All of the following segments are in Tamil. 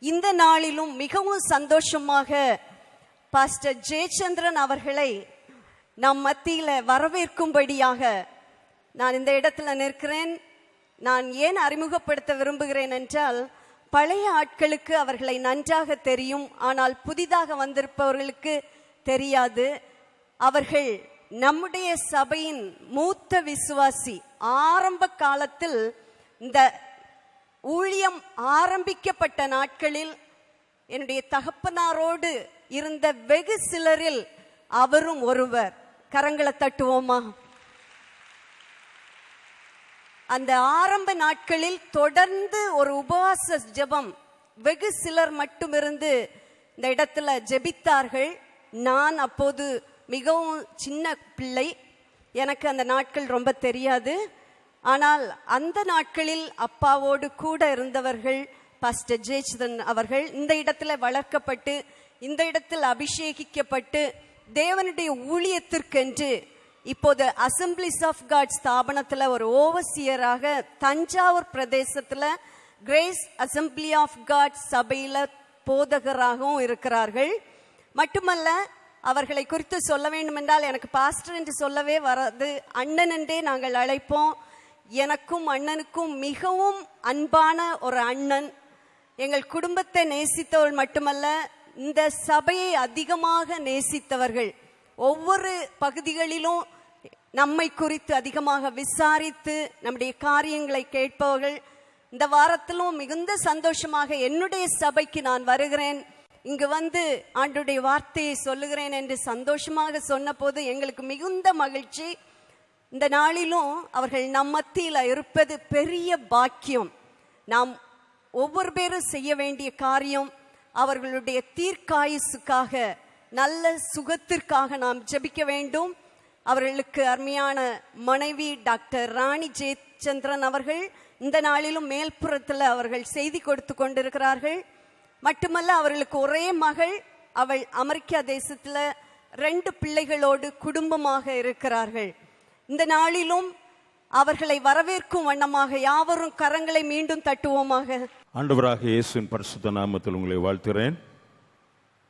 இந்த நாளிலும் மிகவும் சந்தோஷமாக பாஸ்டர் ஜெயச்சந்திரன் அவர்களை நம் மத்தியில் வரவேற்கும்படியாக நான் இந்த இடத்துல நிற்கிறேன். நான் ஏன் அறிமுகப்படுத்த விரும்புகிறேன் என்றால், பழைய ஆட்களுக்கு அவர்களை நன்றாக தெரியும், ஆனால் புதிதாக வந்திருப்பவர்களுக்கு தெரியாது. அவர்கள் நம்முடைய சபையின் மூத்த விசுவாசி. ஆரம்ப காலத்தில் இந்த ஊழியம் ஆரம்பிக்கப்பட்ட நாட்களில் என்னுடைய தகப்பனாரோடு இருந்த வெகு சிலரில் அவரும் ஒருவர். கரங்களை தட்டுவோமா? அந்த ஆரம்ப நாட்களில் தொடர்ந்து ஒரு உபவாச ஜெபம் வெகு சிலர் மட்டும் இருந்து இந்த இடத்துல ஜெபித்தார்கள். நான் அப்போது மிகவும் சின்ன பிள்ளை, எனக்கு அந்த நாட்கள் ரொம்ப தெரியாது. ஆனால் அந்த நாட்களில் அப்பாவோடு கூட இருந்தவர்கள் பாஸ்டர் ஜெயச்சந்திரன் அவர்கள் இந்த இடத்துல வளர்க்கப்பட்டு, இந்த இடத்தில் அபிஷேகிக்கப்பட்டு, தேவனுடைய ஊழியத்திற்கென்று இப்போது அசம்பிளிஸ் ஆஃப் காட் ஸ்தாபனத்தில் ஒரு ஓவர்சியராக தஞ்சாவூர் பிரதேசத்தில் கிரேஸ் அசம்பிளி ஆஃப் காட் சபையில் போதகராகவும் இருக்கிறார்கள். மட்டுமல்ல, அவர்களை குறித்து சொல்ல வேண்டும் என்றால் எனக்கு பாஸ்டர் என்று சொல்லவே வராது, அண்ணன் என்றே நாங்கள் அழைப்போம். எனக்கும் அண்ணனுக்கும் மிகவும் அன்பான ஒரு அண்ணன். எங்கள் குடும்பத்தை நேசித்தவர்கள் மட்டுமல்ல, இந்த சபையை அதிகமாக நேசித்தவர்கள். ஒவ்வொரு பகுதிகளிலும் நம்மை குறித்து அதிகமாக விசாரித்து நம்முடைய காரியங்களை கேட்பவர்கள். இந்த வாரத்திலும் மிகுந்த சந்தோஷமாக என்னுடைய சபைக்கு நான் வருகிறேன், இங்கு வந்து ஆண்டவருடைய வார்த்தையை சொல்லுகிறேன் என்று சந்தோஷமாக சொன்னபோது எங்களுக்கு மிகுந்த மகிழ்ச்சி. இந்த நாளிலும் அவர்கள் நம் மத்தியில் இருப்பது பெரிய பாக்கியம். நாம் ஒவ்வொரு பேரும் செய்ய வேண்டிய காரியம் அவர்களுடைய தீர்க்காயுசுக்காக, நல்ல சுகத்திற்காக நாம் ஜெபிக்க வேண்டும். அவர்களுக்கு அருமையான மனைவி டாக்டர் ராணி ஜெயச்சந்திரன் அவர்கள் இந்த நாளிலும் மேல்புறத்தில் அவர்கள் செய்தி கொடுத்து கொண்டிருக்கிறார்கள். மட்டுமல்ல, அவர்களுக்கு ஒரே மகள், அவள் அமெரிக்கா தேசத்தில் 2 பிள்ளைகளோடு குடும்பமாக இருக்கிறார்கள். இந்த நாளிலும் அவர்களை வரவேற்கும் வண்ணமாக யாவரும் கரங்களை மீண்டும் தட்டுவோமாக. ஆண்டவராக இயேசுவின் பரிசுத்த நாமத்தில் உங்களை வாழ்த்துகிறேன்.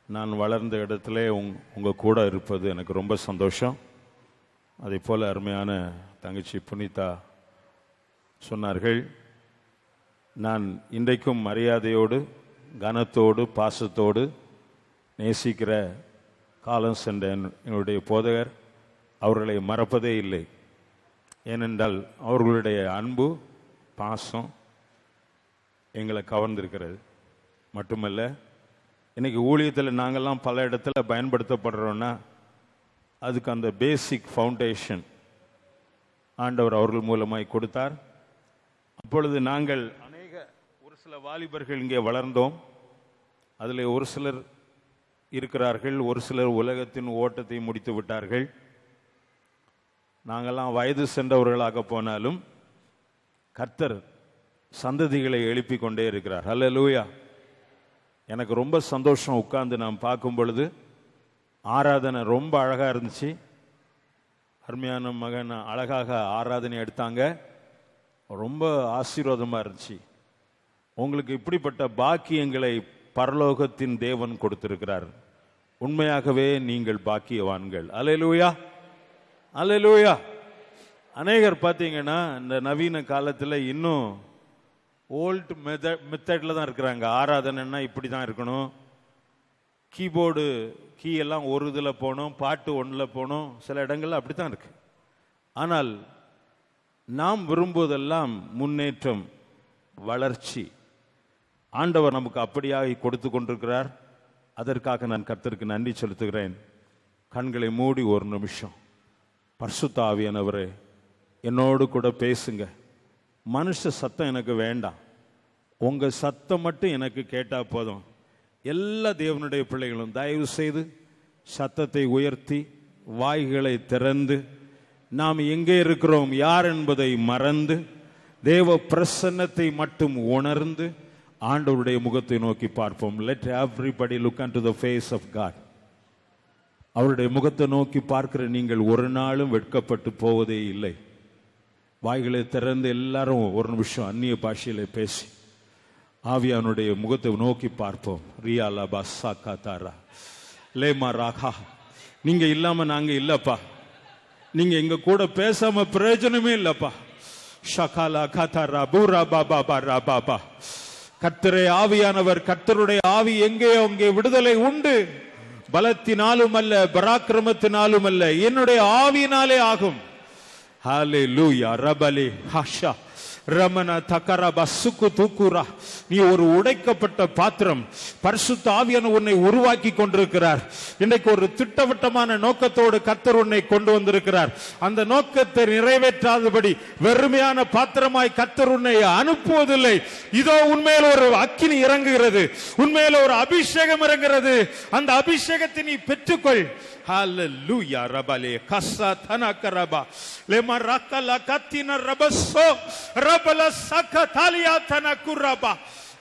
நான் வளர்ந்த இடத்துல உங்கள் கூட இருப்பது எனக்கு ரொம்ப சந்தோஷம். அதே போல் அருமையான தங்கச்சி புனிதா சொன்னார்கள், நான் இன்றைக்கும் மரியாதையோடு கனத்தோடு பாசத்தோடு நேசிக்கிற காலம் சென்ற என்னுடைய போதகர் அவர்களை மறப்பதே இல்லை. ஏனென்றால் அவர்களுடைய அன்பு பாசம் எங்களை கவர்ந்திருக்கிறது. மட்டுமல்ல, இன்றைக்கி ஊழியத்தில் நாங்கள்லாம் பல இடத்துல பயன்படுத்தப்படுறோன்னா அதுக்கு அந்த பேசிக் ஃபவுண்டேஷன் ஆண்டவர் அவர்கள் மூலமாய் கொடுத்தார். அப்பொழுது நாங்கள் ஒரு சில வாலிபர்கள் இங்கே வளர்ந்தோம். அதில் ஒரு சிலர் இருக்கிறார்கள், ஒரு சிலர் உலகத்தின் ஓட்டத்தை முடித்து விட்டார்கள். நாங்கள்லாம் வயது சென்றவர்களாக போனாலும் கர்த்தர் சந்ததிகளை எழுப்பி கொண்டே இருக்கிறார். அல்லேலூயா. எனக்கு ரொம்ப சந்தோஷம். உட்கார்ந்து நாம் பார்க்கும் பொழுது ஆராதனை ரொம்ப அழகாக இருந்துச்சு. அருமையான மகன் அழகாக ஆராதனை எடுத்தாங்க. ரொம்ப ஆசீர்வாதமாக இருந்துச்சு. உங்களுக்கு இப்படிப்பட்ட பாக்கியங்களை பரலோகத்தின் தேவன் கொடுத்திருக்கிறார். உண்மையாகவே நீங்கள் பாக்கியவான்கள். அல்லேலூயா, அல்லேலூயா. அநேகர் பார்த்தீங்கன்னா இந்த நவீன காலத்தில் இன்னும் ஓல்டு மெத்தடில் தான் இருக்கிறாங்க. ஆராதனைன்னா இப்படி தான் இருக்கணும், கீபோர்டு கீ எல்லாம் ஒரு இதில் போகணும், பாட்டு ஒன்றில் போகணும். சில இடங்கள்ல அப்படி தான் இருக்கு. ஆனால் நாம் விரும்புவதெல்லாம் முன்னேற்றம், வளர்ச்சி. ஆண்டவர் நமக்கு அப்படியாக கொடுத்து கொண்டிருக்கிறார். அதற்காக நான் கர்த்தருக்கு நன்றி செலுத்துகிறேன். கண்களை மூடி ஒரு நிமிஷம், பரிசுத்த ஆவியானவரே என்னோடு கூட பேசுங்க. மனுஷ சத்தம் எனக்கு வேண்டாம், உங்க சத்தம் மட்டும் எனக்கு கேட்டா போதும். எல்லா தேவனுடைய பிள்ளைகளும் தயவு செய்து சத்தத்தை உயர்த்தி வாய்களை திறந்து நாம் எங்கே இருக்கிறோம் யார் என்பதை மறந்து தேவ பிரசன்னத்தை மட்டும் உணர்ந்து ஆண்டவருடைய முகத்தை நோக்கி பார்ப்போம். Let everybody look unto the face of God. அவருடைய முகத்தை நோக்கி பார்க்கிற நீங்கள் ஒரு நாளும் வெட்கப்பட்டு போவதே இல்லை. வாய்களை திறந்து எல்லாரும் ஒரு நிமிஷம் அந்நிய பாஷையில பேசி ஆவியானுடைய முகத்தை நோக்கி பார்ப்போம். ரியா லபா சாக்கா தாரா லேமா ராகா. நீங்க இல்லாம நாங்க இல்லப்பா. நீங்க எங்க கூட பேசாம பிரயோஜனமே இல்லப்பா. ஷகாலா காதாரா பூரா பாபா பாரா பாபா. கர்த்தரே ஆவியானவர், கர்த்தருடைய ஆவி எங்கேயோ அங்கே விடுதலை உண்டு. பலத்தினாலும் அல்ல, பராக்கிரமத்தினாலும் அல்ல, என்னுடைய ஆவியினாலே ஆகும். ஹalleluya ரபலே ஹஷா ரமன தகரப சுக்கு தூக்குரா. நீ ஒரு உடைக்கப்பட்ட பாத்திரம். பரிசுத்த ஆவியான உன்னை உருவாக்கி கொண்டிருக்கிறார். இன்றைக்கு ஒரு திட்டவட்டமான நோக்கத்தோடு கர்த்தர் உன்னை கொண்டு வந்திருக்கிறார். அந்த நோக்கத்தை நிறைவேற்றாதபடி வெறுமையான பாத்திரமாய் கர்த்தர் உன்னை அனுப்புவதில்லை. இதோ உன்மேல் ஒரு அக்கினி இறங்குகிறது, உன்மேல் ஒரு அபிஷேகம் இறங்குகிறது. அந்த அபிஷேகத்தை நீ பெற்றுக்கொள். ஹalleluya ரபலே கஸா தனகரபா லெமா ரக்கலா கத்தின ரபஸோ ரபல சகதாலியா தனகுரபா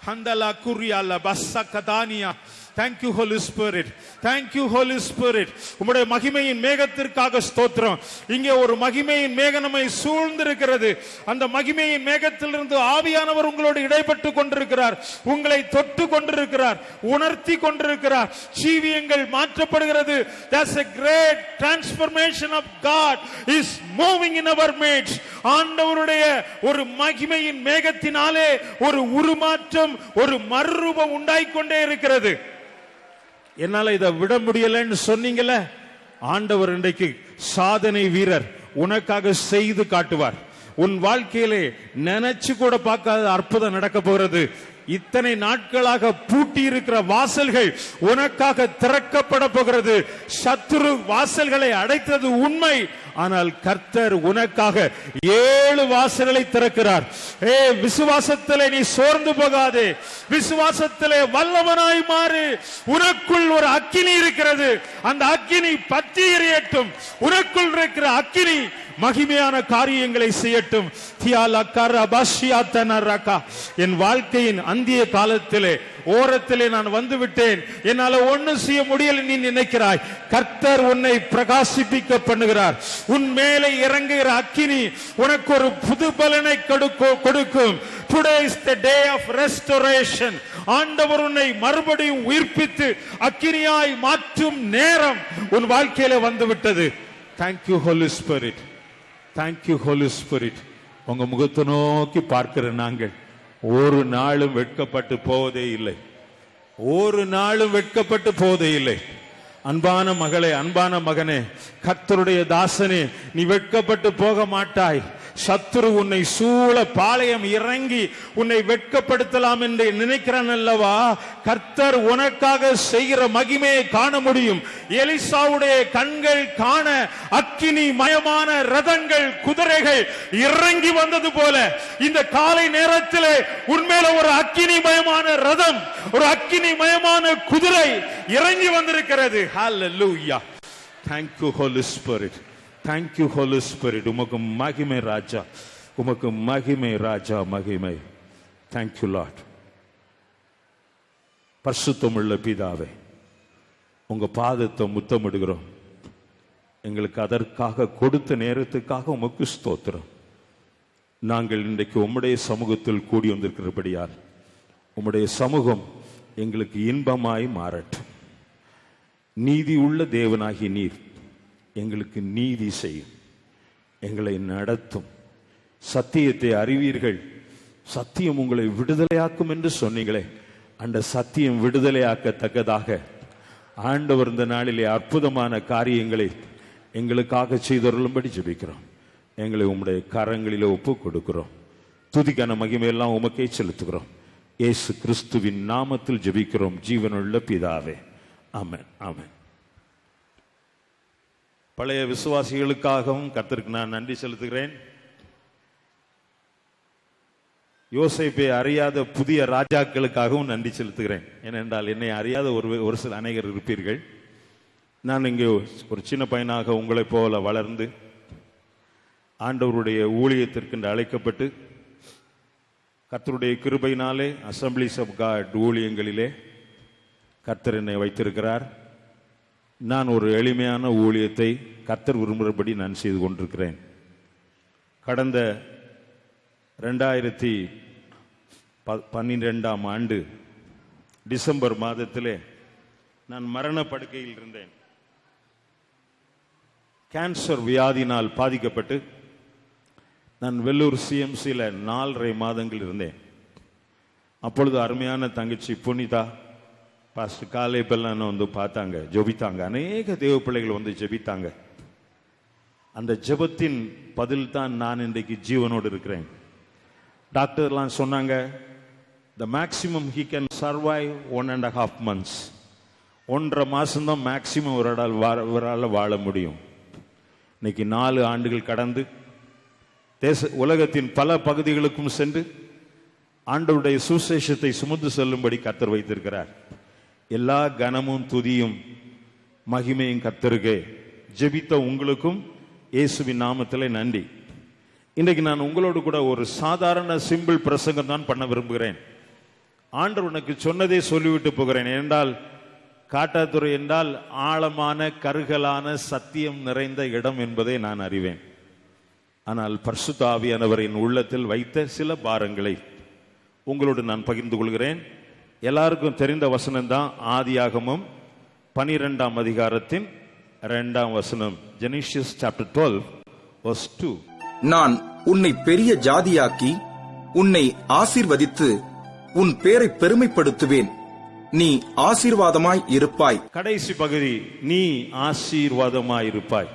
ஹந்தலா குரியால பஸகதானியா. Thank you Holy Spirit. Thank you Holy Spirit. உம்முடைய மகிமையின் மேகத்திற்காக ஸ்தோத்திரம். இங்கே ஒரு மகிமையின் மேகம் நம்மை சூழ்ந்திருக்கிறது. அந்த மகிமையின் மேகத்திலிருந்து ஆவியானவர் உங்களோடு இடைப்பட்டு கொண்டிருக்கிறார், உங்களை தொட்டு கொண்டிருக்கிறார், உணர்த்தி கொண்டிருக்கிறார். ஜீவியங்கள் மாற்றப்படுகிறது. That's a great transformation of God is moving in our midst. ஆண்டவருடைய ஒரு மகிமையின் மேகத்தினாலே ஒரு உருமாற்றம், ஒரு மறுரூபம் உண்டாயிக்கொண்டே இருக்கிறது. என்னால இதை விட முடியலன்னு சொன்னீங்கல்ல, ஆண்டவர் இன்றைக்கு சாதனை வீரர் உனக்காக செய்து காட்டுவார். உன் வாழ்க்கையிலே நினைச்சு கூட பார்க்காத அற்புதம் நடக்க போகிறது. இத்தனை நாட்களாக பூட்டி இருக்கிற வாசல்கள் உனக்காக திறக்கப்பட போகிறது. சத்துரு வாசல்களை அடைத்தது உண்மை, ஆனால் கர்த்தர் உனக்காக 7 வாசல்களை திறக்கிறார். விசுவாசத்திலே நீ சோர்ந்து போகாதே, விசுவாசத்திலே வல்லவனாய் மாறு. உனக்குள் ஒரு அக்கினி இருக்கிறது, அந்த அக்கினி பற்றி எரியட்டும். உனக்குள் இருக்கிற அக்கினி மகிமையான காரியங்களை செய்யட்டும். என் வாழ்க்கையின் அந்திய காலத்திலே ஓரத்திலே நான் வந்து விட்டேன், என்னால ஒன்னும் செய்ய முடியல நீ நினைக்கிறாய். கர்த்தர் உன்னை பிரகாசிப்பிக்க பண்ணுகிறார். உன் மேலே இறங்குகிற அக்கினி உனக்கு ஒரு புது பலனை கொடுக்கும். Today is the day of restoration. ஆண்டவர் உன்னை மறுபடியும் உயிர்ப்பித்து அக்கினியாய் மாற்றும் நேரம் உன் வாழ்க்கையில வந்து விட்டது. Thank you Holy Spirit. Thank you Holy Spirit. உங்க முகத்தை நோக்கி பார்க்கிற நாங்கள் ஒரு நாளும் வெட்கப்பட்டு போவதே இல்லை, ஒரு நாளும் வெட்கப்பட்டு போவதே இல்லை. அன்பான மகளே, அன்பான மகனே, கர்த்தருடைய தாசனே, நீ வெட்கப்பட்டு போக மாட்டாய். சத்துரு உன்னை சூழ பாளையம் இறங்கி உன்னை வெட்கப்படுத்தலாம் என்று நினைக்கிறான் அல்லவா? கர்த்தர் உனக்காக செய்கிற மகிமையை காண முடியும். எலிசாவுடைய கண்கள் காண அக்கினி மயமான ரதங்கள், குதிரைகள் இறங்கி வந்தது போல இந்த காலை நேரத்திலே உன்மேல ஒரு அக்கினி மயமான ரதம், ஒரு அக்கினி மயமான குதிரை இறங்கி வந்திருக்கிறது. ஹalleluya. Thank you Holy Spirit. Thank you Holy Spirit. உமக்கு மகிமை ராஜா, உமக்கு மகிமை ராஜா, மகிமை. Thank you Lord. பரிசுத்தமுள்ள பிதாவே, உங்க பாதத்தை முத்தமிடுகிறோம். எங்களுக்கு அதற்காக கொடுத்த நேரத்துக்காக உமக்கு ஸ்தோத்திரம். நாங்கள் இன்றைக்கு உம்முடைய சமூகத்தில் கூடி வந்திருக்கிறபடியால் உம்முடைய சமூகம் எங்களுக்கு இன்பமாய் மாறட்டும். நீதி உள்ள தேவனாகி நீர் எங்களுக்கு நீதி செய்யும், எங்களை நடத்தும். சத்தியத்தை அறிவீர்கள், சத்தியம் உங்களை விடுதலையாக்கும் என்று சொன்னீங்களே, அந்த சத்தியம் விடுதலையாக்கத்தக்கதாக ஆண்டவர் இந்த நாளிலே அற்புதமான காரியங்களை எங்களுக்காக செய்தருளும்படி ஜெபிக்கிறோம். எங்களை உம்முடைய கரங்களிலே ஒப்பு கொடுக்கிறோம். துதிக்கான மகிமையெல்லாம் உமக்கே செலுத்துகிறோம். இயேசு கிறிஸ்துவின் நாமத்தில் ஜெபிக்கிறோம் ஜீவனுள்ள பிதாவே, ஆமென், ஆமென். பழைய விசுவாசிகளுக்காகவும் கர்த்தருக்கு நான் நன்றி செலுத்துகிறேன். யோசேப்பை அறியாத புதிய ராஜாக்களுக்காகவும் நன்றி செலுத்துகிறேன். ஏனென்றால் என்னை அறியாத ஒரு சில அநேகர் இருப்பீர்கள். நான் இங்கே ஒரு சின்ன பையனாக உங்களைப் போல வளர்ந்து ஆண்டவருடைய ஊழியத்திற்கு அழைக்கப்பட்டு கர்த்தருடைய கிருபையினாலே அசம்பிளிஸ் ஆஃப் காட் ஊழியங்களிலே கர்த்தர் என்னை வைத்திருக்கிறார். நான் ஒரு எளிமையான ஊழியத்தை கர்த்தர் விரும்புகிறபடி நான் செய்து கொண்டிருக்கிறேன். கடந்த 12ஆம் ஆண்டு டிசம்பர் மாதத்திலே நான் மரண படுக்கையில் இருந்தேன். கேன்சர் வியாதினால் பாதிக்கப்பட்டு நான் வெள்ளூர் சிஎம்சியில் 4.5 மாதங்கள் இருந்தேன். அப்பொழுது அருமையான தங்கச்சி புனிதா பாஸ்டர் காலேபெல்லாம் வந்து பார்த்தாங்க, ஜெபித்தாங்க. அநேக தேவ பிள்ளைகள் வந்து ஜெபித்தாங்க. அந்த ஜெபத்தின் பதில் தான் நான் இன்றைக்கு ஜீவனோடு இருக்கிறேன். டாக்டர்லாம் சொன்னாங்க, the maximum he can survive 1.5 months. 1.5 மாசம்தான் maximum ஒரு வாழ முடியும். இன்னைக்கு 4 ஆண்டுகள் கடந்து உலகத்தின் பல பகுதிகளுக்கும் சென்று ஆண்டவருடைய சுசேஷத்தை சுமந்து செல்லும்படி கர்த்தர் வைத்திருக்கிறார். எல்லா கனமும் துதியும் மகிமையும் கர்த்தருக்கே. ஜெபித்த உங்களுக்கும் இயேசுவின் நாமத்திலே நன்றி. இன்றைக்கு நான் உங்களோடு கூட ஒரு சாதாரண சிம்பிள் பிரசங்கம் தான் பண்ண விரும்புகிறேன். ஆண்டவர் உனக்கு சொன்னதே சொல்லிவிட்டு போகிறேன். என்றால் காட்டாத்துறை என்றால் ஆழமான கருகலான சத்தியம் நிறைந்த இடம் என்பதை நான் அறிவேன். ஆனால் பரிசுத்த ஆவியானவரின் உள்ளத்தில் வைத்த சில பாரங்களை உங்களோடு நான் பகிர்ந்து கொள்கிறேன். எல்லாருக்கும் தெரிந்த வசனம் தான் ஆதியாகமம் 12ஆம் அதிகாரத்தின் 2ஆம் வசனம். ஜெனிசியஸ் சாப்டர் 12 verse 2. நான் உன்னை பெரிய ஜாதியாக்கி உன்னை ஆசீர்வதித்து உன் பேரை பெருமைப்படுத்துவேன், நீ ஆசீர்வாதமாய் இருப்பாய். கடைசி பகுதி, நீ ஆசீர்வாதமாய் இருப்பாய்.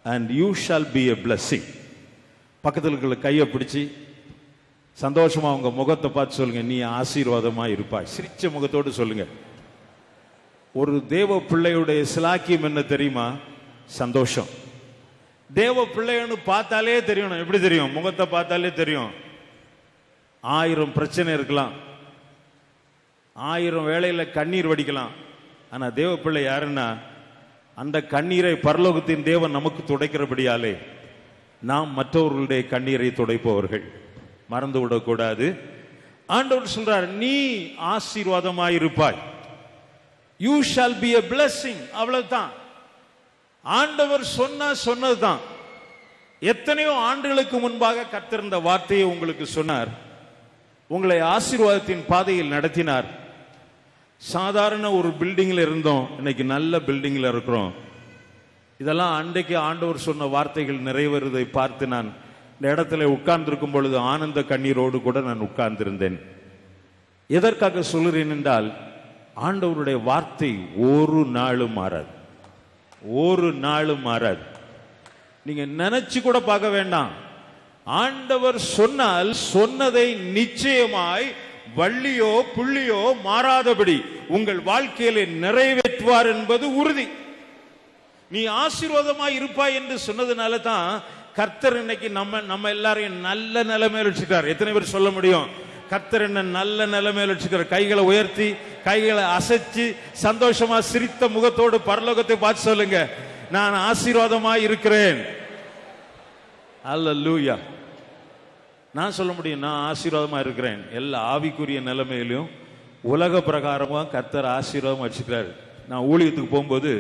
and you shall be a blessing. பக்கத்தில் இருக்கிற கையை பிடிச்சி சந்தோஷமா உங்க முகத்தை பார்த்து சொல்லுங்க, நீ ஆசீர்வாதமாய் இருப்பாய். சிரிச்ச முகத்தோடு சொல்லுங்க. ஒரு தேவ பிள்ளையுடைய சிலாக்கியம் என்ன தெரியுமா? சந்தோஷம். தேவ பிள்ளைன்னு பார்த்தாலே தெரியும். எப்படி தெரியும்? முகத்தை பார்த்தாலே தெரியும். 1000 பிரச்சனை இருக்கலாம், 1000 வேளையில கண்ணீர் வடிக்கலாம். ஆனா தேவ பிள்ளை யாருன்னா, அந்த கண்ணீரை பரலோகத்தின் தேவன் நமக்கு துடைக்கிறபடியாலே நாம் மற்றவர்களுடைய கண்ணீரை துடைப்பவர்கள். மறந்து விடக்கூடாது. ஆண்டவர் சொல்றார், நீ ஆசீர்வாதமாயிருப்பாய். You shall be a blessing. அவ்வளவுதான். ஆண்டவர் சொன்னதுதான். எத்தனையோ ஆண்டுகளுக்கு முன்பாக கர்த்தர் இந்த வார்த்தையை உங்களுக்கு சொன்னார். உங்களை ஆசீர்வாதத்தின் பாதையில் நடத்தினார். சாதாரண ஒரு பில்டிங்ல இருந்தோம், இன்னைக்கு நல்ல பில்டிங்ல இருக்கிறோம். இதெல்லாம் அன்றைக்கு ஆண்டவர் சொன்ன வார்த்தைகள் நிறைவேறுவதை பார்த்து நான் இந்த இடத்துல உட்கார்ந்திருக்கும் பொழுது ஆனந்த கண்ணீரோடு கூட நான் உட்கார்ந்திருந்தேன். எதற்காக சொல்கிறேன் என்றால், ஆண்டவருடைய வார்த்தை ஒரு நாளும் மாறாது, ஒரு நாளும் மாறாது. நீங்க நினைச்சு கூட பார்க்க வேண்டாம். ஆண்டவர் சொன்னால் சொன்னதை நிச்சயமாய் வள்ளியோ புள்ளியோ மாறாதபடி உங்கள் வாழ்க்கையிலே நிறைவேற்றுவார் என்பது உறுதி. நீ ஆசீர்வாதமாய் இருப்பாய் என்று சொன்னதுனால தான் கர்த்தர் இன்னைக்கு நம்ம எல்லாரையும் நல்ல நிலைமையில வச்சுக்கிறார். எத்தனை பேர் சொல்ல முடியும்? கர்த்தர் என்ன நல்ல நிலைமையில வச்சுக்கிறார். கைகளை உயர்த்தி கைகளை அசைச்சு சந்தோஷமா சிரித்த முகத்தோடு பரலோகத்தை பார்த்து சொல்லுங்க, நான் ஆசீர்வாதமாய் இருக்கிறேன். அல்லேலூயா. நான் சொல்ல முடியும், நான் ஆசீர்வாதமா இருக்கிறேன். எல்லா ஆவிக்குரிய நிலைமையிலும் உலக பிரகாரமா கர்த்தர் ஆசீர்வாதம் வச்சுக்கிறாரு. நான் ஊழியத்துக்கு போகும்போது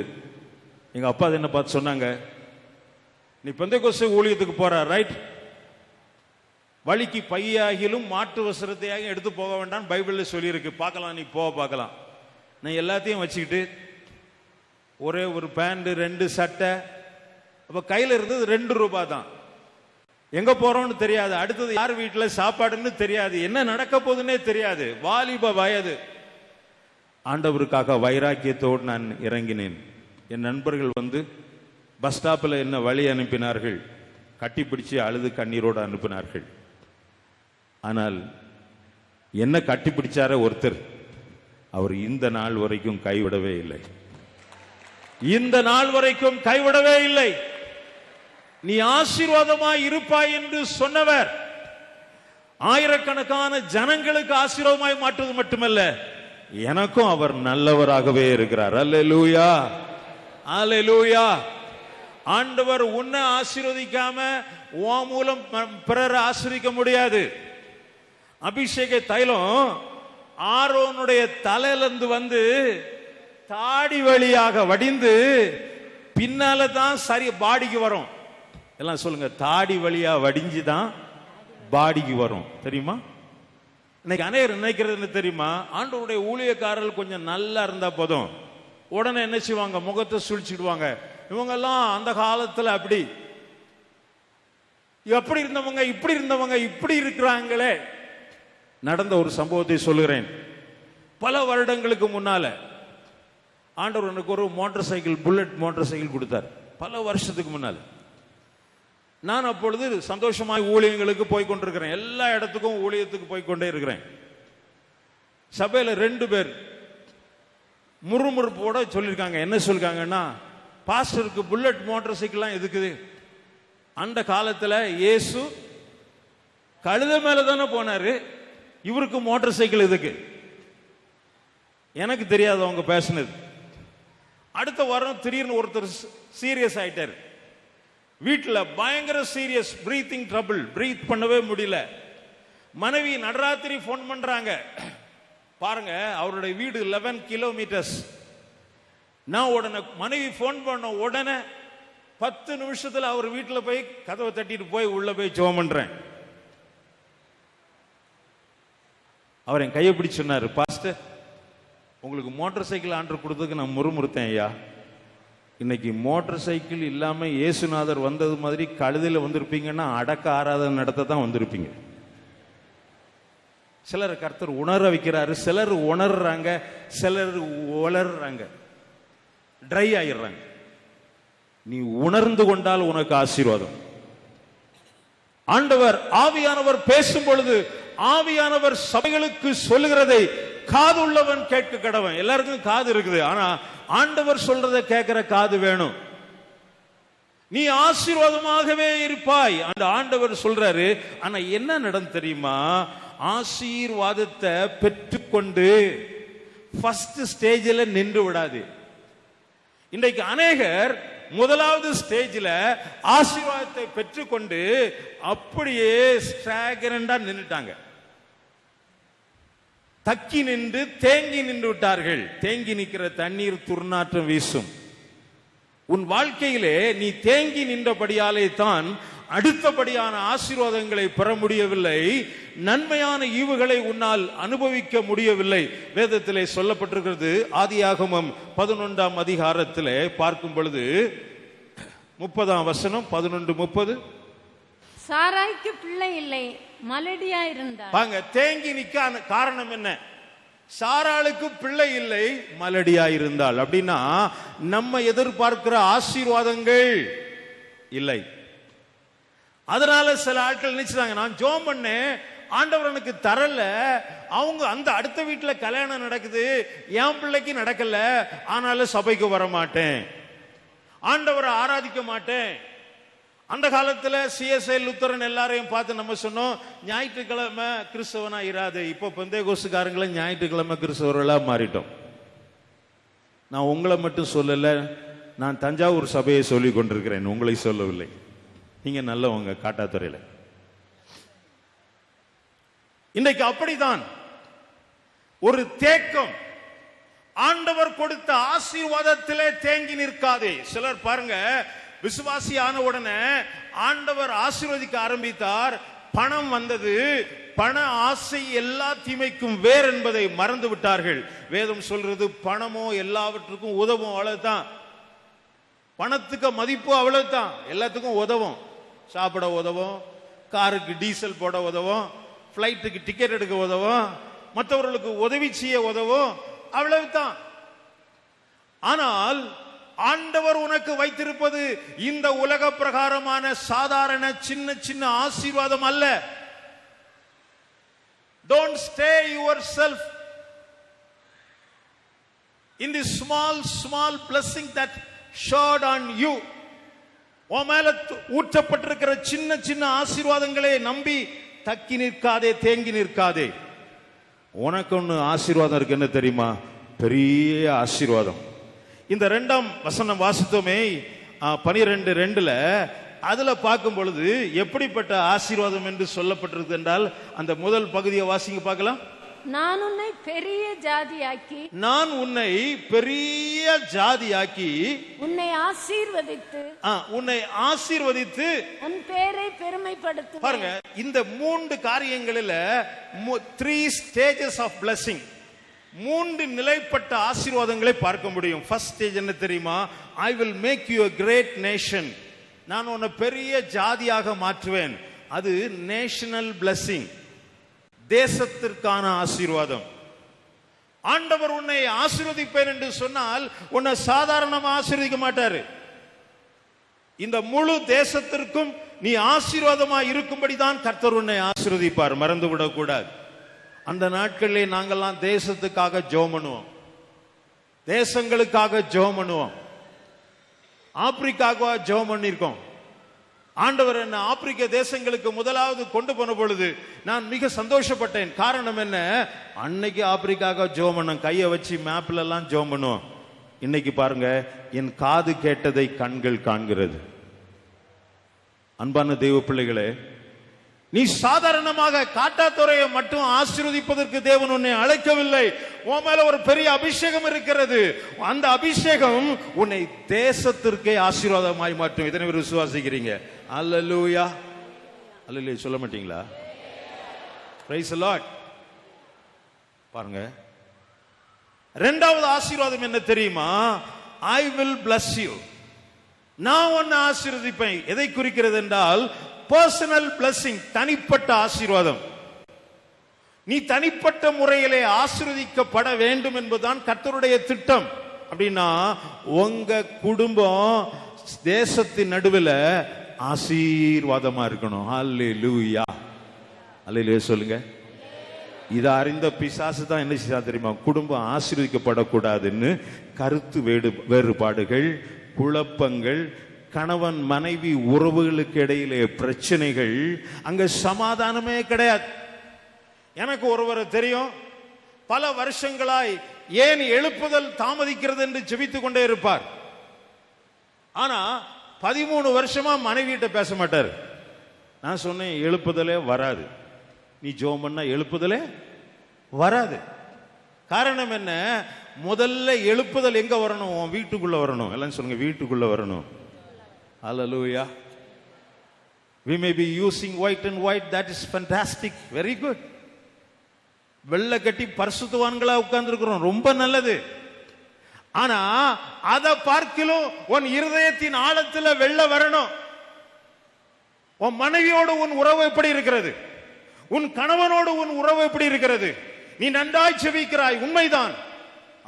எங்க அப்பா என்ன பார்த்து சொன்னாங்க, நீ பெந்தேகோஸ்தே ஊழியத்துக்கு போற, ரைட், வழிக்கு பையாகிலும் மாட்டு வஸ்திரத்தையாக எடுத்து போக வேண்டாம் பைபிள்ல சொல்லி இருக்கு. பார்க்கலாம், நீ பார்க்கலாம். நான் எல்லாத்தையும் வச்சுக்கிட்டு ஒரே ஒரு பேண்ட் 2 சட்டை, அப்ப கையில இருந்தது 2 ரூபாய் தான். எங்க போறோம்னு தெரியாது, அடுத்தது யார் வீட்டுல சாப்பாடுன்னு தெரியாது, என்ன நடக்க போகுதுன்னே தெரியாது. வாலிப வயது. ஆண்டவருக்காக வைராக்கியத்தோடு நான் இறங்கினேன். என் நண்பர்கள் வந்து பஸ் ஸ்டாப்பில் என்ன வழி அனுப்பினார்கள், கட்டிப்பிடிச்சு அழுது கண்ணீரோடு அனுப்பினார்கள். ஆனால் என்ன கட்டிப்பிடிச்சார ஒருத்தர், அவர் இந்த நாள் வரைக்கும் கைவிடவே இல்லை. இந்த நாள் வரைக்கும் கைவிடவே இல்லை. நீ ஆசீர்வாதமாய் இருப்பாய் என்று சொன்னவர் ஆயிரக்கணக்கான ஜனங்களுக்கு ஆசீர்வாதமாய் மாற்றுவது மட்டுமல்ல, எனக்கும் அவர் நல்லவராகவே இருக்கிறார். அல்லேலூயா, அல்லேலூயா. ஆண்டவர் உன்னை ஆசீர்வதிக்காம உன் மூலம் பிறரை ஆசீர்வதிக்க முடியாது. அபிஷேக தைலம் ஆரோனுடைய தலையிலிருந்து வந்து தாடி வழியாக வடிந்து பின்னால தான் சரி பாடிக்கு வரும். எல்லாம் சொல்லுங்க, தாடி வழியா வடிஞ்சுதான் பாடிக்கு வரும். தெரியுமா? இன்னைக்கு அநேகர் நினைக்கிறது என்ன தெரியுமா, ஆண்டவருடைய ஊழியக்காரர்கள் கொஞ்சம் நல்லா இருந்தா போதும், உடனே என்ன செய்வாங்க, முகத்தை சுழிச்சிடுவாங்க. இவங்கெல்லாம் அந்த காலத்துல அப்படி எப்படி இருந்தவங்க, இப்படி இருந்தவங்க, இப்படி இருக்கிறாங்களே. நடந்த ஒரு சம்பவத்தை சொல்லுகிறேன். பல வருடங்களுக்கு முன்னால ஆண்டவர் எனக்கு ஒரு motor cycle, bullet motor cycle கொடுத்தார். பல வருஷத்துக்கு முன்னால நான் அப்பொழுது சந்தோஷமாய் ஊழியங்களுக்கு போய் கொண்டிருக்கிறேன். எல்லா இடத்துக்கும் ஊழியத்துக்கு போய் கொண்டே இருக்கிறேன். சபையில 2 பேர் முறுமுறுப்போட சொல்லியிருக்காங்க. என்ன சொல்லிருக்காங்கன்னா, பாஸ்டருக்கு புல்லட் மோட்டார் சைக்கிள்லாம் எதுக்குது? அந்த காலத்துல இயேசு கழுத மேல தானே போனாரு, இவருக்கு மோட்டார் சைக்கிள் எதுக்கு? எனக்கு தெரியாது அவங்க பேசினது. அடுத்த வாரம் திடீர்னு ஒருத்தர் சீரியஸ் ஆயிட்டாரு. வீட்டில் பயங்கர சீரியஸ், பிரீத்திங் ட்ரபிள், பிரீத் பண்ணவே முடியல. மனைவி நடராத்திரி போன் பண்றாங்க. பாருங்க, அவருடைய வீடு 11 கிலோமீட்டர்ஸ். நான் உடனே மனைவி போன் பண்ண உடனே 10 நிமிஷத்துல அவர் வீட்டில் போய் கதவை தட்டிட்டு போய் உள்ள போய் ஜெபம் பண்றேன். அவர் என் கையை பிடிச்சு சொன்னாரு, பாஸ்டர் உங்களுக்கு மோட்டார் சைக்கிள் ஆர்டர் கொடுத்ததுக்கு நான் முறுமுறுத்தேன் ஐயா. இன்னைக்கு மோட்டார் சைக்கிள் இல்லாம இயேசுநாதர் வந்தது மாதிரி கழுதையில வந்திருப்பீங்கன்னா அடக்க ஆராதனை நடத்த தான் வந்திருப்பீங்க. சிலர் கர்த்தர் உணர வைக்கிறாரு, சிலர் உணர்றாங்க, சிலர் உளர்றாங்க, ட்ரை ஆயிடுறாங்க. நீ உணர்ந்து கொண்டால் உனக்கு ஆசீர்வாதம். ஆண்டவர் ஆவியானவர் பேசும் பொழுது ஆவியானவர் சபைகளுக்கு சொல்லுகிறதை காது உள்ளவன் கேட்க கடவன். எல்லாருக்கும் காது இருக்குது, ஆனா ஆண்டவர் சொல்றதை கேட்கிற காது வேணும். நீ ஆசீர்வாதமாகவே இருப்பாய் அந்த ஆண்டவர் சொல்றாரு. ஆனா என்ன நடந்து தெரியுமா, ஆசீர்வாதத்தை பெற்றுக்கொண்டு ஃபர்ஸ்ட் ஸ்டேஜில் நின்று விடாது. இன்றைக்கு அநேகர் முதலாவது ஸ்டேஜில் ஆசீர்வாதத்தை பெற்றுக்கொண்டு அப்படியே ஸ்டாகரண்டா நின்றுட்டாங்க. தக்கி நின்று தேங்கி நின்று விட்டார்கள். தேங்கி நிற்கிற தண்ணீர் துர்நாற்றம் வீசும். உன் வாழ்க்கையிலே நீ தேங்கி நின்றபடியாலே தான் அடுத்தபடியான ஆசீர்வாதங்களை பெற முடியவில்லை, நன்மையான ஈவுகளை உன்னால் அனுபவிக்க முடியவில்லை. வேதத்திலே சொல்லப்பட்டிருக்கிறது. ஆதியாகமம் 11ஆம் அதிகாரத்திலே பார்க்கும் பொழுது 30ஆம் வசனம் 11:30. சாராய்க்கு பிள்ளை இல்லை, மலடியா இருந்தார். பாங்க, தேங்கி நிக்க காரணம் என்ன? சாராளுக்கு பிள்ளை இல்லை, மலடியா இருந்தாள். அப்படின்னா நம்ம எதிர்பார்க்கிற ஆசீர்வாதங்கள் இல்லை. அதனால சில ஆட்கள் நினைச்சாங்க, நான் ஜெபம் பண்ணேன், ஆண்டவர் எனக்கு தரல, அவங்க அந்த அடுத்த வீட்டுல கல்யாணம் நடக்குது, என் பிள்ளைக்கு நடக்கல, ஆனாலும் சபைக்கு வர மாட்டேன், ஆண்டவரை ஆராதிக்க மாட்டேன். அந்த காலத்துல சிஎஸ்ஐ லுத்தரன் எல்லாரையும் பார்த்து நம்ம சொன்னோம், ஞாயிற்றுக்கிழமை கிறிஸ்தவனா இராது. இப்போ பெந்தேகோஸ்துக்காரங்களை ஞாயிற்றுக்கிழமை கிறிஸ்தவர்களா மாறிட்டோம். நான் உங்களை மட்டும் சொல்லல, நான் தஞ்சாவூர் சபையை சொல்லிக் கொண்டிருக்கிறேன், உங்களை சொல்லவில்லை. நீங்க நல்லவங்க காட்டாத்துறையில. இன்றைக்கு அப்படிதான் ஒரு தேக்கம். ஆண்டவர் கொடுத்த ஆசீர்வாதத்திலே தேங்கி நிற்காதே. சிலர் பாருங்க, விசுவாசி ஆன உடனே ஆண்டவர் ஆசீர்வதிக்க ஆரம்பித்தார், பணம் வந்தது, பண ஆசை எல்லா தீமைக்கும் வேர் என்பதை மறந்து விட்டார்கள். வேதம் சொல்றது பணமோ எல்லாவற்றுக்கும் உதவும், அவ்வளவுதான். பணத்துக்கு மதிப்பு அவ்வளவுதான், எல்லாத்துக்கும் உதவும். சாப்பிட உதவும், காருக்கு டீசல் போட உதவும், பிளைட்டுக்கு டிக்கெட் எடுக்க உதவும், மற்றவர்களுக்கு உதவி செய்ய உதவும், அவ்வளவுதான். ஆனால் ஆண்டவர் உனக்கு வைத்திருப்பது இந்த உலக பிரகாரமான சாதாரண சின்ன சின்ன ஆசீர்வாதம் அல்ல. Don't stay yourself in the small blessing that showered on you. உன் மேல ஊற்றப்பட்டிருக்கிற சின்ன சின்ன ஆசீர்வாதங்களை நம்பி தக்கி நிற்காதே, தேங்கி நிற்காதே. உனக்கு ஒண்ணு ஆசீர்வாதம் இருக்கு, என்ன தெரியுமா? பெரிய ஆசீர்வாதம். இந்த 2ஆம் வசனம் வாசித்தோமே 12:2, அதுல பார்க்கும் பொழுது எப்படிப்பட்ட ஆசீர்வாதம் என்று சொல்லப்பட்டிருக்கு என்றால், அந்த முதல் பகுதியை வாசிங்க பார்க்கலாம். நான் உன்னை பெரிய ஜாதியாக்கி நான் உன்னை பெரிய ஜாதியாக்கி உன்னை ஆசீர்வதித்து உன்னை ஆசீர்வதித்து உன் பேரை பெருமைப்படுத்து. பாருங்க, இந்த 3 காரியங்களில் 3 stages of blessing, 3 நிலைப்பட்ட ஆசீர்வாதங்களை பார்க்க முடியும். ஃபர்ஸ்ட் ஸ்டேஜ் என்ன தெரியுமா? I will make you a great nation. நான் உன்னை பெரிய ஜாதியாக மாற்றுவேன். அது நேஷனல் blessing, தேசத்திற்கான ஆசீர்வாதம். ஆண்டவர் உன்னை ஆசீர்வதிப்பேன் என்று சொன்னால் உன்னை சாதாரணமா ஆசீர்வதிக்க மாட்டாரு. இந்த முழு தேசத்திற்கும் நீ ஆசீர்வாதமா இருக்கும்படிதான் கர்த்தர் உன்னை ஆசீர்வதிப்பார். மறந்து விடக்கூடாது. அந்த நாட்களிலே நாங்கெல்லாம் தேசத்துக்காக ஜெபம் பண்ணுவோம், தேசங்களுக்காக ஜெபம் பண்ணுவோம். ஆப்பிரிக்காவுக்காக ஜெபம் பண்ணியிருக்கோம். ஆண்டவர் என்ன ஆப்பிரிக்க தேசங்களுக்கு முதலாவது கொண்டு போன பொழுது நான் மிக சந்தோஷப்பட்டேன். காரணம் என்ன? அன்னைக்கு ஆப்பிரிக்காக ஜெபம் பண்ண கையை வச்சு மேப்ல எல்லாம் ஜெபம் பண்ணுவோம். இன்னைக்கு பாருங்க, என் காது கேட்டதை கண்கள் காண்கிறது. அன்பான தெய்வ பிள்ளைகளே, நீ சாதாரணமாக காட்டாத்துறையை மட்டும் ஆசீர்வதிப்பதற்கு தேவன் உன்னை அழைக்கவில்லை. உன் மேல ஒரு பெரிய அபிஷேகம் இருக்கிறது. அந்த அபிஷேகம் உன்னை தேசத்திற்கே ஆசீர்வாதமாய் மாற்றும். எத்தனை பேர் விசுவாசிக்கிறீங்க? அல்லேலூயா, அல்லேலூயா சொல்ல மாட்டீங்களா? Price the Lord. பாருங்க, இரண்டாவது ஆசீர்வாதம் என்ன தெரியுமா? I will bless you. நான் உன்னை ஆசீர்வதிப்பேன். எதை குறிக்கிறது என்றால் பர்சனல் blessing, தனிப்பட்ட ஆசீர்வாதம். நீ தனிப்பட்ட முறையிலே ஆசீர்வதிக்கப்பட வேண்டும் என்பதுதான் கர்த்தருடைய திட்டம். அப்படின்னா உங்க குடும்பம் தேசத்தின் நடுவில் ஆசீர்வாதமா இருக்கணும். அல்லேலூயா, அல்லேலூயா சொல்லுங்க. இதை அறிந்த பிசாசு தான் என்ன செய்ய தெரியுமா? குடும்பம் ஆசீர்வதிக்கப்படக்கூடாதுன்னு கருத்து வேறுபாடுகள், குழப்பங்கள், கணவன் மனைவி உறவுகளுக்கு இடையிலே பிரச்சனைகள், அங்க சமாதானமே கிடையாது. எனக்கு ஒருவரை தெரியும், பல வருஷங்களாய் ஏன் எழுப்புதல் தாமதிக்கிறது என்று ஜெபித்துக் கொண்டே இருப்பார். ஆனா 13 வருஷமா மனைவியிட்ட பேச மாட்டார். நான் சொன்னேன், எழுப்புதலே வராது, நீ ஜெபம் பண்ணா எழுப்புதலே வராது. காரணம் என்ன? முதல்ல எழுப்புதல் எங்க வரணும்? உன் வீட்டுக்குள்ள வரணும். எல்லாம் சொல்லுங்க, வீட்டுக்குள்ள வரணும். Hallelujah. We may be using white and white, that is fantastic, very good. வெள்ளை கட்டி பரிசுத்தவான்களா உட்கார்ந்து இருக்கிறோம், ரொம்ப நல்லது. ஆனா அதை பார்க்கிலும் உன் இருதயத்தின் ஆழத்துல வெள்ள வரணும். உன் மனைவியோடு உன் உறவு எப்படி இருக்கிறது? உன் கணவனோடு உன் உறவு எப்படி இருக்கிறது? நீ நன்றாய் செபிக்கிறாய், உண்மைதான்.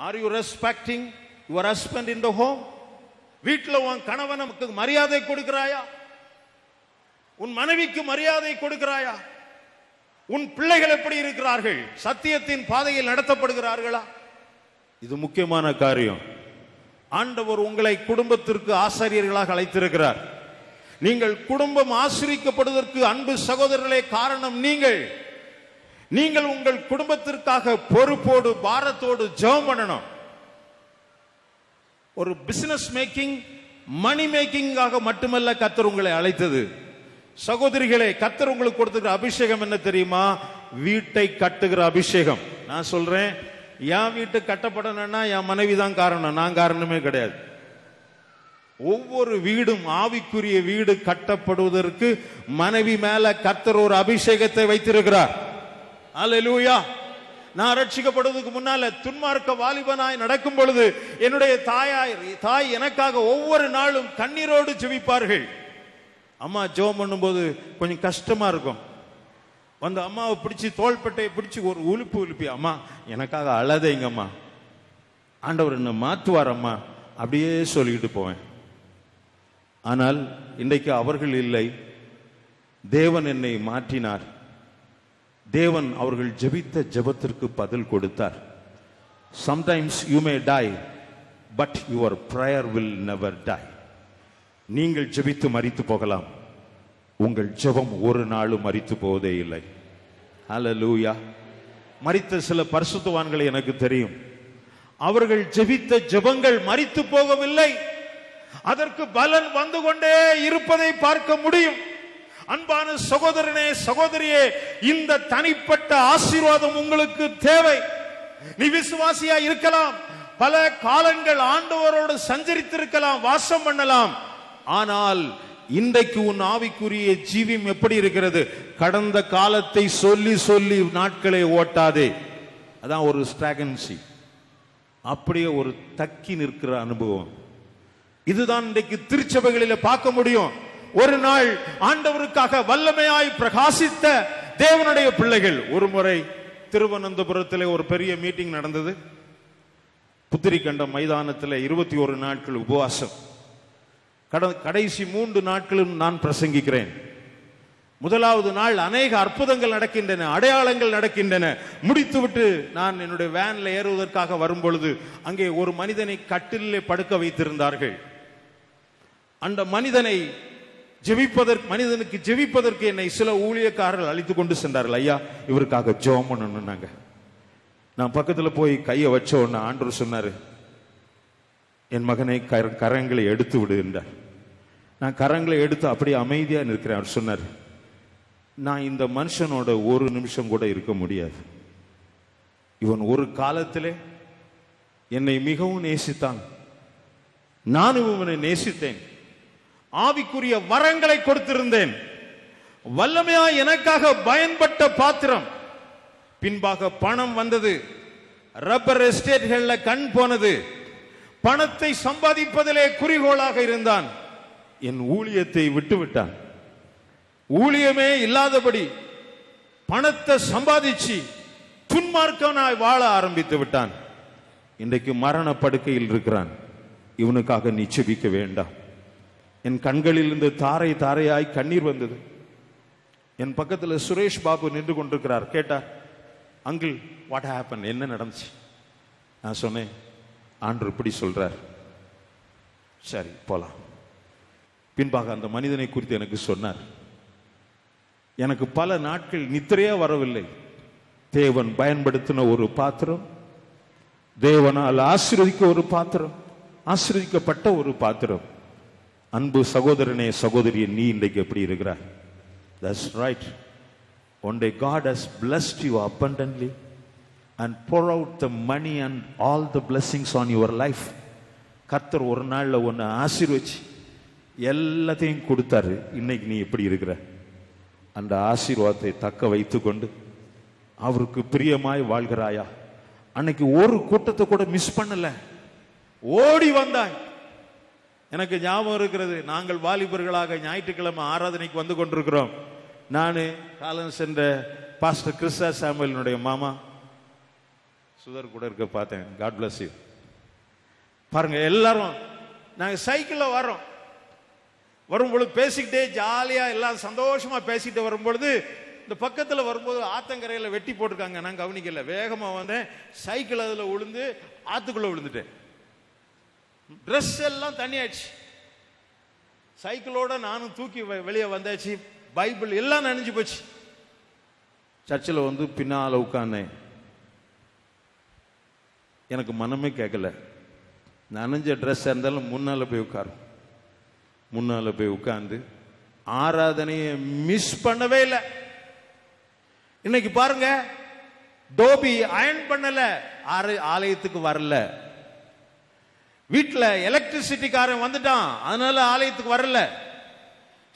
Are you respecting your husband in the home? வீட்டில் உன் கணவனுக்கு மரியாதை கொடுக்கிறாயா? உன் மனைவிக்கு மரியாதை கொடுக்கிறாயா? உன் பிள்ளைகள் எப்படி இருக்கிறார்கள்? சத்தியத்தின் பாதையில் நடத்தப்படுகிறார்களா? இது முக்கியமான காரியம். ஆண்டவர் உங்களை குடும்பத்திற்கு ஆசாரியர்களாக அழைத்திருக்கிறார். நீங்கள் குடும்பம் ஆசீர்வதிக்கப்படுவதற்கு அன்பு சகோதரர்களே காரணம் நீங்கள் உங்கள் குடும்பத்திற்காக பொறுப்போடு பாரத்தோடு ஜெபம் பண்ணணும். ஒரு பிசினஸ் மேக்கிங், மணி மேக்கிங்காக மட்டுமல்ல கர்த்தர் உங்களை அழைத்தது. சகோதரிகளே, கர்த்தர் உங்களுக்கு கொடுத்துக்கிற அபிஷேகம் என்ன தெரியுமா? வீட்டை கட்டுகிற அபிஷேகம். நான் சொல்றேன், என் வீட்டு கட்டப்படணும்னா என் மனைவி தான் காரணம், நான் காரணமே கிடையாது. ஒவ்வொரு வீடும், ஆவிக்குரிய வீடு கட்டப்படுவதற்கு மனைவி மேல கர்த்தர் ஒரு அபிஷேகத்தை வைத்திருக்கிறார். அல்லேலூயா. நான் ரட்சிக்கப்படுவதற்கு முன்னால துன்மார்க்க வாலிபனாய் நடக்கும் பொழுது என்னுடைய தாய் எனக்காக ஒவ்வொரு நாளும் கண்ணீரோடு ஜெபிப்பார்கள். அம்மா ஜெபம் பண்ணும்போது கொஞ்சம் கஷ்டமா இருக்கும். அந்த அம்மாவை பிடிச்சி, தோள்பட்டையை பிடிச்சி ஒரு உலுப்பி, அம்மா எனக்காக அழதைங்கம்மா, ஆண்டவர் என்ன மாற்றுவார் அம்மா, அப்படியே சொல்லிக்கிட்டு போவேன். ஆனால் இன்றைக்கு அவர்கள் இல்லை, தேவன் என்னை மாற்றினார். தேவன் அவர்கள் ஜெபித்த ஜெபத்திற்கு பதில் கொடுத்தார். Sometimes you may die, but your prayer will never die. நீங்கள் ஜெபித்து மரித்து போகலாம், உங்கள் ஜெபம் ஒரு நாளும் மரித்து போவதே இல்லை. ஹல்லேலூயா. மரித்த சில பரிசுத்தவான்களை எனக்கு தெரியும். அவர்கள் ஜெபித்த ஜெபங்கள் மரித்து போகவில்லை, அதற்கு பலன் வந்து கொண்டே இருப்பதை பார்க்க முடியும். அன்பான சகோதரனே, சகோதரியே, இந்த தனிப்பட்ட ஆசீர்வாதம் உங்களுக்கு தேவை. நீ விசுவாசியா இருக்கலாம், பல காலங்கள் ஆண்டவரோடு சஞ்சரித்திருக்கலாம், வாசம் பண்ணலாம். ஆனால் இன்றைக்கு உன் ஆவிக்குரிய ஜீவியம் எப்படி இருக்கிறது? கடந்த காலத்தை சொல்லி சொல்லி நாட்களை ஓட்டாதே. அதான் ஒரு ஸ்டாகன்சி, அப்படியே ஒரு தக்கி நிற்கிற அனுபவம். இதுதான் இன்றைக்கு திருச்சபைகளில் பார்க்க முடியும். ஒரு நாள் ஆண்டவருக்காக வல்லமையாய் பிரகாசித்த தேவனுடைய பிள்ளைகள். ஒரு முறை திருவனந்தபுரத்தில் ஒரு பெரிய மீட்டிங் நடந்தது. புத்திரிக்கண்ட மைதானத்தில் 21 நாட்கள் உபவாசம். கடைசி 3 நாட்களும் நான் பிரசங்கிக்கிறேன். முதலாவது நாள் அநேக அற்புதங்கள் நடக்கின்றன, அடையாளங்கள் நடக்கின்றன. முடித்துவிட்டு நான் என்னுடைய வேன்ல ஏறுவதற்காக வரும் பொழுது அங்கே ஒரு மனிதனை கட்டிலே படுக்க வைத்திருந்தார்கள். அந்த மனிதனுக்கு ஜெபிப்பதற்கு என்னை சில ஊழியக்காரர்கள் அழைத்து கொண்டு சென்றார்கள். ஐயா, இவருக்காக ஜெபம் பண்ணணும்னாங்க. நான் பக்கத்துல போய் கையை வச்ச உடனே ஆண்டவர் சொன்னாரு, என் மகனை கரங்களை எடுத்து விடு என்றார். நான் கரங்களை எடுத்து அப்படியே அமைதியா நிற்கிறேன். அவர் சொன்னார், நான் இந்த மனுஷனோட ஒரு நிமிஷம் கூட இருக்க முடியாது. இவன் ஒரு காலத்திலே என்னை மிகவும் நேசித்தான், நானும் இவனை நேசித்தேன், ஆவிக்குரிய வரங்களை கொடுத்திருந்தேன், வல்லமையா எனக்காக பயன்பட்ட பாத்திரம். பின்பாக பணம் வந்தது, ரப்பர் எஸ்டேட்கள்ல கண் போனது, பணத்தை சம்பாதிப்பதிலே குறிக்கோளாக இருந்தான். என் ஊழியத்தை விட்டு விட்டான். ஊழியமே இல்லாதபடி பணத்தை சம்பாதிச்சு துன்மார்க்கனாய் வாழ ஆரம்பித்து விட்டான். இன்றைக்கு மரண படுக்கையில் இருக்கிறான். இவனுக்காக நீ ஜெபிக்க வேண்டாம். என் கண்களில் இருந்து தாரை தாரையாய் கண்ணீர் வந்தது. என் பக்கத்தில் சுரேஷ் பாபு நின்று கொண்டிருக்கிறார். கேட்டார், அங்கிள் வாட் ஹேப்பன், என்ன நடந்துச்சு? நான் சொன்னேன், ஆண்டவர் இப்படி சொல்றார். சரி போலாம். பின்பாக அந்த மனிதனை குறித்து எனக்கு சொன்னார். எனக்கு பல நாட்கள் நித்திரையே வரவில்லை. தேவன் பயன்படுத்தின ஒரு பாத்திரம், தேவனால் ஆசீர்வதிக்க ஒரு பாத்திரம், ஆசீர்வதிக்கப்பட்ட ஒரு பாத்திரம். அன்பு சகோதரனே, சகோதரியே, நீ இன்றைக்கு எப்படி இருக்கிறாய்? That's right. One day God has blessed you abundantly and pour out the money and all the blessings on your life. கர்த்தர் ஒரு நாள்ல உன்னை ஆசீர்வதிச்சு எல்லாத்தையும் கொடுத்தாரு. இன்னைக்கு நீ எப்படி இருக்கிற? அந்த ஆசீர்வாதத்தை தக்க வைத்துக் கொண்டு அவருக்கு பிரியமாய் வாழ்கிறாயா? அன்னைக்கு ஒரு கூட்டத்தை கூட மிஸ் பண்ணல, ஓடி வந்தாய். எனக்கு ஞாபகம் இருக்கிறது, நாங்கள் வாலிபர்களாக ஞாயிற்றுக்கிழமை ஆராதனைக்கு வந்து கொண்டிருக்கிறோம். நானு காலம் சென்ற பாஸ்டர் கிறிஸ்டா சாமுவேலினுடைய மாமா சுதர் கூட இருக்க பார்த்தேன். God bless you. பாருங்க, எல்லாரும் நாங்க சைக்கிள்ல வரோம். வரும்பொழுது பேசிக்கிட்டே ஜாலியா எல்லாம் சந்தோஷமா பேசிக்கிட்டு வரும்பொழுது இந்த பக்கத்துல வரும்போது ஆத்தங்கரையில வெட்டி போட்டிருக்காங்க. நான் கவனிக்கல, வேகமா வந்தேன், சைக்கிள் அதுல விழுந்து ஆத்துக்குள்ள விழுந்துட்டேன். ட்ரெஸ் எல்லாம் தண்ணி ஆயிடுச்சு. சைக்கிளோட நானும் தூக்கி வெளியே வந்தாச்சு. பைபிள் எல்லாம் நனைஞ்சு போச்சு. சர்ச்சில் வந்து பின்னால உட்கார்ந்தேன். எனக்கு மனமே கேட்கல. நனைஞ்ச ட்ரெஸ் இருந்தாலும் முன்னால போய் உட்கார்ந்து ஆராதனையை மிஸ் பண்ணவே இல்லை. இன்னைக்கு பாருங்க, டோபி அயன் பண்ணல, ஆலயத்துக்கு வரல. வீட்டுல எலக்ட்ரிசிட்டிக்காரன் வந்துட்டான், அதனால ஆலயத்துக்கு வரல.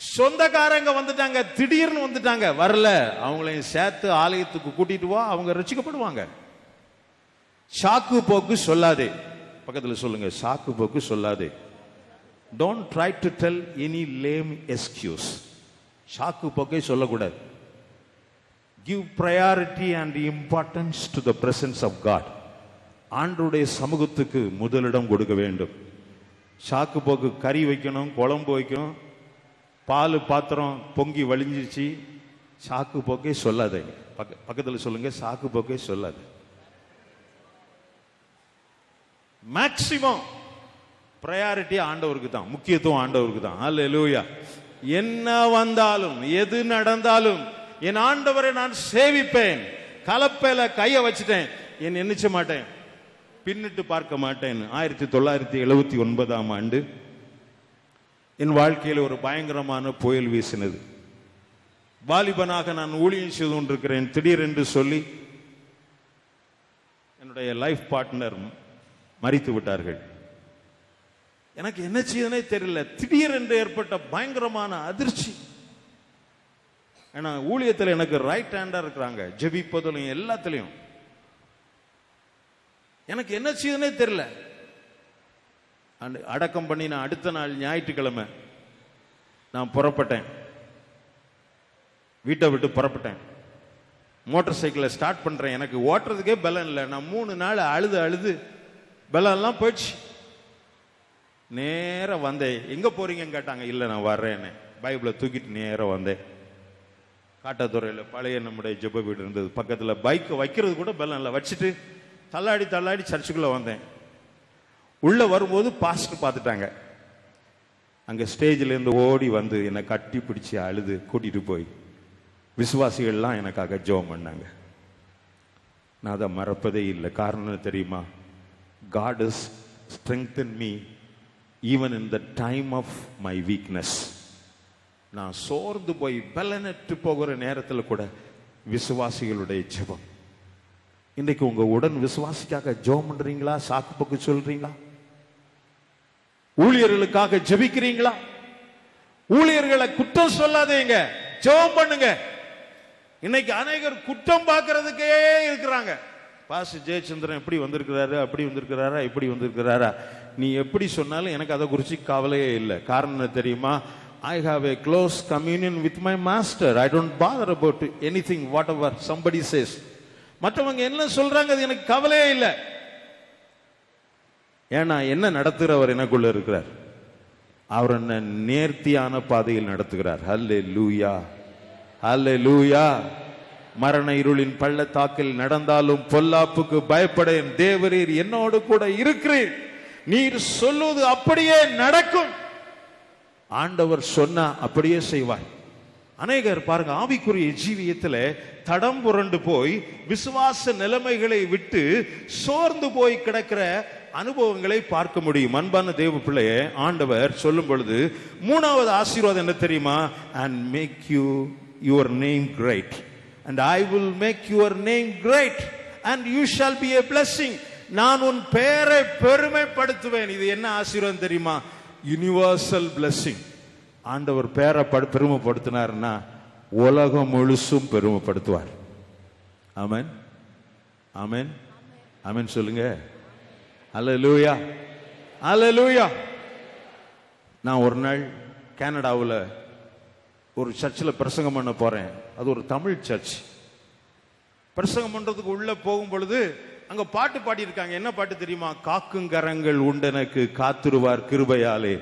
சொந்தக்காரங்க வந்துட்டாங்க, திடீர்னு வந்துட்டாங்க, வரல. அவங்களையும் சேர்த்து ஆலயத்துக்கு கூட்டிட்டு வா, அவங்க ரட்சிக்கப்படுவாங்க. சாக்கு போக்கு சொல்லாதே. பக்கத்துல சொல்லுங்க, சாக்கு போக்கு சொல்லாதே. Don't try to tell any lame excuse. சாக்கு போக்கை சொல்லக்கூடாது. Give priority and importance to the presence of God. ஆண்டவருடைய சமூகத்துக்கு முதலிடம் கொடுக்க வேண்டும். சாக்கு போக்கு கறி வைக்கணும், குழம்பு வைக்கணும், பால் பாத்திரம் பொங்கி வழிஞ்சிச்சு, சாக்கு போக்கே சொல்லாதே. பக்கத்தில் சொல்லுங்க, சாக்கு போக்கே சொல்லாது. மேக்சிமம் பிரையாரிட்டி ஆண்டவருக்கு தான், முக்கியத்துவம் ஆண்டவருக்கு தான். அல்லேலூயா. என்ன வந்தாலும் எது நடந்தாலும் என் ஆண்டவரை நான் சேவிப்பேன். கலப்பையில கைய வச்சுட்டேன், என் எண்ணிச்ச மாட்டேன், பின்னிட்டு பார்க்க மாட்டேன். 1979 ஆண்டு என் வாழ்க்கையில் ஒரு பயங்கரமான புயல் வீசினது. வாலிபனாக நான் ஊழியம் செய்து கொண்டிருக்கிறேன். திடீரென்று சொல்லி என்னுடைய லைஃப் பார்ட்னர் மரித்து விட்டார்கள். எனக்கு என்ன செய்யனே தெரியல. திடீரென்று ஏற்பட்ட பயங்கரமான அதிர்ச்சி. ஏன்னா ஊழியத்தில் எனக்கு ரைட் ஹேண்டா இருக்கிறாங்க, ஜெபிப்பதிலும் எல்லாத்திலையும். எனக்கு என்ன செய்யனே தெரியல. அடக்கம் பண்ணி நான் அடுத்த நாள் ஞாயிற்றுக்கிழமை நான் புறப்பட்டேன், வீட்டை விட்டு புறப்பட்டேன். மோட்டார் சைக்கிளை ஸ்டார்ட் பண்றேன். எனக்கு ஓட்டுறதுக்கே பலம் இல்லை. நான் 3 நாள் அழுது பலம் எல்லாம் போயிடுச்சு. நேரம் வந்தேன். எங்க போறீங்கன்னு கேட்டாங்க. இல்லை நான் வர்றேன்னு பைபிளை தூக்கிட்டு நேரம் வந்தேன். காட்டாத்துறையில் பழைய நம்முடைய ஜெப வீடு இருந்தது. பக்கத்தில் பைக்கை வைக்கிறது கூட பலம் இல்லை. வச்சுட்டு தள்ளாடி சர்ச்சுக்குள்ள வந்தேன். உள்ள வரும்போது பாஸ்டர் பார்த்துட்டாங்க. அங்க ஸ்டேஜ்ல இருந்து ஓடி வந்து என்னை கட்டி பிடிச்சி அழுது கூட்டிட்டு போய் விசுவாசிகள்லாம் எனக்காக ஜெபம் பண்ணாங்க. நான் அதை மறப்பதே இல்லை. காரணம் தெரியுமா? God has strengthened me even in the time of my weakness. நான் சோர்ந்து போய் பலனற்று போகிற நேரத்தில் கூட விசுவாசிகளுடைய ஜெபம். இன்றைக்கு உங்க உடன் விசுவாசிக்காக ஜெபம் பண்றீங்களா? சாக்கு போக்கு சொல்றீங்களா? ஊழியர்களுக்காக ஜெபிக்கிறீங்களா? ஊழியர்களை குற்றம் சொல்லாதீங்க, ஜெபம் பண்ணுங்க. இன்னைக்கு அநேகர் குற்றம் பார்க்கறதுக்கே இருக்கிறாங்க. பாஸ்டர் ஜெயச்சந்திரன் எப்படி வந்திருக்கிறாரு, அப்படி வந்திருக்கிறாரா, இப்படி வந்திருக்கிறாரா. நீ எப்படி சொன்னாலும் எனக்கு அதை குறித்து கவலையே இல்லை. காரணம் என்ன தெரியுமா? I have a close communion with my master. I don't bother about anything whatever somebody says. மற்றவங்க என்ன சொல்றாங்க அது எனக்கு கவலையே இல்லை. ஏன்னா என்ன நடத்துகிறவர் எனக்குள்ள இருக்கிறார். அவர் என்ன நேர்த்தியான பாதையில் நடத்துகிறார். ஹல்லேலூயா, ஹல்லேலூயா. மரண இருளின் பள்ளத்தாக்கில் நடந்தாலும் பொல்லாப்புக்கு பயப்படேன், தேவரீர் என்னோடு கூட இருக்கிறீர். நீர் சொல்லுவது அப்படியே நடக்கும். ஆண்டவர் சொன்னா அப்படியே செய்வார். அநேகர் பாருங்க, ஆவிக்குரிய ஜீவியத்தில் தடம் புரண்டு போய் விசுவாச நிலைமைகளை விட்டு சோர்ந்து போய் கிடக்கிற அனுபவங்களை பார்க்க முடியும். அன்பான தேவ பிள்ளையே, ஆண்டவர் சொல்லும் பொழுது 3வது ஆசீர்வாதம் என்ன தெரியுமா? and make you your name great, and I will make your name great, and you shall be a blessing. நான் உன் பெயரை பெருமைப்படுத்துவேன். இது என்ன ஆசீர்வாதம் தெரியுமா? Universal blessing. ஆண்டவர் பேரை பெருமைப்படுத்தினார்னா உலகம் முழுசும் பெருமைப்படுத்துவார். ஆமென், ஆமென், ஆமென் சொல்லுங்க. அல்லேலூயா, அல்லேலூயா. நான் ஒரு நாள் கனடாவில் ஒரு சர்ச்சில் பிரசங்கம் பண்ண போறேன். அது ஒரு தமிழ் சர்ச். பிரசங்கம் பண்றதுக்கு உள்ள போகும் பொழுது அங்க பாட்டு பாடி இருக்காங்க. என்ன பாட்டு தெரியுமா? காக்குங்கரங்கள் உண்டெனக்கு காத்துருவார் கிருபையாலே.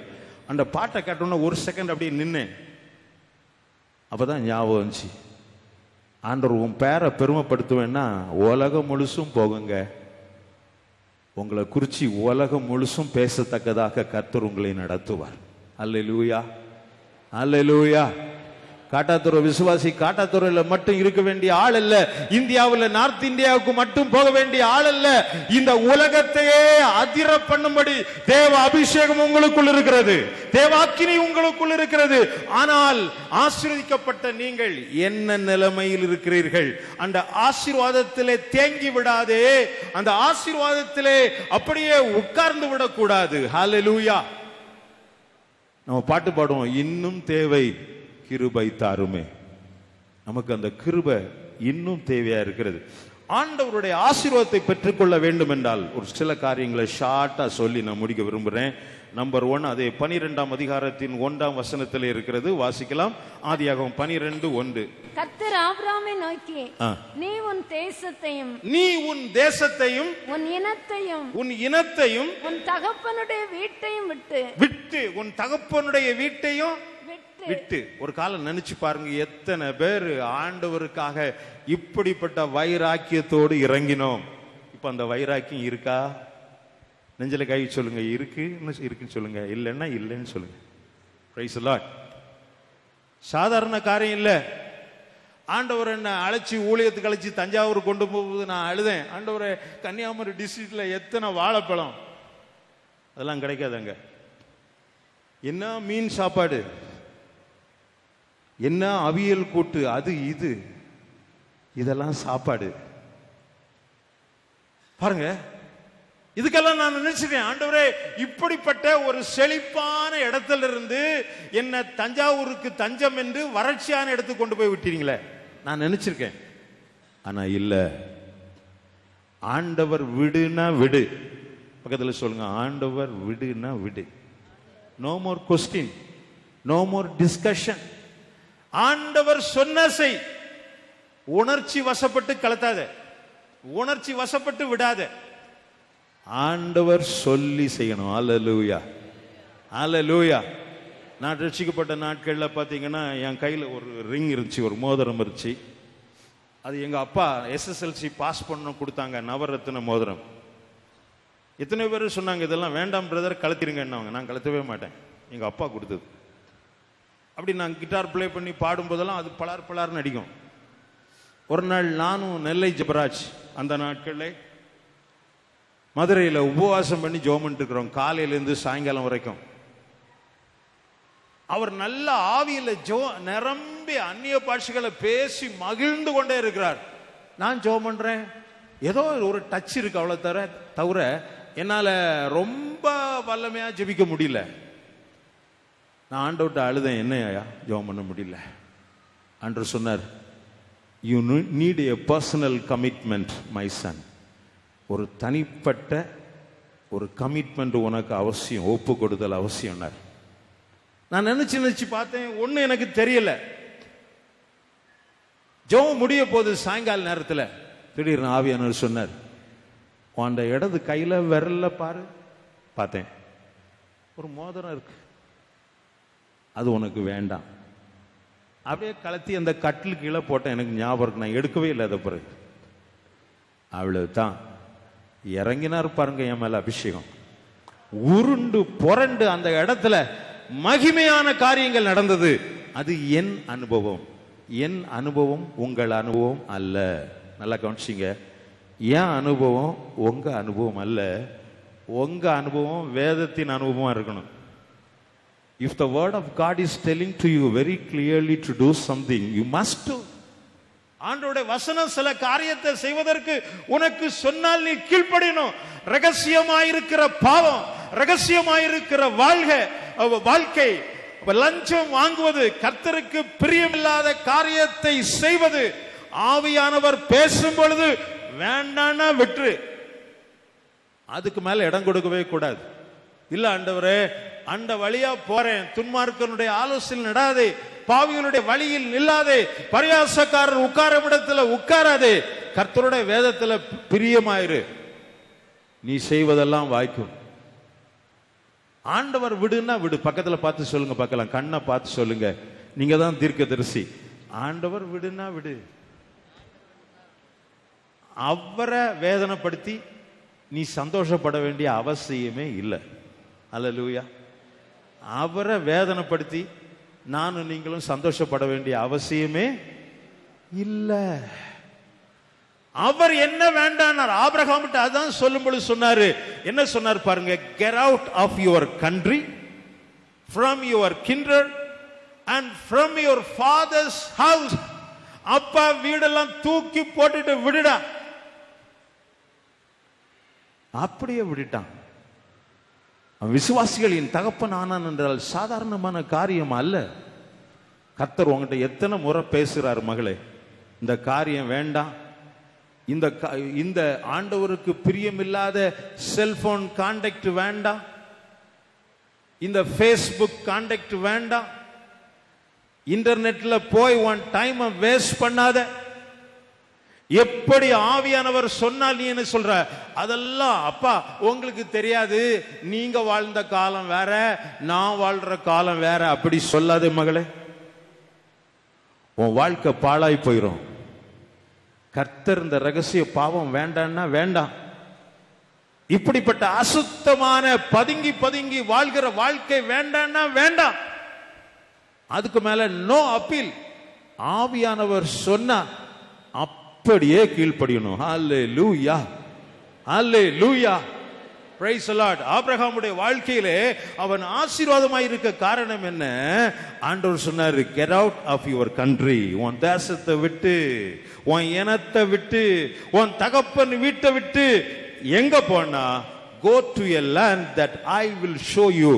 அந்த பாட்டை கேட்டோன்னா ஒரு செகண்ட் அப்படியே நின்னேன். அப்பதான் ஞாபகம் வந்துச்சு, ஆண்டவர் உன் பேரை பெருமைப்படுத்துவேன்னா உலகம் முழுசும் போகுங்க. உங்களை குறிச்சி உலகம் முழுசும் பேசத்தக்கதாக கர்த்தர் உங்களை நடத்துவார். அல்லேலூயா, அல்லேலூயா. காட்டாத்துறை விசுவாசி காட்டாத்துறையில் மட்டும் இருக்க வேண்டிய ஆள் அல்ல. இந்தியாவில் நார்த் இந்தியாவுக்கு மட்டும் போக வேண்டிய ஆள் அல்ல. இந்த உலகத்தையே அதிர பண்ணும்படி தேவ அபிஷேகம் உங்களுக்குள் இருக்கிறது, தேவாக்கினி உங்களுக்குள் இருக்கிறது. ஆனால் ஆசீர்வதிக்கப்பட்ட நீங்கள் என்ன நிலைமையில் இருக்கிறீர்கள்? அந்த ஆசீர்வாதத்திலே தேங்கி விடாதே, அந்த ஆசீர்வாதத்திலே அப்படியே உட்கார்ந்து விடக்கூடாது. ஹல்லேலூயா. நம்ம பாட்டு பாடுவோம், இன்னும் தேவை கிருபை தாருமே. நமக்கு அந்த கிருபை இன்னும் தேவையா இருக்கிறது. ஆண்டவருடைய ஆசீர்வாதத்தை பெற்றுக்கொள்ள வேண்டும் என்றால் ஒரு சில காரியங்களை ஷார்ட்டா சொல்லி நான் முடிக்க விரும்புகிறேன். நம்பர் 1, அதே 12ஆம் அதிகாரத்தின் 1ஆம் வசனத்தில் இருக்கிறது. வாசிக்கலாம். ஆதியாகமம் 12:1. கர்த்தர் ஆபிரகாமை நோக்கி, நீ உன் தேசத்தையும் உன் இனத்தையும் உன் தகப்பனுடைய வீட்டையும் உன் தகப்பனுடைய வீட்டையும் விட்டு. ஒரு காலம் நினைச்சு பாருங்க, எத்தனை பேர் ஆண்டவருக்காக இப்படிப்பட்ட வைராக்கியத்தோடு இறங்கினோம். இப்ப அந்த வைராக்கியம் இருக்கா? நெஞ்சில கை சொல்லுங்க. இருக்குன்னு சொல்லுங்க, இல்லைன்னா இல்லைன்னு சொல்லுங்க. Price the Lord. சாதாரண காரியம் இல்ல. ஆண்டவர் என்ன அழைச்சி ஊழியத்துக்கு அழைச்சி தஞ்சாவூர் கொண்டு போகும்போது நான் அழுதேன். ஆண்டவரே, கன்னியாகுமரி டிஸ்ட்ரிக்ட்ல எத்தனை வாழைப்பழம், அதெல்லாம் கிடைக்காதுங்க. என்ன மீன் சாப்பாடு, என்ன அவியல் கூட்டு, அது இது, இதெல்லாம் சாப்பாடு. பாருங்க, இதுக்கெல்லாம் நான் நினைச்சிருக்கேன், ஆண்டவரே இப்படிப்பட்ட ஒரு செழிப்பான இடத்துல இருந்து என்ன தஞ்சாவூருக்கு தஞ்சம் என்று வறட்சியான இடத்துக்கு கொண்டு போய் விட்டீங்களே நான் நினைச்சிருக்கேன். ஆனா இல்ல, ஆண்டவர் விடுனா விடு. பக்கத்தில் சொல்லுங்க, ஆண்டவர் விடுனா விடு. No more question, no more discussion. ஆண்டவர் சொன்ன செய். உணர்ச்சி வசப்பட்டு கலத்தாத, உணர்ச்சி வசப்பட்டு விடாத. ஆண்டவர் சொல்லி செய்யணும். அல்லேலூயா, அல்லேலூயா. நான் ரட்சிக்கப்பட்ட நாட்கள்ல பாத்தீங்கன்னா என் கையில ஒரு ரிங் இருந்துச்சு, ஒரு மோதிரம் இருந்துச்சு. அது எங்க அப்பா SSLC பாஸ் பண்ண கொடுத்தாங்க, நவரத்ன மோதிரம். எத்தனை பேர் சொன்னாங்க இதெல்லாம் வேண்டாம் பிரதர், கலத்திருங்கன்னாங்க. நான் கலத்தவே மாட்டேன், எங்க அப்பா கொடுத்தது. அப்படி நான் கிட்டார் பிளே பண்ணி பாடும்போதெல்லாம் அது பலார் பலார்னு அடிக்கும். ஒரு நாள் நானும் நெல்லை ஜெபராஜ் அந்த நாட்களில் மதுரையில் உபவாசம் பண்ணி ஜெபம் பண்ணிட்டு இருக்கிறோம், காலையிலேருந்து சாயங்காலம் வரைக்கும். அவர் நல்ல ஆவியில நிரம்பி அந்நிய பாஷைகளை பேசி மகிழ்ந்து கொண்டே இருக்கிறார். நான் ஜெபம் பண்றேன், ஏதோ ஒரு டச் இருக்கு, அவ்வளவு தவிர என்னால ரொம்ப வல்லமையா ஜெபிக்க முடியல. நான் ஆண்டவர்ட்ட அழுதேன், என்னையா ஜெபம் பண்ண முடியல. ஆண்டவர் சொன்னார், you need a personal commitment my son. ஒரு தனிப்பட்ட ஒரு கமிட்மெண்ட் உனக்கு அவசியம், ஒப்பு கொடுத்தல் அவசியம். நான் நினைச்சு பார்த்தேன், ஒண்ணு எனக்கு தெரியல. ஜெபம் முடிய போது சாயங்கால நேரத்தில் திடீர்னு ஆவியானவர் சொன்னார், அந்த இடது கையில விரல்ல பாரு. பார்த்தேன், ஒரு மோதிரம் இருக்கு, அது உனக்கு வேண்டாம். அப்படியே கலத்தி அந்த கட்டில் கீழே போட்டேன். எனக்கு ஞாபகம் இருக்கு, நான் எடுக்கவே இல்லை. அதை பிறகு அவ்வளவுதான். இறங்கினார் பாருங்க என் மேல அபிஷேகம். உருண்டு புரண்டு அந்த இடத்துல மகிமையான காரியங்கள் நடந்தது. அது என் அனுபவம், என் அனுபவம் உங்கள் அனுபவம் அல்ல. நல்லா கவனிச்சிங்க, என் அனுபவம் உங்க அனுபவம் அல்ல. உங்க அனுபவம் வேதத்தின் அனுபவமா இருக்கணும். If the word of God is telling to you very clearly to do something, you must do. ஆண்டவருடைய வசனம் சில காரியத்தை செய்வதற்கு உனக்கு சொன்னால் நீ கீழ்ப்படியணும். ரகசியமாயிருக்கிற பாவம், ரகசியமாயிருக்கிற வாழ்க்கை, லஞ்சம் வாங்குவது, கர்த்தருக்கு பிரியமில்லாத காரியத்தை செய்வது, ஆவியானவர் பேசும் பொழுது வேண்டான்னா விட்டு, அதுக்கு மேல இடம் கொடுக்கவே கூடாது. இல்ல ஆண்டவரே, அந்த வழியா போறேன், துன்மார்க்கனுடைய ஆலோசனை நடாதே, பாவிகளுடைய வழியில் நில்லாதே, பரியாசக்காரர் உட்காரும் இடத்துல உட்காராதே, கர்த்தருடைய வேதத்துல பிரியமாயிரு, நீ செய்வதெல்லாம் வாய்க்கும். ஆண்டவர் விடுன்னா விடு. பக்கத்துல பார்த்து சொல்லுங்க, பார்க்கலாம், கண்ணை பார்த்து சொல்லுங்க, நீங்க தான் தீர்க்கதரிசி. ஆண்டவர் விடுன்னா விடு. அவரை வேதனைப்படுத்தி நீ சந்தோஷப்பட வேண்டிய அவசியமே இல்லை. அல்லேலூயா. அவரை வேதனைப்படுத்தி நானும் நீங்களும் சந்தோஷப்பட வேண்டிய அவசியமே இல்லை. அவர் என்ன வேண்டானார் ஆபிரகாம், அதான் சொல்லும்போது சொன்னாரு, என்ன சொன்னார் பாருங்க, get out of your country, from your kindred and from your father's house. அப்பா வீடெல்லாம் தூக்கி போட்டுட்டு விடுடா. அப்படியே விட்டுட்டான். விசுவாசிகளின் தகப்பன் ஆனான் என்றால் சாதாரணமான காரியம் அல்ல. கர்த்தர் உங்ககிட்ட எத்தனை முறை பேசுறார், மகளே இந்த காரியம் வேண்டாம், இந்த ஆண்டவருக்கு பிரியமில்லாத செல்போன் கான்டாக்ட் வேண்டாம், இந்த ஃபேஸ்புக் கான்டாக்ட் வேண்டாம், இன்டர்நெட்ல போய் ஒன் டைம் வேஸ்ட் பண்ணாத. எப்படி ஆவியானவர் சொன்னால் நீ என்ன சொல்ற, அதெல்லாம் அப்பா உங்களுக்கு தெரியாது, நீங்க வாழ்ந்த காலம் வேற, நான் வாழ்ற காலம் வேற, அப்படி சொல்லாதே மகளே, உன் வாழ்க்கை பாழாய் போயிரும். கர்த்தர் இந்த ரகசிய பாவம் வேண்டான்னா வேண்டாம். இப்படிப்பட்ட அசுத்தமான பதுங்கி பதுங்கி வாழ்கிற வாழ்க்கை வேண்டான்னா வேண்டாம். அதுக்கு மேல நோ அப்பீல். ஆவியானவர் சொன்னா அப்படியே கீழ்ப்படியணும். அல்லேலூயா, அல்லேலூயா. Praise the Lord. ஆபிரகாமுடைய வாழ்க்கையிலே அவன் ஆசீர்வாதமாய் இருக்க காரணம் என்ன? ஆண்டவர் சொன்னாரு, get out of your country, உன் தேசத்தை விட்டு, உன் இனத்தை விட்டு, உன் தகப்பன் வீட்டை விட்டு எங்க போனா, go to a land that I will show you,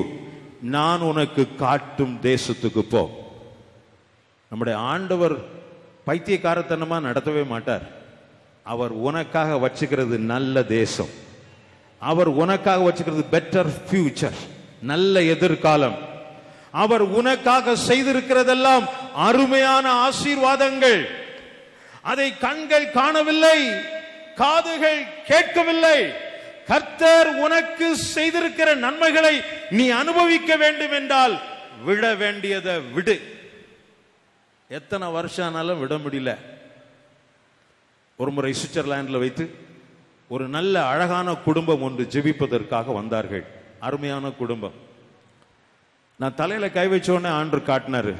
நான் உனக்கு காட்டும் தேசத்துக்கு போ. நம்முடைய ஆண்டவர் பைத்தியக்காரத்தனமா நடத்தவே மாட்டார். அவர் உனக்காக வச்சுக்கிறது நல்ல தேசம், அவர் உனக்காக வச்சுக்கிறது பெட்டர் ஃபியூச்சர், நல்ல எதிர்காலம். அவர் உனக்காக செய்திருக்கிறதெல்லாம் அருமையான ஆசீர்வாதங்கள். அதை கண்கள் காணவில்லை, காதுகள் கேட்கவில்லை. கர்த்தர் உனக்கு செய்திருக்கிற நன்மைகளை நீ அனுபவிக்க வேண்டும் என்றால் விட வேண்டியதை விடு. எத்தனை வருஷம் ஆனாலும் விட முடியல. ஒரு முறை சுவிட்சர்லாண்டில் வைத்து ஒரு நல்ல அழகான குடும்பம் ஒன்று ஜெபிப்பதற்காக வந்தார்கள். அருமையான குடும்பம். நான் தலையில கை வச்சோடனே ஆண்டு காட்டினாரு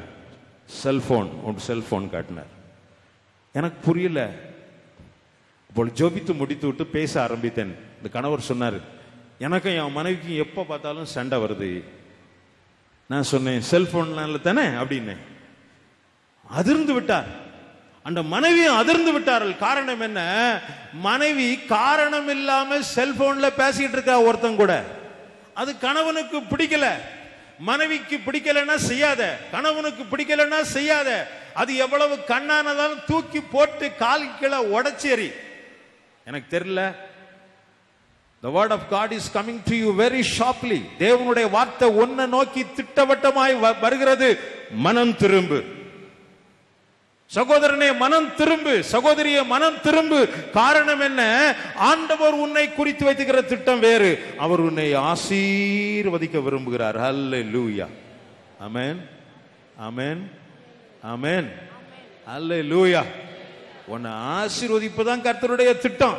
செல்போன் காட்டினார். எனக்கு புரியல. அப்போ ஜெபித்து முடித்து விட்டு பேச ஆரம்பித்தேன். இந்த கணவர் சொன்னார், எனக்கும் என் மனைவிக்கும் எப்போ பார்த்தாலும் சண்டை வருது. நான் சொன்னேன், செல்போன்ல தானே அப்படின்னு. அதிர்ந்து விட்டார். அந்த மனைவியும் அதிர்ந்து விட்டார்கள். காரணம் என்ன? மனைவி காரணம் இல்லாம செல்போன்ல பேசிட்டு இருக்கா ஒருத்தன் கூட. அது கணவனுக்கு பிடிக்கல. மனைவிக்கு பிடிக்கலன்னா செய்யாத, கணவனுக்கு பிடிக்கலன்னா செய்யாத. அது எவ்வளவு கண்ணானதாலும் தூக்கி போட்டு கால் கீழே உடைச்சேரி. எனக்கு தெரியல. The word of God is coming to you very sharply. தேவனுடைய வார்த்தை ஒன்ன நோக்கி திட்டவட்டமாய் வருகிறது. மனம் திரும்பு சகோதரனே, மனம் திரும்பு. சகோதரியே, மனம் திரும்பு. காரணம் என்ன? ஆண்டவர் உன்னை குறித்து வைத்துக்கிற திட்டம் வேறு. அவர் உன்னை ஆசீர்வதிக்க விரும்புகிறார். ஹல்லேலூயா. ஆமென், ஆமென், ஆமென், ஹல்லேலூயா. உன்னை ஆசீர்வதிப்பதான் கர்த்தருடைய திட்டம்.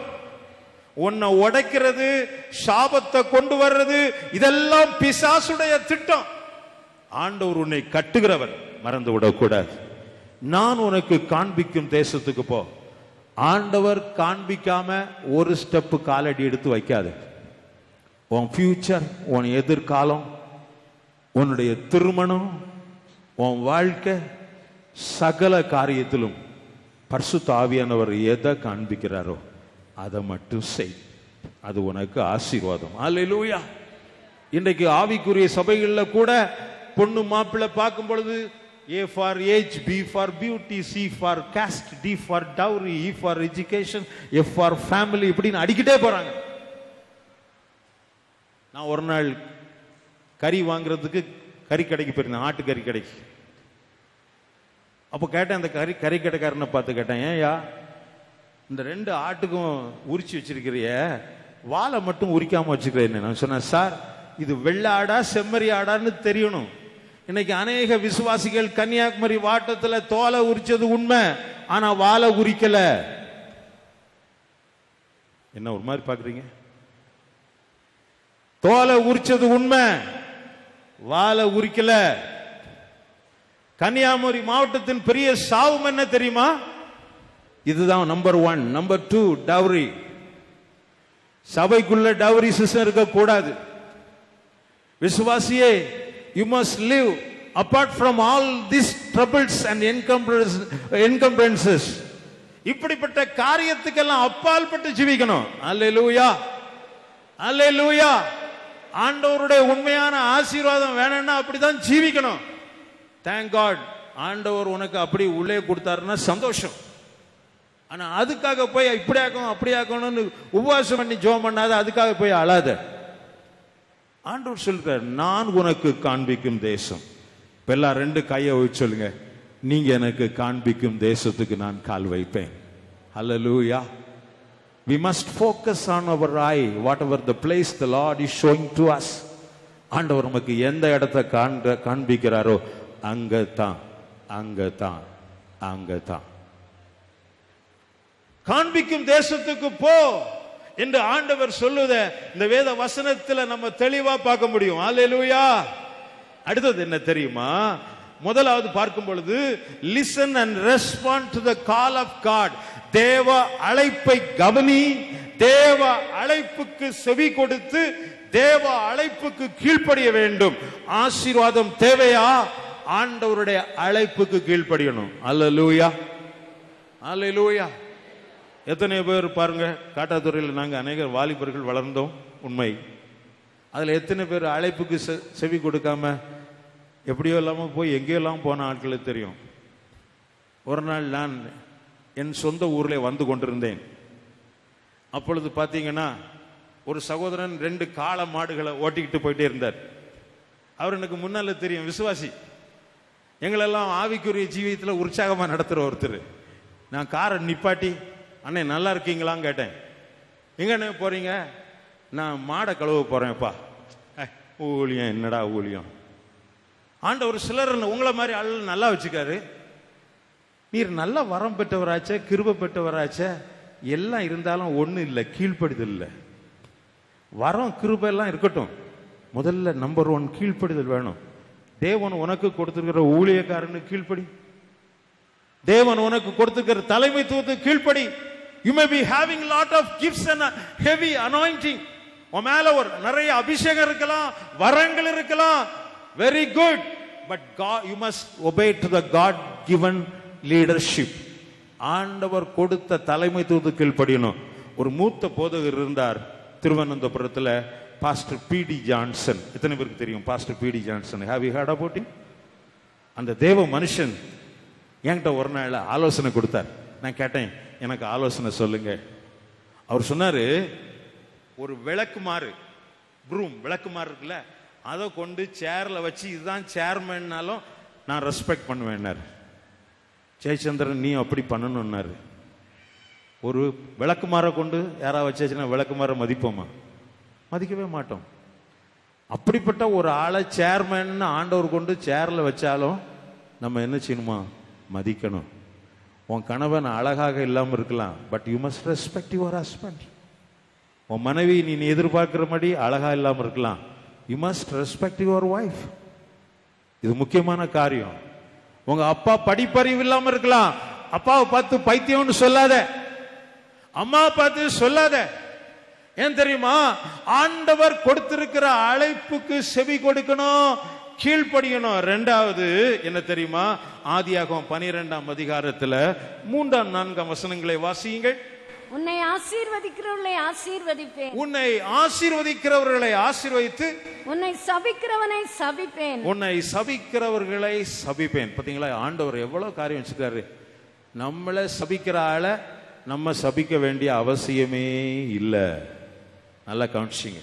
உன்னை உடைக்கிறது, சாபத்தை கொண்டு வர்றது, இதெல்லாம் பிசாசுடைய திட்டம். ஆண்டவர் உன்னை கட்டுகிறவர், மறந்து விடக்கூடாது. நான் உனக்கு காண்பிக்கும் தேசத்துக்கு போ. ஆண்டவர் காண்பிக்காம ஒரு ஸ்டெப் காலடி எடுத்து வைக்காது. உன் ஃபியூச்சர், உன் எதிர்காலம், உன்னுடைய திருமணம், உன் வாழ்க்கை, சகல காரியத்திலும் பரிசுத்த ஆவியானவர் எதை காண்பிக்கிறாரோ அதை மட்டும் செய். அது உனக்கு ஆசீர்வாதம். அல்லேலூயா. இன்றைக்கு ஆவிக்குரிய சபைகளில் கூட பொண்ணு மாப்பிள்ளை பார்க்கும் பொழுது A for age, B for beauty, C for caste, D for dowry, E for education, F for family, இப்படின்னு அடிக்கிட்டே போறாங்க. நான் ஒரு நாள் கறி வாங்குறதுக்கு கறி கடைக்கு போயிருந்தேன், ஆட்டு கறி கடைக்கு. அப்போ கேட்டேன், அந்த கறி கடைக்காரனை பார்த்து கேட்டேன், ஏன்யா இந்த 2 ஆட்டுக்கும் உரிச்சு வச்சிருக்கிறிய, வாழை மட்டும் உரிக்காம வச்சுக்கிறேன். நான் சொன்னேன், சார் இது வெள்ளை ஆடா செம்மறி ஆடான்னு தெரியணும். இன்னைக்கு அநேக விசுவாசிகள் கன்னியாகுமரி வாட்டத்தில் தோலை உரிச்சது உண்மை, ஆனா வாழை உரிக்கல. என்ன ஒரு மாதிரி பாக்குறீங்க? தோலை உரிச்சது உண்மை, வாழை உரிக்கல. கன்னியாகுமரி மாவட்டத்தின் பெரிய சாவும் என்ன தெரியுமா? இதுதான் நம்பர் 1. Number 2 dowry. சபைக்குள்ள டவுரி சிஸ்டம் இருக்க கூடாது. விசுவாசியே, you must live apart from all these troubles and encumbrances. இப்படிப்பட்ட காரியத்துக்கெல்லாம் அப்பால் பட்டு ஜீவிக்கணும். அல்லேலூயா, அல்லேலூயா. ஆண்டவருடைய உண்மையான ஆசீர்வாதம் வேணும்னா அப்படிதான் ஜீவிக்கணும். தேங்க் காட், ஆண்டவர் உனக்கு அப்படி உள்ளே கொடுத்தாருன்னா சந்தோஷம். ஆனா அதுக்காக போய் இப்படி ஆக்கணும் அப்படி ஆக்கணும்னு உபவாசம் பண்ணி ஜெபம் பண்ணாத, அதுக்காக போய் அழாத. ஆண்டவர் சொல்றார், நான் உனக்கு காண்பிக்கும் தேசம். இப்ப எல்லாம் 2 கையை வச்சு சொல்லுங்க, நீங்க எனக்கு காண்பிக்கும் தேசத்துக்கு நான் கால் வைப்பேன். ஹல்லேலூயா. We must focus on our eye, whatever the place the Lord is showing to us. ஆண்டவர் நமக்கு எந்த இடத்தை காண்பிக்கிறாரோ அங்கதான் அங்கதான் அங்கதான். காண்பிக்கும் தேசத்துக்கு போ என்று ஆண்டவர் சொல்லுத இந்த வேத வசனத்துல நம்ம தெளிவா பார்க்க முடியும். அல்லேலூயா. அடுத்தது என்ன தெரியுமா? முதலாவது பார்க்கும் பொழுது listen and respond to the call of God. தேவ அழைப்பை கவனி, தேவ அழைப்புக்கு செவி கொடுத்து தேவ அழைப்புக்கு கீழ்ப்படிய வேண்டும். ஆசீர்வாதம் தேவையா? ஆண்டவருடைய அழைப்புக்கு கீழ்ப்படியணும். அல்லேலூயா, அல்லேலூயா. எத்தனை பேர் பாருங்க, காட்டாத்துறையில் நாங்கள் அநேக வாலிபர்கள் வளர்ந்தோம், உண்மை. அதில் எத்தனை பேர் அழைப்புக்கு செவி கொடுக்காம எப்படியோ இல்லாமல் போய் எங்கேயோ இல்லாமல் போன ஆட்களுக்கு தெரியும். ஒரு நாள் நான் என் சொந்த ஊரில் வந்து கொண்டிருந்தேன். அப்பொழுது பார்த்தீங்கன்னா ஒரு சகோதரன் 2 காளை மாடுகளை ஓட்டிக்கிட்டு போயிட்டே இருந்தார். அவர் எனக்கு முன்னால தெரியும், விசுவாசி, எங்களெல்லாம் ஆவிக்குரிய ஜீவியத்தில் உற்சாகமாக நடத்துகிற ஒருத்தர். நான் காரை நிப்பாட்டி, அண்ணே நல்லா இருக்கீங்களான்னு கேட்டேன். எங்கண்ணே போறீங்க? நான் மாடை கழுவ போறேன்ப்பா. ஊழியம் என்னடா ஊழியம்? ஆண்டவர் சிலர் உங்களை மாதிரி ஆள் நல்லா வச்சுக்காரு. நீர் நல்ல வரம் பெற்றவராச்சே, கிருபை பெற்றவராச்சே, எல்லாம் இருந்தாலும் ஒன்றும் இல்லை, கீழ்ப்படுதல் இல்லை. வரம் கிருபை எல்லாம் இருக்கட்டும், முதல்ல நம்பர் 1 கீழ்ப்படுதல் வேணும். தேவன் உனக்கு கொடுத்திருக்கிற ஊழியக்காரனு கீழ்ப்படி. தேவன் உனக்கு கொடுத்திருக்கிற தலைமைத்துவத்துக்கு கீழ்ப்படி. You may be having lot of gifts and a heavy anointing. உன் மேல ஒரு நிறைய அபிஷேகம் இருக்கலாம், வரங்கள் இருக்கலாம், very good, but God, you must obey to the God given leadership. ஆண்டவர் கொடுத்த தலைமைத்துவத்துக்கு கீழ்ப்படியணும். ஒரு மூத்த போதகர் இருந்தார் திருவனந்தபுரத்தில், பாஸ்டர் P.D. ஜான்சன். எத்தனை பேருக்கு தெரியும் pastor P.D. Johnson? have you heard about him? அந்த தேவ மனுஷன் என்கிட்ட ஒரு நாள் ஆலோசனை கொடுத்தார். நான் கேட்டேன், எனக்கு ஆலோசனை சொல்லுங்க. அவர் சொன்னாரு, ஒரு விளக்குமாறு, ப்ரூம் விளக்குமாறு இருக்குல்ல, அதை கொண்டு சேர்ல வச்சு இதுதான் சேர்மேன்னாலும் நான் ரெஸ்பெக்ட் பண்ணுவேன்னாரு. ஜெயச்சந்திரன் நீ அப்படி பண்ணணும்னாரு. ஒரு விளக்குமாற கொண்டு யாராவது வச்சுன்னா விளக்குமாற மதிப்போமா? மதிக்கவே மாட்டோம். அப்படிப்பட்ட ஒரு ஆளை சேர்மேன் ஆண்டவர் கொண்டு சேர்ல வச்சாலும் நம்ம என்ன செய்யணுமா? மதிக்கணும். உன் கணவன் அழகாக இல்லாமல் இருக்கலாம், but you must respect your husband. உன் மனைவி நீ எதிர்பார்க்கிறபடி அழகா இல்லாமல் இருக்கலாம், you must respect your wife. இது முக்கியமான காரியம். உங்க அப்பா படிப்பறிவு இல்லாம இருக்கலாம், அப்பாவை பார்த்து பைத்தியம்னு சொல்லாத, அம்மா பார்த்து சொல்லாத. ஏன் தெரியுமா? ஆண்டவர் கொடுத்திருக்கிற அழைப்புக்கு செவி கொடுக்கணும், கீழ்ப்படியணும். 2வது என்ன தெரியுமா? ஆதியாகமம் 12ஆம் அதிகாரத்துல 3ஆம் 4ஆம் வசனங்களை வாசியுங்கள். உன்னை ஆசீர்வதிக்கிறவர்களை ஆசீர்வதிப்பேன், உன்னை ஆசீர்வதிக்கிறவர்களை ஆசீர்வதித்து உன்னை சபிக்கிறவனை சபிப்பேன், உன்னை சபிக்கிறவர்களை சபிப்பேன். பாத்தீங்களா, ஆண்டவர் எவ்வளவு காரியம் வச்சிருக்காரு. நம்மளை சபிக்கிற ஆளை நம்ம சபிக்க வேண்டிய அவசியமே இல்லை. நல்லா கவனிச்சிங்க.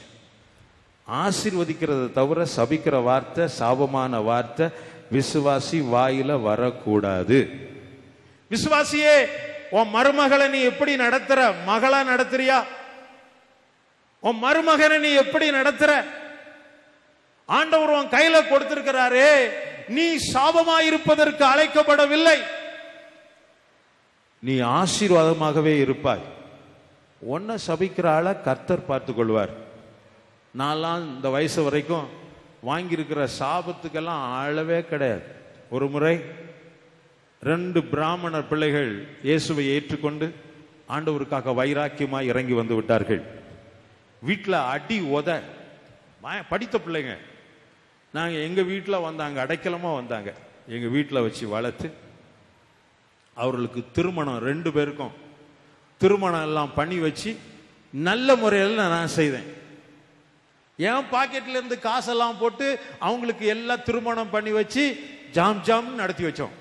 ஆசீர்வதிக்கிறத தவிர சபிக்கிற வார்த்தை, சாபமான வார்த்தை விசுவாசி வாயில வரக்கூடாது. விசுவாசியே, உன் மருமகளை நீ எப்படி நடத்துற? மகளா நடத்துறியா? உன் மருமகனை நீ எப்படி நடத்துற? ஆண்டவர் உன் கையில கொடுத்திருக்கிறாரே, நீ சாபமாயிருப்பதற்கு அழைக்கப்படவில்லை, நீ ஆசீர்வாதமாகவே இருப்பாய். உன்னை சபிக்கிற ஆளை கர்த்தர் பார்த்துக் கொள்வார். நான்லாம் இந்த வயசு வரைக்கும் வாங்கியிருக்கிற சாபத்துக்கெல்லாம் அளவே கிடையாது. ஒரு முறை 2 பிராமணர் பிள்ளைகள் இயேசுவை ஏற்றுக்கொண்டு ஆண்டவருக்காக வைராக்கியமாய் இறங்கி வந்து விட்டார்கள். வீட்டில் அடி உத, படித்த பிள்ளைங்க. நாங்கள் எங்கள் வீட்டில் வந்தாங்க, அடைக்கலமா வந்தாங்க. எங்கள் வீட்டில் வச்சு வளர்த்து அவர்களுக்கு திருமணம், 2 பேருக்கும் திருமணம் எல்லாம் பண்ணி வச்சு நல்ல முறையில் நான் செய்தேன். என் பாக்கெட்ல இருந்து காசெல்லாம் போட்டு அவங்களுக்கு எல்லாம் திருமணம் பண்ணி வச்சு ஜாம் ஜாம் நடத்தி வச்சோம்.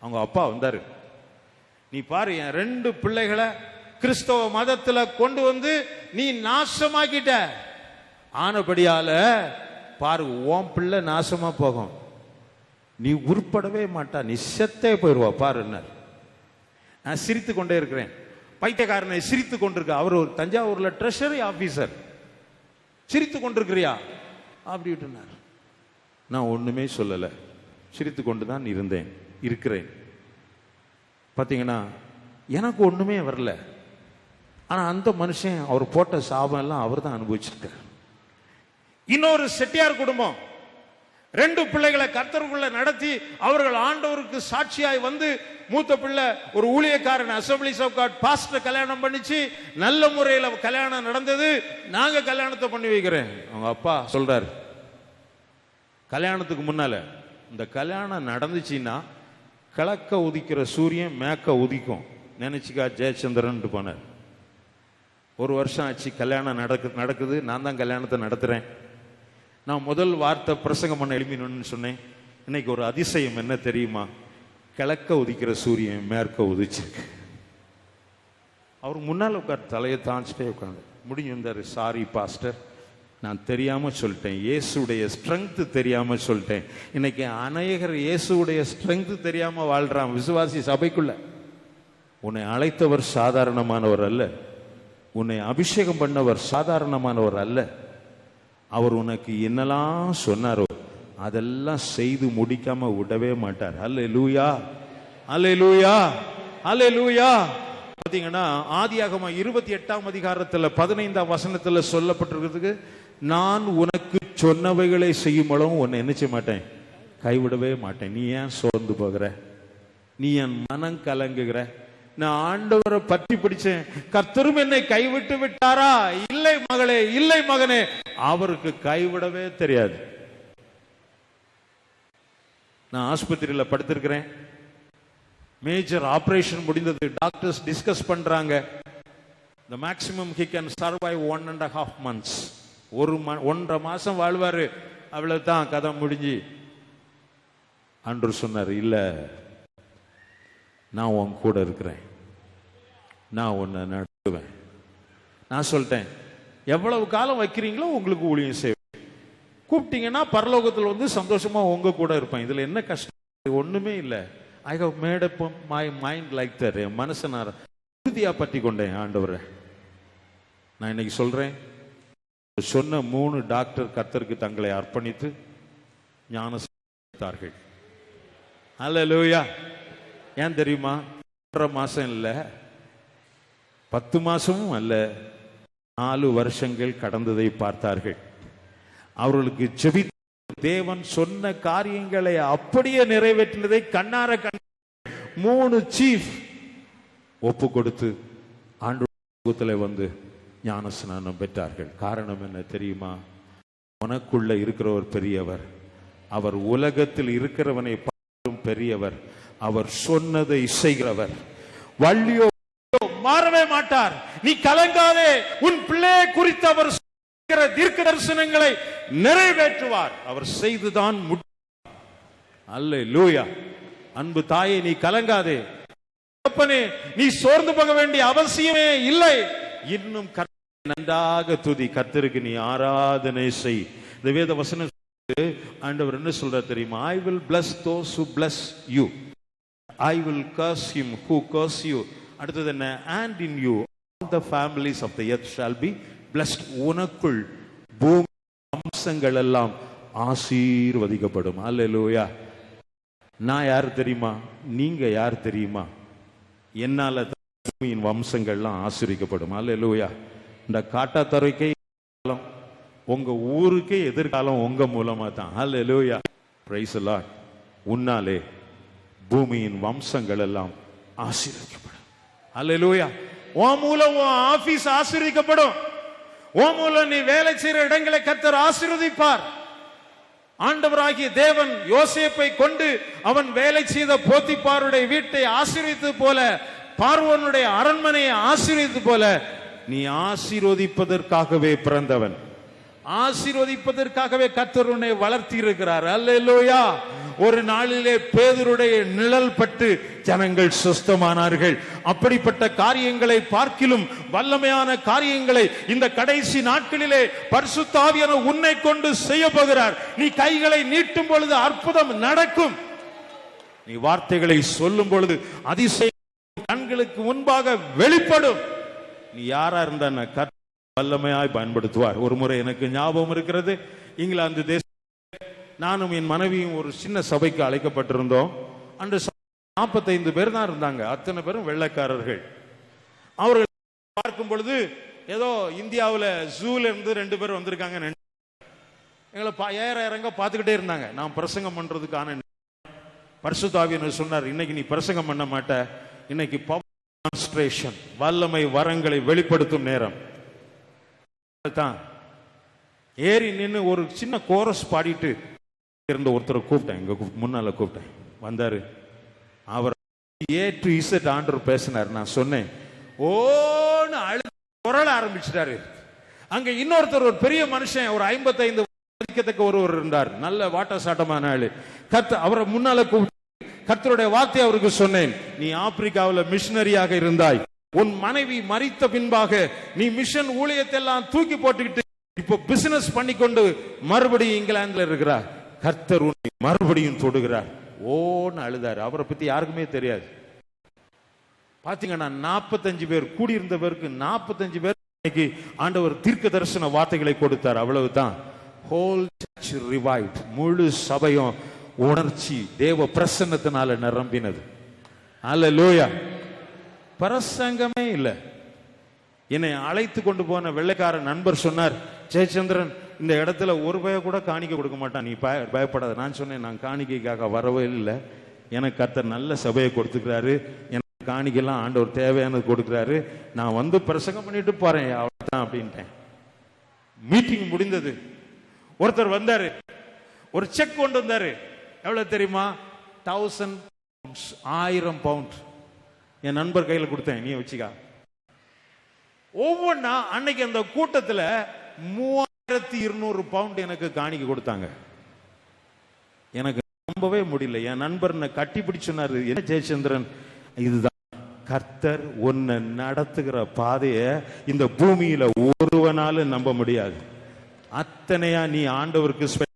அவங்க அப்பா வந்தாரு, நீ பாரு என் 2 பிள்ளைகளை கிறிஸ்தவ மதத்துல கொண்டு வந்து நீ நாசமாக்கிட்ட, ஆனபடியால பாரு உன் பிள்ளை நாசமா போகும், நீ உருப்படவே மாட்டா, நீ செத்தே போயிடுவா பாருன்னார். நான் சிரித்து கொண்டே இருக்கிறேன். பைத்தியக்காரனை சிரித்து கொண்டிருக்க, அவர் ஒரு தஞ்சாவூர்ல ட்ரெஷரி ஆபீசர், சிரித்து கொண்டிருக்கிறியா அப்படின்னார். நான் ஒண்ணுமே சொல்லல, சிரித்து கொண்டுதான் இருக்கிறேன். பாத்தீங்கன்னா எனக்கு ஒண்ணுமே வரல. ஆனா அந்த மனுஷன் அவர் போட்ட சாபம் எல்லாம் அவர் தான் அனுபவிச்சிருக்கார். இன்னொரு செட்டியார் குடும்பம் 2 பிள்ளைகளை கர்த்தருக்குள்ள நடத்தி அவர்கள் ஆண்டவருக்கு சாட்சியாய் வந்து மூத்த பிள்ளை ஒரு ஊழியக்காரன் அசம்பிளிஸ் ஆஃப் காட் பாஸ்டர் கல்யாணம் பண்ணிச்சு, நல்ல முறையில் கல்யாணம் நடந்தது. நாங்க கல்யாணத்தை பண்ணி வைக்கிறேன். அவங்க அப்பா சொல்றாரு, கல்யாணத்துக்கு முன்னால இந்த கல்யாணம் நடந்துச்சுன்னா கிழக்க உதிக்கிற சூரியன் மேற்க உதிக்கும் நினைச்சுக்கா ஜெயச்சந்திரன் போனார். ஒரு வருஷம் ஆச்சு, கல்யாணம் நடக்குது. நான் தான் கல்யாணத்தை நடத்துறேன். நான் முதல் வார்த்தை பிரசங்கம் பண்ண எழுப்பினு சொன்னேன். இன்னைக்கு ஒரு அதிசயம் என்ன தெரியுமா? கிழக்க உதிக்கிற சூரியன் மேற்க உதிச்சிருக்கு. அவர் முன்னால் உட்கார் தலையை தாழ்ச்சிட்டே உட்காந்து முடிஞ்சிருந்தாரு. சாரி பாஸ்டர், நான் தெரியாம சொல்லிட்டேன், இயேசுடைய ஸ்ட்ரென்த் தெரியாம சொல்லிட்டேன். இன்னைக்கு அநேகர் இயேசுடைய ஸ்ட்ரென்த் தெரியாம வாழ்றான் விசுவாசி சபைக்குள்ள. உன்னை அழைத்தவர் சாதாரணமானவர் அல்ல, உன்னை அபிஷேகம் பண்ணவர் சாதாரணமானவர் அல்ல. அவர் உனக்கு என்னெல்லாம் சொன்னாரோ அதெல்லாம் செய்து முடிக்காம விடவே மாட்டார். அல்லேலூயா, அல்லேலூயா, அல்லேலூயா. பாத்தீங்கன்னா ஆதியாகமம் 28ஆம் அதிகாரத்துல 15ஆம் வசனத்துல சொல்லப்பட்டிருக்கிறதுக்கு, நான் உனக்கு சொன்னவைகளை செய்யும் அளவும் உன்னை என்ன செய்ய மாட்டேன், கைவிடவே மாட்டேன். நீ ஏன் சோர்ந்து போகிற? நீ என் மனம் கலங்குகிற? நான் ஆண்டவரை பற்றி பிடிச்சேன், கர்த்தரும் என்னை கைவிட்டு விட்டாரா? இல்லை மகளே, இல்லை மகனே, அவருக்கு கைவிடவே தெரியாது. நான் ஆஸ்பத்திரியில் படுத்திருக்கிறேன், மேஜர் ஆபரேஷன் முடிந்தது. டாக்டர்ஸ் டிஸ்கஸ் பண்றாங்க, the maximum he can survive 1.5 months. 1.5 மாசம் வாழ்வாரு, அவ்வளவுதான், கதை முடிஞ்சு. ஆண்டவர் சொன்னார், இல்ல நான் உன் கூட இருக்கிறேன், நான் உன்னை நடத்துவேன். நான் சொல்லிட்டேன், எவ்வளவு காலம் வைக்கிறீங்களோ உங்களுக்கு ஊழியம் செய்வேன். கூப்பிட்டீங்கன்னா பரலோகத்தில் வந்து சந்தோஷமா உங்க கூட இருப்பேன். இதுல என்ன கஷ்டம்? ஒண்ணுமே இல்லை. I have made up my mind like that. என் மனசை நான் உறுதியா பற்றி கொண்டேன் ஆண்டவரை. நான் இன்னைக்கு சொல்றேன், சொன்ன 3 டாக்டர் கர்த்தருக்கு தங்களை அர்ப்பணித்து ஞானஸ்தார்கள். அல்லேலூயா. ஏன் தெரியுமா? 1.5 மாசம் இல்ல, 10 மாசமும் அல்ல, 4 வருஷங்கள் கடந்ததை பார்த்தார்கள். அவர்களுக்கு ஜெபி தேவன் சொன்ன காரியங்களை அப்படியே நிறைவேற்றினதை கண்ணார 3 சீஃப் ஒப்பு கொடுத்து ஆண்டவரத்தில் வந்து ஞான ஸ்நானம் பெற்றார்கள். காரணம் என்ன தெரியுமா? உனக்குள்ள இருக்கிறவர் பெரியவர், அவர் உலகத்தில் இருக்கிறவனை பார்த்தும் பெரியவர், அவர் சொன்னதை செய்கிறவர். வள்ளியோ மாறவே மாட்டார். நீ கலங்காதே, உன் பிள்ளை குறித்து அவர் தீர்க்க தரிசனங்களை நிறைவேற்றுவார். அவர் செய்துதான் அல்லேலூயா. அன்பு தாயே, நீ கலங்காதே. அப்பனே, நீ சோர்ந்து போக வேண்டிய அவசியமே இல்லை. இன்னும் நன்றாக துதி, கர்த்தருக்கு நீ ஆராதனை செய். இந்த வேத வசனம் ஆண்டவர் என்ன சொல்றார் தெரியுமா? I will bless those who bless you, I will curse him who curse you. அடுத்தது என்ன? And in you all the families of the earth shall be blessed. உனக்குள் பூமி வம்சங்கள் எல்லாம் ஆசீர்வதிக்கப்படும். அல்லேலூயா. நான் யார் தெரியுமா? நீங்க யார் தெரியுமா? என்னால பூமியின் வம்சங்கள்லாம் ஆசீர்வதிக்கப்படும். அல்லேலூயா. இந்த காட்டாத்தரைக்கே உங்க ஊருக்கே எதிர்காலம் உங்க மூலமா தான். அல்லேலூயா. Praise the Lord. உன்னாலே பூமியின் வம்சங்கள் எல்லாம் ஆசீர்வதிக்கப்படும். அல்லேலூயா. உன் மூலம் உன் ஆபீஸ் ஆசீர்வதிக்கப்படும். உன் மூலம் நீ வேலை செய்கிற இடங்களை கர்த்தர் ஆசீர்வதிப்பார். ஆண்டவராகிய தேவன் யோசேப்பை கொண்டு அவன் வேலை செய்த போத்திபாருடைய வீட்டை ஆசீர்வதித்தது போல, பார்வோனுடைய அரண்மனையை ஆசீர்வதித்தது போல, நீ ஆசீர்வதிப்பதற்காகவே பிறந்தவன், ஆசீர்வதிப்பதற்காகவே கர்த்தர் உன்னை வளர்த்தி இருக்கிறார். அல்லேலூயா. ஒரு நாளிலே பேதுருடைய நிழல் பட்டு ஜனங்கள் சுஸ்தமானார்கள். அப்படிப்பட்ட காரியங்களை பார்க்கிலும் வல்லமையான காரியங்களை இந்த கடைசி நாட்களிலே பரிசுத்த ஆவியான உன்னை கொண்டு செய்ய போகிறார். நீ கைகளை நீட்டும் பொழுது அற்புதம் நடக்கும். நீ வார்த்தைகளை சொல்லும் பொழுது அதிசயம் கண்களுக்கு முன்பாக வெளிப்படும். நீ யாரா இருந்தா கர்த்தர் வல்லமையாய் பயன்படுத்துவார். ஒரு முறை எனக்கு ஞாபகம் இருக்கிறது, இங்கிலாந்து தேச நானும் என் மனைவியும் ஒரு சின்ன சபைக்கு அழைக்கப்பட்டிருந்தோம். அன்று 45 பேர் தான் இருந்தாங்க. அத்தனை பேரும் வெள்ளைக்காரர்கள். அவர்கள் பார்க்கும் பொழுது ஏதோ இந்தியாவில் ஜூல இருந்து 2 பேர் வந்திருக்காங்க. எங்களை ஏற இறங்க பார்த்துக்கிட்டே இருந்தாங்க. நான் பிரசங்கம் பண்றதுக்கான பரிசுத்த ஆவியானவர் சொன்னார், இன்னைக்கு நீ பிரசங்கம் பண்ண மாட்ட, இன்னைக்கு டெமான்ஸ்ட்ரேஷன், வல்லமை வரங்களை வெளிப்படுத்தும் நேரம் தான். ஏறி நின்று ஒரு சின்ன கோரஸ் பாடிட்டு இருந்த ஒருத்தரை கூப்பிட்டேன், இங்க முன்னால கூப்பிட்டேன். வந்தாரு. அவர் ஏ டு இசட் ஆண்டவர் பேசினார். நான் சொன்னேன், ஓன்னு அழுது குரல ஆரம்பிச்சிட்டாரு. அங்க இன்னொருத்தர், ஒரு பெரிய மனுஷன், ஒரு 55 மதிக்கத்தக்க ஒருவர் இருந்தார், நல்ல வாட்ட சாட்டமான ஆளு. அவரை முன்னால கூப்பிட்டு கர்த்தருடைய வார்த்தை அவருக்கு சொன்னேன், நீ ஆப்பிரிக்காவில் மிஷனரியாக இருந்தாய், உன் மனைவி மரித்த பின்பாக நீ மிஷன் ஊழியத்தை எல்லாம் தூக்கி போட்டுக்கிட்டு இப்போ பிசினஸ் பண்ணிக்கொண்டு மறுபடியும் இங்கிலாந்துல இருக்கிறார். கர்த்தர் உன்னை மறுபடியும் தொடுகிறார். ஓன்னு அழுதாரு. அவரை பத்தி யாருக்குமே தெரியாது. பாத்தீங்கன்னா 45 பேர் கூடியிருந்த பேருக்கு 45 பேர் இன்னைக்கு ஆண்டவர் தீர்க்க தரிசன வார்த்தைகளை கொடுத்தார். அவ்வளவுதான். Whole church revived. முழு சபையும் உணர்ச்சி தேவ பிரசன்னத்தினால நிரம்பினது. அல்லேலூயா. பிரசங்கமே இல்ல. என்னை அழைத்து கொண்டு போன வெள்ளைக்கார நண்பர் சொன்னார், ஜெயச்சந்திரன் இந்த இடத்துல ஒரு பய கூட காணிக்கை கொடுக்க மாட்டான், நீ பயப்படாத. நான் சொன்னேன், நான் காணிக்கைக்காக வரவே இல்லை, எனக்கு கர்த்தர் நல்ல சபையை கொடுத்துக்கிறாரு, எனக்கு காணிக்கைலாம் ஆண்டவர் தேவையானது கொடுக்குறாரு, நான் வந்து பிரசங்கம் பண்ணிட்டு போறேன் அவ்வளவுதான் அப்படின்ட்டேன். மீட்டிங் முடிந்தது. ஒருத்தர் வந்தாரு, ஒரு செக் கொண்டு வந்தாரு. எவ்வளவு தெரியுமா? 1000 பவுண்ட்ஸ், 1000 பவுண்ட். என் நண்பர் கையில் கொடுத்தேன், நீ வச்சுக்கா. ஒவ்வொன்னா அன்னைக்கு அந்த கூட்டத்தில் 3200 பவுண்ட் எனக்கு காணிக்கை கொடுத்தாங்க. எனக்கு நம்பவே முடியல. என் நண்பர் கட்டி பிடிச்சு சொன்னாரு, என்ன ஜெயச்சந்திரன், இதுதான் கர்த்தர் உன்னை நடத்துகிற பாதையை இந்த பூமியில ஒருவனாலும் நம்ப முடியாது. அத்தனையா நீ ஆண்டவருக்கு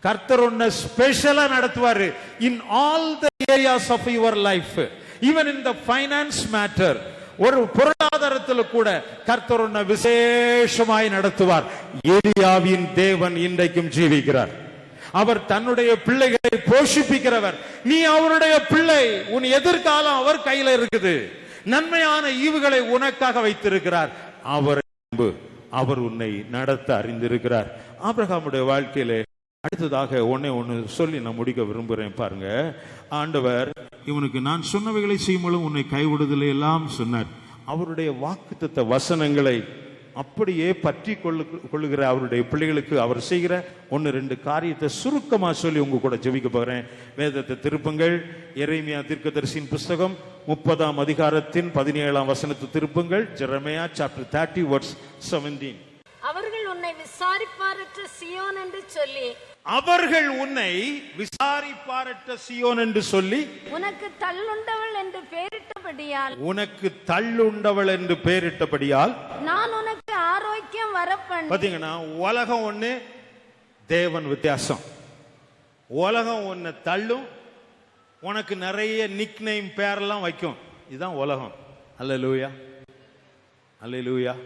கர்த்தர் உன்னை ஸ்பெஷலா நடத்துவாரு. In all the areas of your life, even in the finance matter, ஒரு பொருளாதாரத்தில் கூட கர்த்தர் உன்னை விசேஷமாய் நடத்துவார். எலியாவின் தேவன் இன்றைக்கும் ஜீவிக்கிறார். அவர் தன்னுடைய பிள்ளைகளை போஷிப்பிக்கிறவர். நீ அவருடைய பிள்ளை. உன் எதிர்காலம் அவர் கையில இருக்குது. நன்மையான ஈவுகளை உனக்காக வைத்திருக்கிறார். அவர் உன்னை நடத்த அறிந்திருக்கிறார். ஆபிரகாமுடைய வாழ்க்கையிலே அடுத்ததாக ஒன்னு சொல்லி நான் முடிக்க விரும்புறேன். பாருங்க, ஆண்டவர் இவனுக்கு நான் சொன்னவைகளை செய்யும்போது உன்னை கைவிடுதலை எல்லாம் சொன்னார். அவருடைய வாக்குத்தத்த வசனங்களை அப்படியே பற்றி கொள்ளுகிற அவருடைய பிள்ளைகளுக்கு அவர் செய்கிற 1-2 காரியத்தை சுருக்கமா சொல்லி உங்க கூட ஜெபிக்க போகிறேன். வேதத்தை திருப்புங்கள். எரேமியா தீர்க்கதரிசியின் புஸ்தகம் 30ஆம் அதிகாரத்தின் 17ஆம் வசனத்தை திருப்புங்கள். Jeremiah chapter 30 verse 17. அவர்கள் உன்னை விசாரிப்பாரற்ற சியோன் என்று சொல்லி, அவர்கள் உன்னை விசாரிப்பாரற்ற சியோன் என்று சொல்லி, உனக்கு தள்ளுண்டவள் என்று பெயரிட்டபடியால், உனக்கு தள்ளுண்டவள் என்று பெயரிட்டபடியால் நான் உனக்கு ஆரோக்கியம் வரப்பண்ண. பாத்தீங்கன்னா, உலகம் ஒண்ணு, தேவன் வித்தியாசம். உலகம் ஒண்ணு தள்ளும், உனக்கு நிறைய நிக் நேம் பேரெல்லாம் வைக்கும். இதுதான் உலகம். அல்லேலூயா, அல்லேலூயா.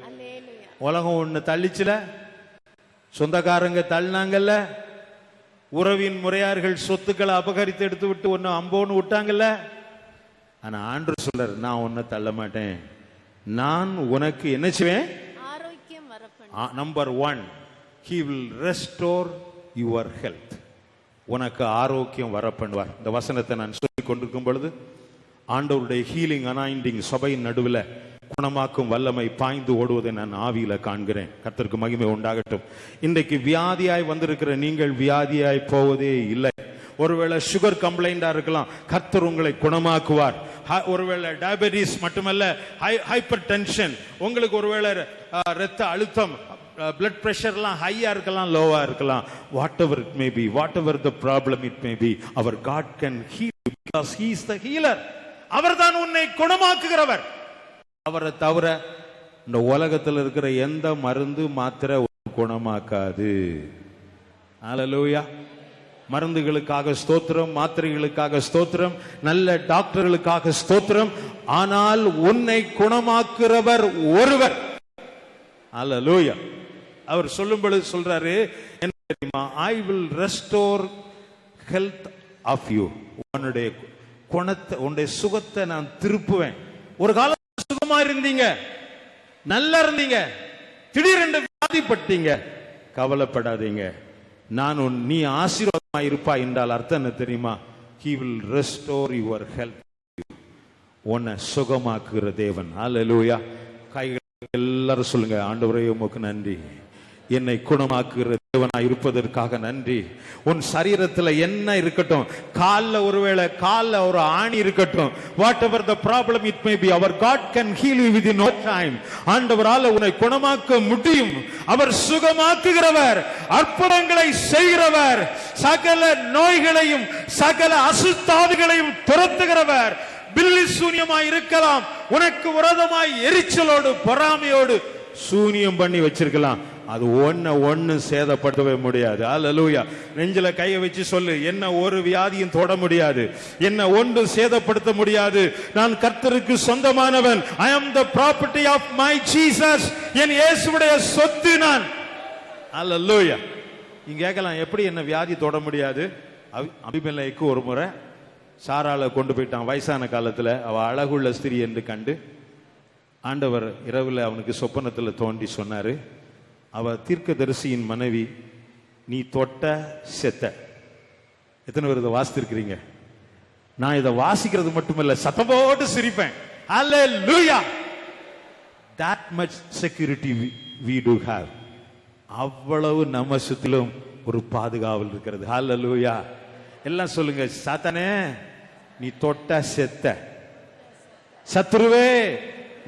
உலகம் ஒண்ணு தள்ளிச்சுல, சொந்தக்காரங்க தள்ளினாங்கல்ல, உறவின் முறையார்கள் சொத்துக்களை அபகரித்து எடுத்து விட்டு ஒன்னு அம்போன்னு விட்டாங்கல்ல. ஆனா ஆண்டவர் சொல்றார், நான் உன்னை தள்ள மாட்டேன், நான் உனக்கு என்ன செய்வேன்? ஆரோக்கியம் வரப்பண்ண. Number 1, he will restore your health. உனக்கு ஆரோக்கியம் வரப்பண்ணுவார். இந்த வசனத்தை நான் சொல்லிக் கொண்டிருக்கும் பொழுது ஆண்டவருடைய ஹீலிங் அனாயிண்டிங் சபையின் நடுவில் குணமாக்கும் வல்லமை பாய்ந்து ஓடுவதை நான் ஆவியில காண்கிறேன். கர்த்தருக்கு மகிமை உண்டாகட்டும். இன்றைக்கு வியாதியாய் வந்திருக்கிற நீங்கள் வியாதியாய் போவதே இல்லை. ஒருவேளை சுகர் கம்ப்ளைண்டா இருக்கலாம், கர்த்தர் உங்களை குணமாக்குவார். ஒருவேளை டயபெட்டிஸ் மட்டுமல்ல, ஹைப்பர் டென்ஷன், உங்களுக்கு ஒருவேளை இரத்த அழுத்தம், பிளட் பிரஷர்லாம் ஹையா இருக்கலாம், லோவா இருக்கலாம். Whatever it may be, whatever the problem it may be, அவர் God can heal because he is the healer. அவர்தான் உன்னை குணமாக்குகிறவர். அவரை தவிர இந்த உலகத்தில் இருக்கிற எந்த மருந்து மாத்திரை குணமாக்காது. அல்லேலூயா. மருந்துகளுக்காக ஸ்தோத்திரம், மாத்திரைகளுக்காக ஸ்தோத்திரம், நல்ல டாக்டர்களுக்காக ஸ்தோத்திரம். ஆனால் உன்னை குணமாக்குறவர் ஒருவர். அல்லேலூயா. அவர் சொல்லும் பொழுது சொல்றாரு, என்ன தெரியுமா? I will restore health of you. உன்னுடைய குணத்தை, உன்னுடைய சுகத்தை நான் திருப்புவேன். ஒரு காலம் சுகமா இருந்தீங்க, நல்லா இருந்தீங்க, திடீரென்று வியாதிப்பட்டீங்க, கவலைப்படாதீங்க. நீ ஆசீர்வாதமா இருப்பா என்றால் அர்த்தம் என்ன தெரியுமா? he will restore your health. உன்னை சுகமாக்குகிற தேவன். ஹல்லேலூயா. கைகள் எல்லாரும் சொல்லுங்க, ஆண்டவரே உமக்கு நன்றி, என்னை குணமாக்குகிற தேவனாய் இருப்பதற்காக நன்றி. உன் சரீரத்தில் என்ன இருக்கட்டும், கால்ல ஒருவேளை கால்ல ஒரு ஆணி இருக்கட்டும், whatever the problem it may be, அவர் God can heal you within no time. ஆண்டவரால் உன்னை குணமாக்க முடியும். அவர் சுகமாக்குகிறவர், அற்புதங்களை செய்கிறவர், சகல நோய்களையும் சகல அசுத்தாவிகளையும் துரத்துகிறவர். பில்லி சூனியமாய் இருக்கலாம், உனக்கு விரோதமாய் எரிச்சலோடு பொறாமையோடு சூனியம் பண்ணி வச்சிருக்கலாம், அது ஒன்னு சேதப்படுத்தவே முடியாது. அல்லேலூயா. நெஞ்சில கையை வச்சு சொல்லு, என்ன ஒரு வியாதியும் தொட முடியாது, என்ன ஒன்று சேதப்படுத்த முடியாது. நான் கர்த்தருக்கு சொந்தமானவன். I am the property of my Jesus. என் இயேசுவுடைய சொத்து நான். அல்லேலூயா. நீங்க கேட்கலாம், எப்படி என்ன வியாதி தொட முடியாது? அபிமெலேக்கு ஒரு முறை சாராளை கொண்டு போயிட்டான் வயசான காலத்துல. அவ அழகுள்ள ஸ்திரீ என்று கண்டு ஆண்டவர் இரவுல அவனுக்கு சொப்பனத்துல தோண்டி சொன்னாரு, அவ தீர்க்கதரிசியின் மனைவி, நீ தொட்ட செத்த. எத்தனை பேர் இதை வாசித்திருக்கிறீங்க? நான் இதை வாசிக்கிறது மட்டுமல்ல, சத்தம் போட்டு சிரிப்பேன். Hallelujah. That much security we do have. அவ்வளவு நம்ம சுத்திலும் ஒரு பாதுகாவல் இருக்கிறது. Hallelujah. எல்லாம் சொல்லுங்க, சாத்தானே நீ தொட்ட செத்த, சத்துருவே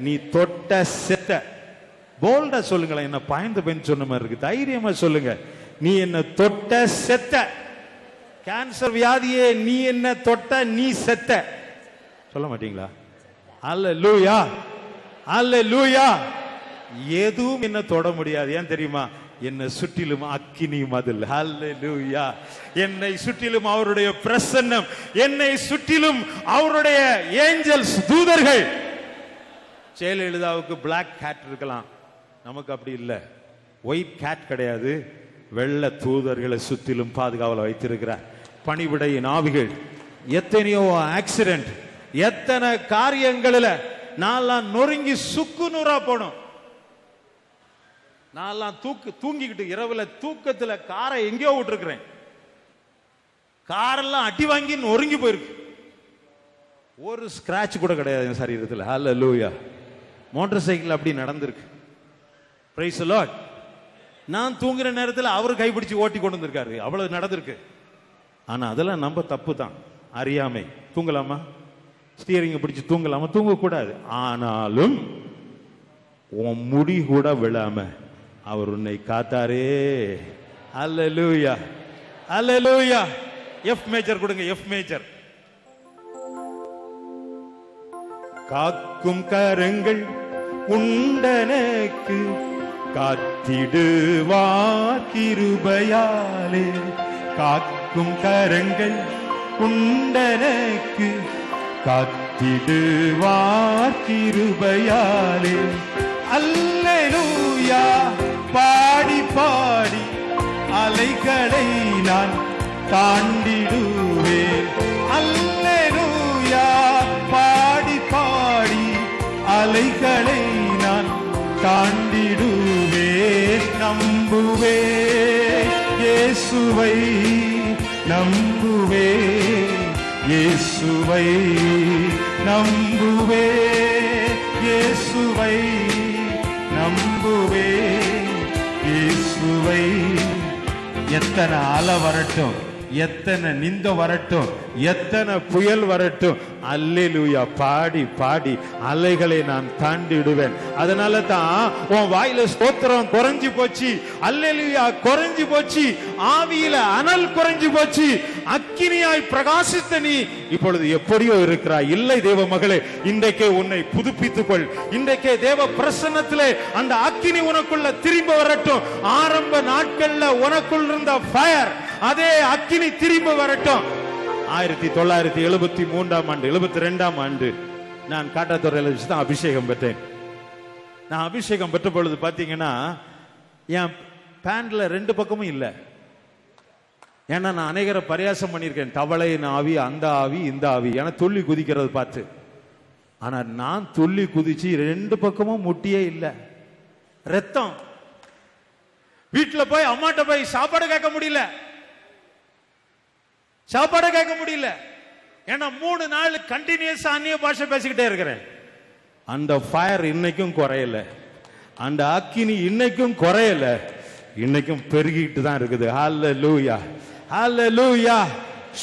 நீ தொட்ட செத்த. போல்டா சொல்லுங்களேன், என்ன பாய்ந்த பெண் சொன்ன மாதிரி இருக்கு. தைரியமா சொல்லுங்க, நீ என்ன தொட்ட செத்த. கேன்சர் வியாதியே நீ என்ன தொட்ட, நீ செத்த. சொல்ல மாட்டீங்களா? அல்லேலூயா, அல்லேலூயா. எதுவும் என்ன தொட முடியாது. ஏன் தெரியுமா? என்னை சுற்றிலும் அக்கினி மதில். ஹல்லேலூயா. என்னை சுற்றிலும் அவருடைய பிரசன்னம், என்னை சுற்றிலும் அவருடைய ஏஞ்சல்ஸ், தூதர்கள். ஜெயலலிதாவுக்கு பிளாக் கேட் இருக்கலாம், நமக்கு அப்படி இல்ல. ஒயிட் கேட் கிடையாது, வெள்ளை தூதர்களை சுற்றிலும் பாதுகாவல வைத்திருக்கிறார். பணிவிடையின் ஆவிகள். எத்தனையோ ஆக்சிடென்ட், எத்தனை காரியங்களில் நான்லாம் நொறுங்கி சுக்கு நூறா போனோம். நான்லாம் தூங்கிக்கிட்டு இரவுல தூக்கத்துல காரை எங்கேயோ விட்டுருக்கிறேன். காரெல்லாம் அடி வாங்கி நொறுங்கி போயிருக்கு. ஒரு ஸ்கிராட்ச் கூட கிடையாது என் சரீரத்தில். ஹல்லேலூயா. மோட்டார் சைக்கிள் அப்படி நடந்திருக்கு. Price the Lord. நான் தூங்குற நேரத்தில் அவர் கைப்பிடிச்சு ஓட்டி கொண்டு வந்திருக்காரு. அவ்வளவு நடந்திருக்கு. ஆனா அதெல்லாம் நம்ம தப்பு தான். அறியாமை. தூங்கலாமா? ஸ்டீரிங் பிடிச்சு தூங்கலாமா? தூங்கக்கூடாது. ஆனாலும் உன் முடி கூட விழாம அவர் உன்னை காத்தாரே. அல்லேலூயா, அல்லேலூயா. எஃப் மேஜர் கொடுங்க, எஃப் மேஜர். காக்கும் கரங்கள் உண்டனக்கு காத்திடுவார் கிருபையாலே. காக்கும் கரங்கள் உண்டனக்கு காத்திடுவார் கிருபையாலே. அல்லேலூயா. பாடி பாடி அலைகளை நான் தாண்டிடுவேன். அல்லேலூயா. பாடி பாடி அலைகளை நான் தாண்டிடுவேன். நம்புவே இயேசுவை, நம்புவே இயேசுவை, நம்புவே இயேசுவை, நம்புவே இயேசுவை. எத்தனை அலை வரட்டும், எத்தனை நிந்த வரட்டும், எத்தனை புயல் வரட்டும், அல்லேலூயா பாடி பாடி அலைகளை நான் தாண்டிடுவேன். அதனால தான் உன் வாயில ஸ்தோத்திரம் குறைஞ்சு போச்சு, அல்லேலூயா குறைஞ்சு போச்சு, ஆவியில அனல் குறைஞ்சு போச்சு. அக்கினியாய் பிரகாசித்த நீ இப்பொழுது எப்படியோ இருக்கிறாய். இல்லை தேவ மகளே, இன்றைக்கே உன்னை புதுப்பித்துக் கொள். இன்றைக்கே தேவ பிரசன்னத்திலே அந்த அக்கினி உனக்குள்ள திரும்ப வரட்டும். ஆரம்ப நாட்கள்ல உனக்குள் இருந்த ஃபயர், அதே அக்கினி திரும்ப வரட்டும். 1973ஆம் ஆண்டு 72ஆம் ஆண்டு நான் காட்டாத்துறையில வச்சு தான் அபிஷேகம் பெற்றேன். நான் அபிஷேகம் பெற்ற பொழுது பாத்தீங்கன்னா என் பேண்ட்ல 2 பக்கமும் இல்லை. ஏன்னா நான் அநேகரை பரியாசம் பண்ணியிருக்கேன். தவளையின் ஆவி, அந்த ஆவி, இந்த ஆவி என துள்ளி குதிக்கிறது பார்த்து. ஆனா நான் துள்ளி குதிச்சு 2 பக்கமும் முட்டியே இல்லை, ரத்தம். வீட்டுல போய் அம்மாட்ட போய் சாப்பாடு கேட்க முடியல, சாப்பாடு கேட்க முடியல. ஏன்னா 3 நாள் கண்டினியூஸா அந்நிய பாஷை பேசிக்கிட்டே இருக்கிறேன். அந்த ஃபயர் இன்னைக்கும் குறையல, அந்த அக்கினி இன்னைக்கும் குறையல, இன்னைக்கும் பெருகிட்டு தான் இருக்குது. ஹல்லேலூயா, ஹல்லேலூயா.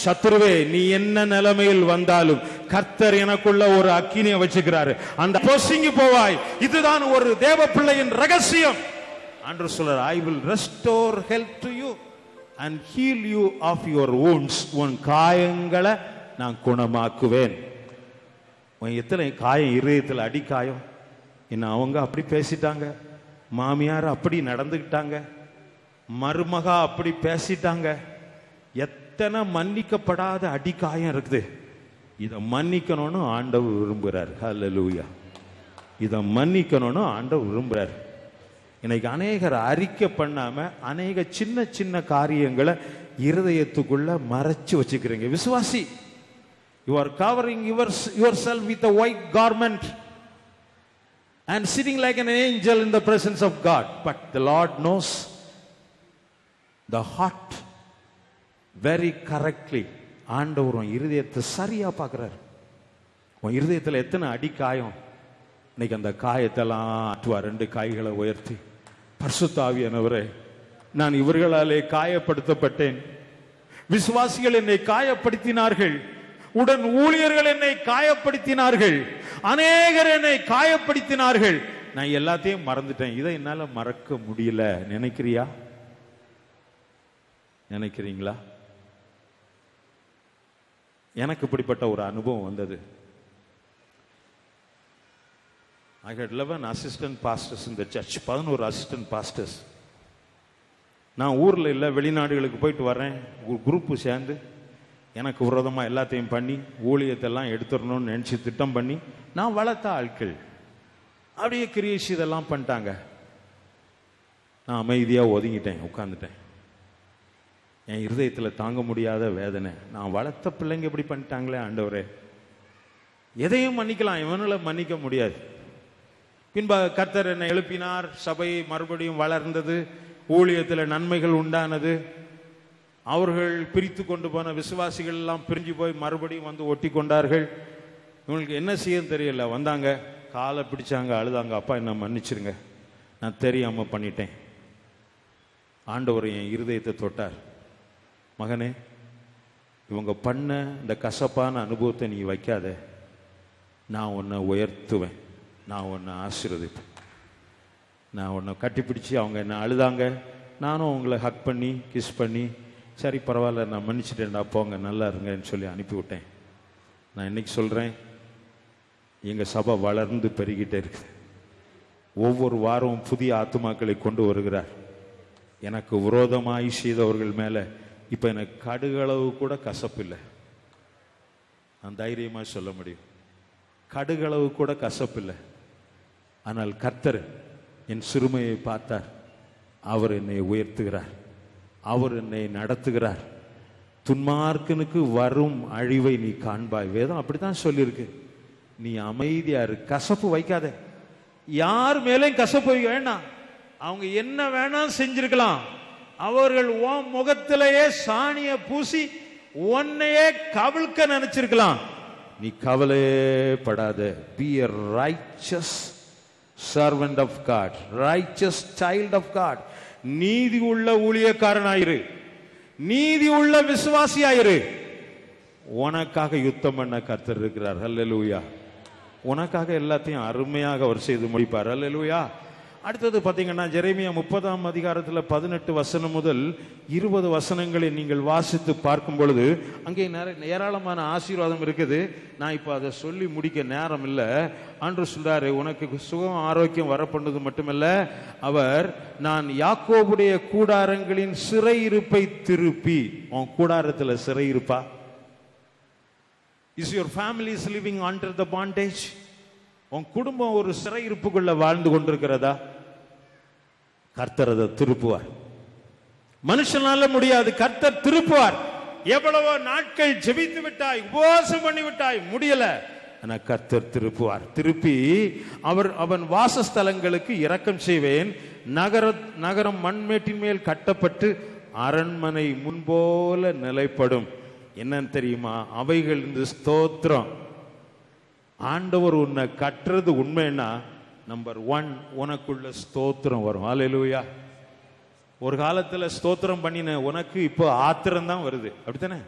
சத்துருவே, நீ என்ன நிலைமையில் வந்தாலும் கர்த்தர் எனக்குள்ள ஒரு அக்கினியை வச்சுக்கிறாரு. அந்த பொசுங்கி போவாய். இதுதான் ஒரு தேவ பிள்ளையின் ரகசியம். ஆண்டவர் சொல்றார், I will restore health to you and heal you of your wounds. உன் காயங்களை நான் குணமாக்குவேன். உன் எத்தனை காயம், இருதயத்தில் அடிக்காயம். இன்னும் அவங்க அப்படி பேசிட்டாங்க, மாமியார் அப்படி நடந்துக்கிட்டாங்க, மருமகா அப்படி பேசிட்டாங்க. எத்தனை மன்னிக்கப்படாத அடிக்காயம் இருக்குது. இதை மன்னிக்கணும்னு ஆண்டவர் விரும்புகிறார். ஹல்லேலூயா. இதை மன்னிக்கணும்னு ஆண்டவர் விரும்புகிறார். இன்னைக்கு அநேகர் அறிக்கை பண்ணாம அநேக சின்ன சின்ன காரியங்களை இருதயத்துக்குள்ள மறைச்சு வச்சுக்கிறீங்க. விசுவாசி, you are covering yourself with a white garment and sitting like an angel in the presence of God, but the Lord knows the heart very correctly. ஆண்டவர் உன் இருதயத்தை சரியா பார்க்கிறார். உன் இருதயத்தில் எத்தனை அடி காயம், இன்னைக்கு அந்த காயத்தெல்லாம் ஆற்றுவார். 2 கைகளை உயர்த்தி, பரிசுத்த ஆவியானவரே, நான் இவர்களாலே காயப்படுத்தப்பட்டேன். விசுவாசிகள் என்னை காயப்படுத்தினார்கள், உடன் ஊழியர்கள் என்னை காயப்படுத்தினார்கள், அநேகர் என்னை காயப்படுத்தினார்கள். நான் எல்லாத்தையும் மறந்துட்டேன். இதை என்னால மறக்க முடியல. நினைக்கிறியா? நினைக்கிறீங்களா? எனக்கு இப்படிப்பட்ட ஒரு அனுபவம் வந்தது. I had 11 assistant pastors in the church. 11 assistant pastors. நான் ஊர்ல இல்ல, வெளிநாடுகளுக்கு போயிட்டு வரேன். ஒரு குரூப் சேர்ந்து எனக்கு விரோதமா எல்லாத்தையும் பண்ணி ஊழியத்தெல்லாம் எடுத்துடணும்னு நினைச்சு திட்டம் பண்ணி நான் வளர்த்த ஆட்கள் அப்படியே கிரியேஷ் இதெல்லாம் பண்ணிட்டாங்க. நான் அமைதியா ஒதுங்கிட்டேன், உட்கார்ந்துட்டேன். என் இருதயத்தில் தாங்க முடியாத வேதனை. நான் வளர்த்த பிள்ளைங்க இப்படி பண்ணிட்டாங்களே ஆண்டவரே. எதையும் மன்னிக்கலாம், இவனால மன்னிக்க முடியாது. பின்பாக கர்த்தர் என்னை எழுப்பினார். சபை மறுபடியும் வளர்ந்தது, ஊழியத்தில் நன்மைகள் உண்டானது. அவர்கள் பிரித்து கொண்டு போன விசுவாசிகள் எல்லாம் பிரிஞ்சு போய் மறுபடியும் வந்து ஒட்டி கொண்டார்கள். இவங்களுக்கு என்ன செய்ய தெரியல. வந்தாங்க, காலை பிடிச்சாங்க, அழுதாங்க, அப்பா என்ன மன்னிச்சிருங்க, நான் தெரியாம பண்ணிட்டேன். ஆண்டவர் என் இருதயத்தை தொட்டார். மகனே, இவங்க பண்ண இந்த கசப்பான அனுபவத்தை நீ வைக்காத, நான் உன்னை உயர்த்துவேன், நான் உன்னை ஆசீர்வதிப்பேன். நான் உன்னை கட்டிப்பிடிச்சு, அவங்க என்ன அழுதாங்க, நானும் அவங்கள ஹக் பண்ணி கிஸ் பண்ணி, சரி பரவாயில்ல நான் மன்னிச்சிட்டேன்டா, போங்க நல்லா இருங்கன்னு சொல்லி அனுப்பிவிட்டேன். நான் இன்னைக்கு சொல்றேன், எங்க சபை வளர்ந்து பெருகிட்டே இருக்குது. ஒவ்வொரு வாரமும் புதிய ஆத்துமாக்களை கொண்டு வருகிறார். எனக்கு விரோதமாய் செய்தவர்கள் மேல இப்ப எனக்கு கடுகளவு கூட கசப்பு இல்லை. நான் தைரியமா சொல்ல முடியும், கடுகளவு கூட கசப்பு இல்லை. ஆனால் கர்த்தர் என் சிறுமையை பார்த்தார். அவர் என்னை உயர்த்துகிறார், அவர் என்னை நடத்துகிறார். துன்மார்க்கனுக்கு வரும் அழிவை நீ காண்பாய். வேதம் அப்படித்தான் சொல்லியிருக்கு. நீ அமைதியா இரு, கசப்பு வைக்காத. யார் மேலேயும் கசப்பு வைக்க வேண்டாம். அவங்க என்ன வேணா செஞ்சிருக்கலாம். அவர்கள் உன் முகத்திலேயே சாணிய பூசி உன்னையே கவிழ்க்க நினைச்சிருக்கலாம். நீ கவலைப்படாத. Be a righteous servant of God, righteous child of God. நீதி உள்ள ஊழியக்காரனாயிரு, நீதி உள்ள விசுவாசியாயிரு. உனக்காக யுத்தம் பண்ண கர்த்தர் இருக்கிறார். ஹல்லேலூயா. உனக்காக எல்லாத்தையும் அருமையாக அவர் செய்து முடிப்பார். ஹல்லேலூயா. அடுத்தது பாத்தீங்கன்னா எரேமியா 30ஆம் அதிகாரத்தில் 18 வசனம் முதல் 20 வசனங்களை நீங்கள் வாசித்து பார்க்கும் பொழுது அங்கே ஏராளமான ஆசீர்வாதம் இருக்குது. நான் இப்ப அதை சொல்லி முடிக்க நேரம் இல்லை. ஆண்டவர் சொல்றாரு, உனக்கு சுகம் ஆரோக்கியம் வரப்பண்ணது மட்டுமல்ல, அவர் நான் யாக்கோபுடைய கூடாரங்களின் சிறையிருப்பை திருப்பி. உன் கூடாரத்தில் சிறையிருப்பா? Is your family is living under the bondage? உன் குடும்பம் ஒரு சிறையிருப்புக்குள்ள வாழ்ந்து கொண்டிருக்கிறதா? கர்த்தர் அதை திருப்புவார். மனுஷனால முடியாது, கர்த்தர் திருப்புவார். எவ்வளவோ நாட்கள் ஜெபித்து விட்டாய், உபவாசம் பண்ணி விட்டாய், முடியல. ஆனா கர்த்தர் திருப்புவார். திருப்பி அவன் வாசஸ்தலங்களுக்கு இரக்கம் செய்வேன். நகரம் மண்மேட்டின் மேல் கட்டப்பட்டு அரண்மனை முன்போல நிலைப்படும். என்னன்னு தெரியுமா? அவைகள் இந்த ஸ்தோத்திரம். ஆண்டவர் உன்னை கட்டுறது உண்மைன்னா நம்பர் 1 உனக்குள்ள ஸ்தோத்திரம் வரும். ஹல்லேலூயா. ஒரு காலத்துல ஸ்தோத்திரம் பண்ணின உனக்கு இப்போ ஆத்திரம் தான் வருது, அப்படித்தானே?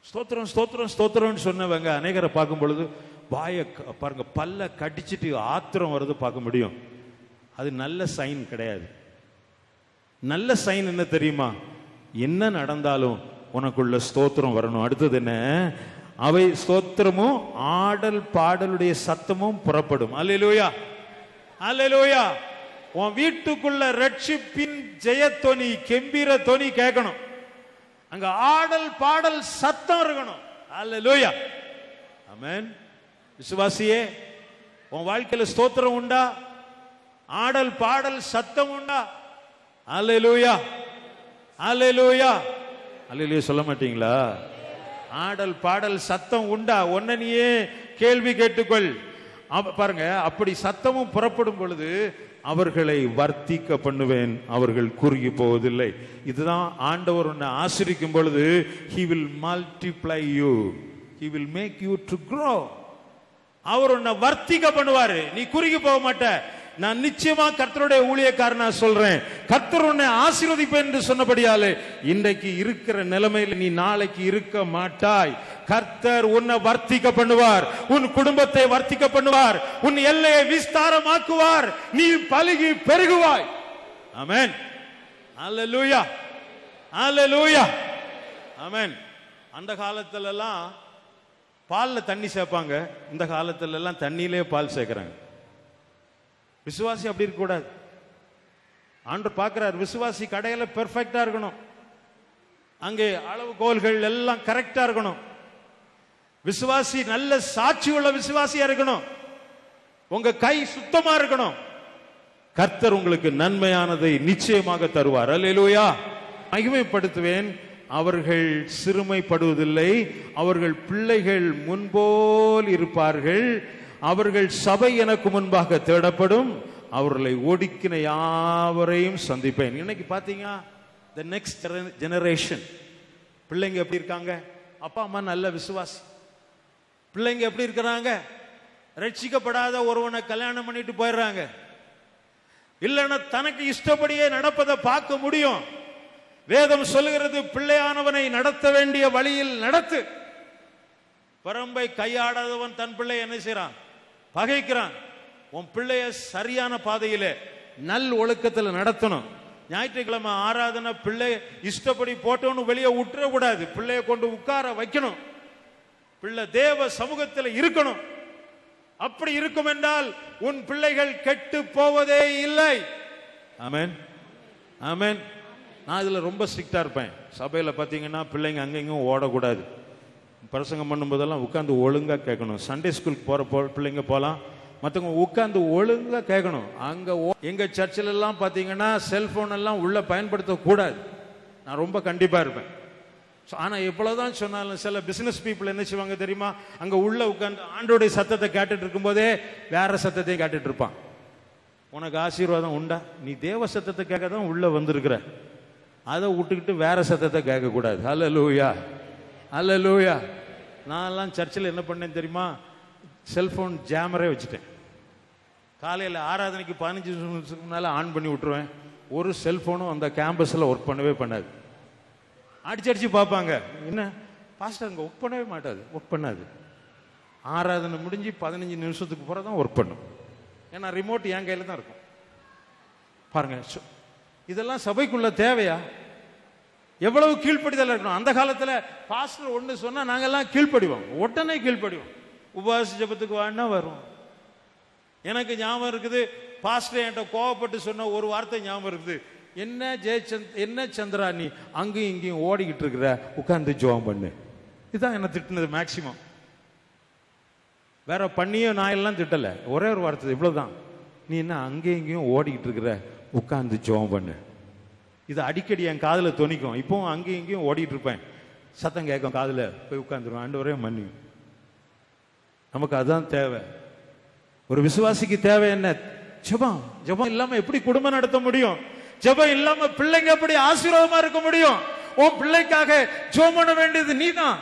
ஸ்தோத்திரம் ஸ்தோத்திரம் ஸ்தோத்திரம்னு சொன்னவங்க அநேகரை பார்க்கும் பொழுது வாயை பாருங்க, பல்ல கடிச்சிட்டு ஆத்திரம் வருது பார்க்க முடியும். அது நல்ல சைன் கிடையாது. நல்ல சைன் என்ன தெரியுமா? என்ன நடந்தாலும் உனக்குள்ள ஸ்தோத்திரம் வரணும். அடுத்தது என்ன? அவை ஸ்தோத்திரமும் ஆடல் பாடலுடைய சத்தமும் புறப்படும். அல்லேலூயா, அல்லேலூயா. உன் வீட்டுக்குள்ள ரட்சிப்பின் ஜெயத்தொனி, கெம்பீர தொனி கேட்கணும். அங்க ஆடல் பாடல் சத்தம் இருக்கணும். அல்லேலூயா, ஆமென். விசுவாசியே, உன் வாழ்க்கையில ஸ்தோத்திரம் உண்டா? ஆடல் பாடல் சத்தம் உண்டா? அல்லேலூயா, அல்லேலூயா, அல்லேலூயா சொல்ல மாட்டீங்களா? ஆடல் பாடல் சத்தம் உண்டா? ஒன்ன நீயே கேள்வி கேட்டுக்கொள். பாருங்க, அப்படி சத்தமும் புறப்படும் பொழுது அவர்களை வர்த்திக்க பண்ணுவேன், அவர்கள் குறுகி போவதில்லை. இதுதான் ஆண்டவர் உன்னை ஆசீர்வதிக்கும் பொழுது he will multiply you, he will make you to grow. அவர் உன்னை வர்த்திக்க பண்ணுவாரு, நீ குறுகி போக மாட்ட. நான் நிச்சயமா கர்த்தருடைய ஊழியக்காரனா சொல்றேன், கர்த்தர் உன்னை ஆசீர்வதிப்பேன் என்று சொன்னபடியாலே இன்றைக்கு இருக்கிற நிலைமையில் நீ நாளைக்கு இருக்க மாட்டாய். கர்த்தர் உன்னை வர்த்திக்க பண்ணுவார், உன் குடும்பத்தை வர்த்திக்க பண்ணுவார், உன் எல்லையை விஸ்தாரமாக்குவார், நீ பலுகி பெருகுவாய். ஆமென், அல்லேலூயா, அல்லேலூயா, ஆமென். அந்த காலத்துல எல்லாம் பால்ல தண்ணி சேர்ப்பாங்க, இந்த காலத்துல எல்லாம் தண்ணியிலே பால் சேர்க்கிறாங்க. விசுவாசி அப்படி இருக்க கூடாது. ஆண்டவர் பார்க்கிறார், விசுவாசி கடையில பெர்ஃபெக்ட்டா இருக்கணும், அங்கே அளவுகோல்கள் எல்லாம் கரெக்டா இருக்கணும். விசுவாசி நல்ல சாட்சி உள்ள விசுவாசியா இருக்கணும், உங்க கை சுத்தமா இருக்கணும். கர்த்தர் உங்களுக்கு நன்மையானதை நிச்சயமாக தருவார். அல்லேலூயா. மகிமைப்படுத்துவேன். அவர்கள் சிறுமைப்படுவதில்லை, அவர்கள் பிள்ளைகள் முன்போல் இருப்பார்கள், அவர்கள் சபை எனக்கு முன்பாக தேடப்படும், அவர்களை ஒடுக்கின யாவரையும் சந்திப்பேன். இன்னைக்கு பாத்தீங்க, the next generation பிள்ளைங்க எப்படி இருக்காங்க? அப்பா அம்மா நல்ல விசுவாசி. பிள்ளைங்க எப்படி இருக்கிறாங்க? ரட்சிக்கப்படாத ஒருவனை கல்யாணம் பண்ணிட்டு போயிடுறாங்க. இல்லைன்னா தனக்கு இஷ்டப்படியே நடப்பதை பார்க்க முடியும். வேதம் சொல்லுகிறது, பிள்ளையானவனை நடத்த வேண்டிய வழியில் நடத்து. பரம்பை கையாடாதவன் தன் பிள்ளை என்ன செய்யறான்? பகைக்கிறான். உன் பிள்ளைய சரியான பாதையில நல் ஒழுக்கத்தில் நடத்தணும். ஞாயிற்றுக்கிழமை ஆராதனை பிள்ளை இஷ்டப்படி போட்டோன்னு வெளியே விட்டுற கூடாது. பிள்ளைய கொண்டு உட்கார வைக்கணும். பிள்ளை தேவ சமூகத்தில் இருக்கணும். அப்படி இருக்கும் என்றால் உன் பிள்ளைகள் கெட்டு போவதே இல்லை. ஆமென், ஆமென். நான் இதுல ரொம்ப ஸ்ட்ரிக்டா இருப்பேன். சபையில பாத்தீங்கன்னா பிள்ளைங்க அங்கெங்கும் ஓடக்கூடாது. பிரசங்கம் பண்ணும்போதெல்லாம் உட்காந்து ஒழுங்கா கேட்கணும். சண்டே ஸ்கூலுக்கு போற பிள்ளைங்க போலாம், மற்றவங்க உட்காந்து ஒழுங்கா கேட்கணும். அங்க எங்க சர்ச்சில் எல்லாம் பாத்தீங்கன்னா செல்போன் எல்லாம் உள்ள பயன்படுத்தக்கூடாது. நான் ரொம்ப கண்டிப்பா இருப்பேன். ஆனா எவ்வளவுதான் சொன்னாலும் சில பிசினஸ் பீப்புள் என்ன செய்வாங்க தெரியுமா? அங்க உள்ள உட்காந்து ஆண்டோடைய சத்தத்தை கேட்டுட்டு இருக்கும் போதே வேற சத்தத்தையும் கேட்டுட்டு இருப்பான். உனக்கு ஆசீர்வாதம் உண்டா? நீ தேவ சத்தத்தை கேட்க தான் உள்ள வந்திருக்கிற, அதை விட்டுக்கிட்டு வேற சத்தத்தை கேட்க கூடாது. அல்லேலூயா, அல்லேலூயா. நான் எல்லாம் சர்ச்சில் என்ன பண்ணேன் தெரியுமா? செல்போன் ஜாமரே வச்சுட்டேன். காலையில் ஆராதனைக்கு 15 நிமிஷத்துக்கு முன்னால ஆன் பண்ணி விட்டுருவேன். ஒரு செல்போனும் அந்த கேம்பஸில் ஒர்க் பண்ணவே பண்ணாது. அடிச்சு பார்ப்பாங்க, என்ன பாஸ்டர் அங்கே ஒர்க் பண்ணவே மாட்டாது, ஒர்க் பண்ணாது. ஆராதனை முடிஞ்சு 15 நிமிஷத்துக்கு பிறகு தான் ஒர்க் பண்ணும். ஏன்னா ரிமோட் என் கையில் தான் இருக்கும். பாருங்க, இதெல்லாம் சபைக்குள்ள தேவையா? எவ்வளவு கீழ்ப்படிதல் இருக்கணும். அந்த காலத்தில் பாஸ்டர் ஒன்று சொன்னா நாங்கெல்லாம் கீழ்ப்படிவோம், உடனே கீழ்ப்படிவோம். உபவாச ஜெபத்துக்கு வான்னா வரும். எனக்கு ஞாபகம் இருக்குது, பாஸ்டர் என்கிட்ட கோவப்பட்டு சொன்ன ஒரு வார்த்தை ஞாபகம் இருக்குது. என்ன சந்திரா நீ அங்கேயும் இங்கேயும் ஓடிக்கிட்டு இருக்கிற, உட்கார்ந்து ஜெபம் பண்ணு. இதுதான் என்ன திட்டினது மேக்சிமம். வேற பண்ணியோ நான் எல்லாம் திட்டல, ஒரே ஒரு வார்த்தை இவ்வளவுதான். நீ என்ன அங்கேயும் இங்கேயும் ஓடிக்கிட்டு இருக்கிற, உட்கார்ந்து ஜெபம் பண்ணு. இது அடிக்கடி என் காதுல தொனிக்கும். இப்பவும் அங்கேயும் இங்கேயும் ஓடிட்டு இருப்பேன், சத்தம் கேட்கும் காதுல, போய் உட்கார்ந்துருவேன். ஆண்டவரே மன்னி. நமக்கு அதுதான் தேவை. ஒரு விசுவாசிக்கு தேவை என்ன? ஜெபம். ஜெபம் இல்லாம எப்படி குடும்பம் நடத்த முடியும்? ஜெபம் இல்லாம பிள்ளைங்க எப்படி ஆசீர்வாதமா இருக்க முடியும்? உன் பிள்ளைக்காக ஜெபம் பண்ண வேண்டியது நீதான்.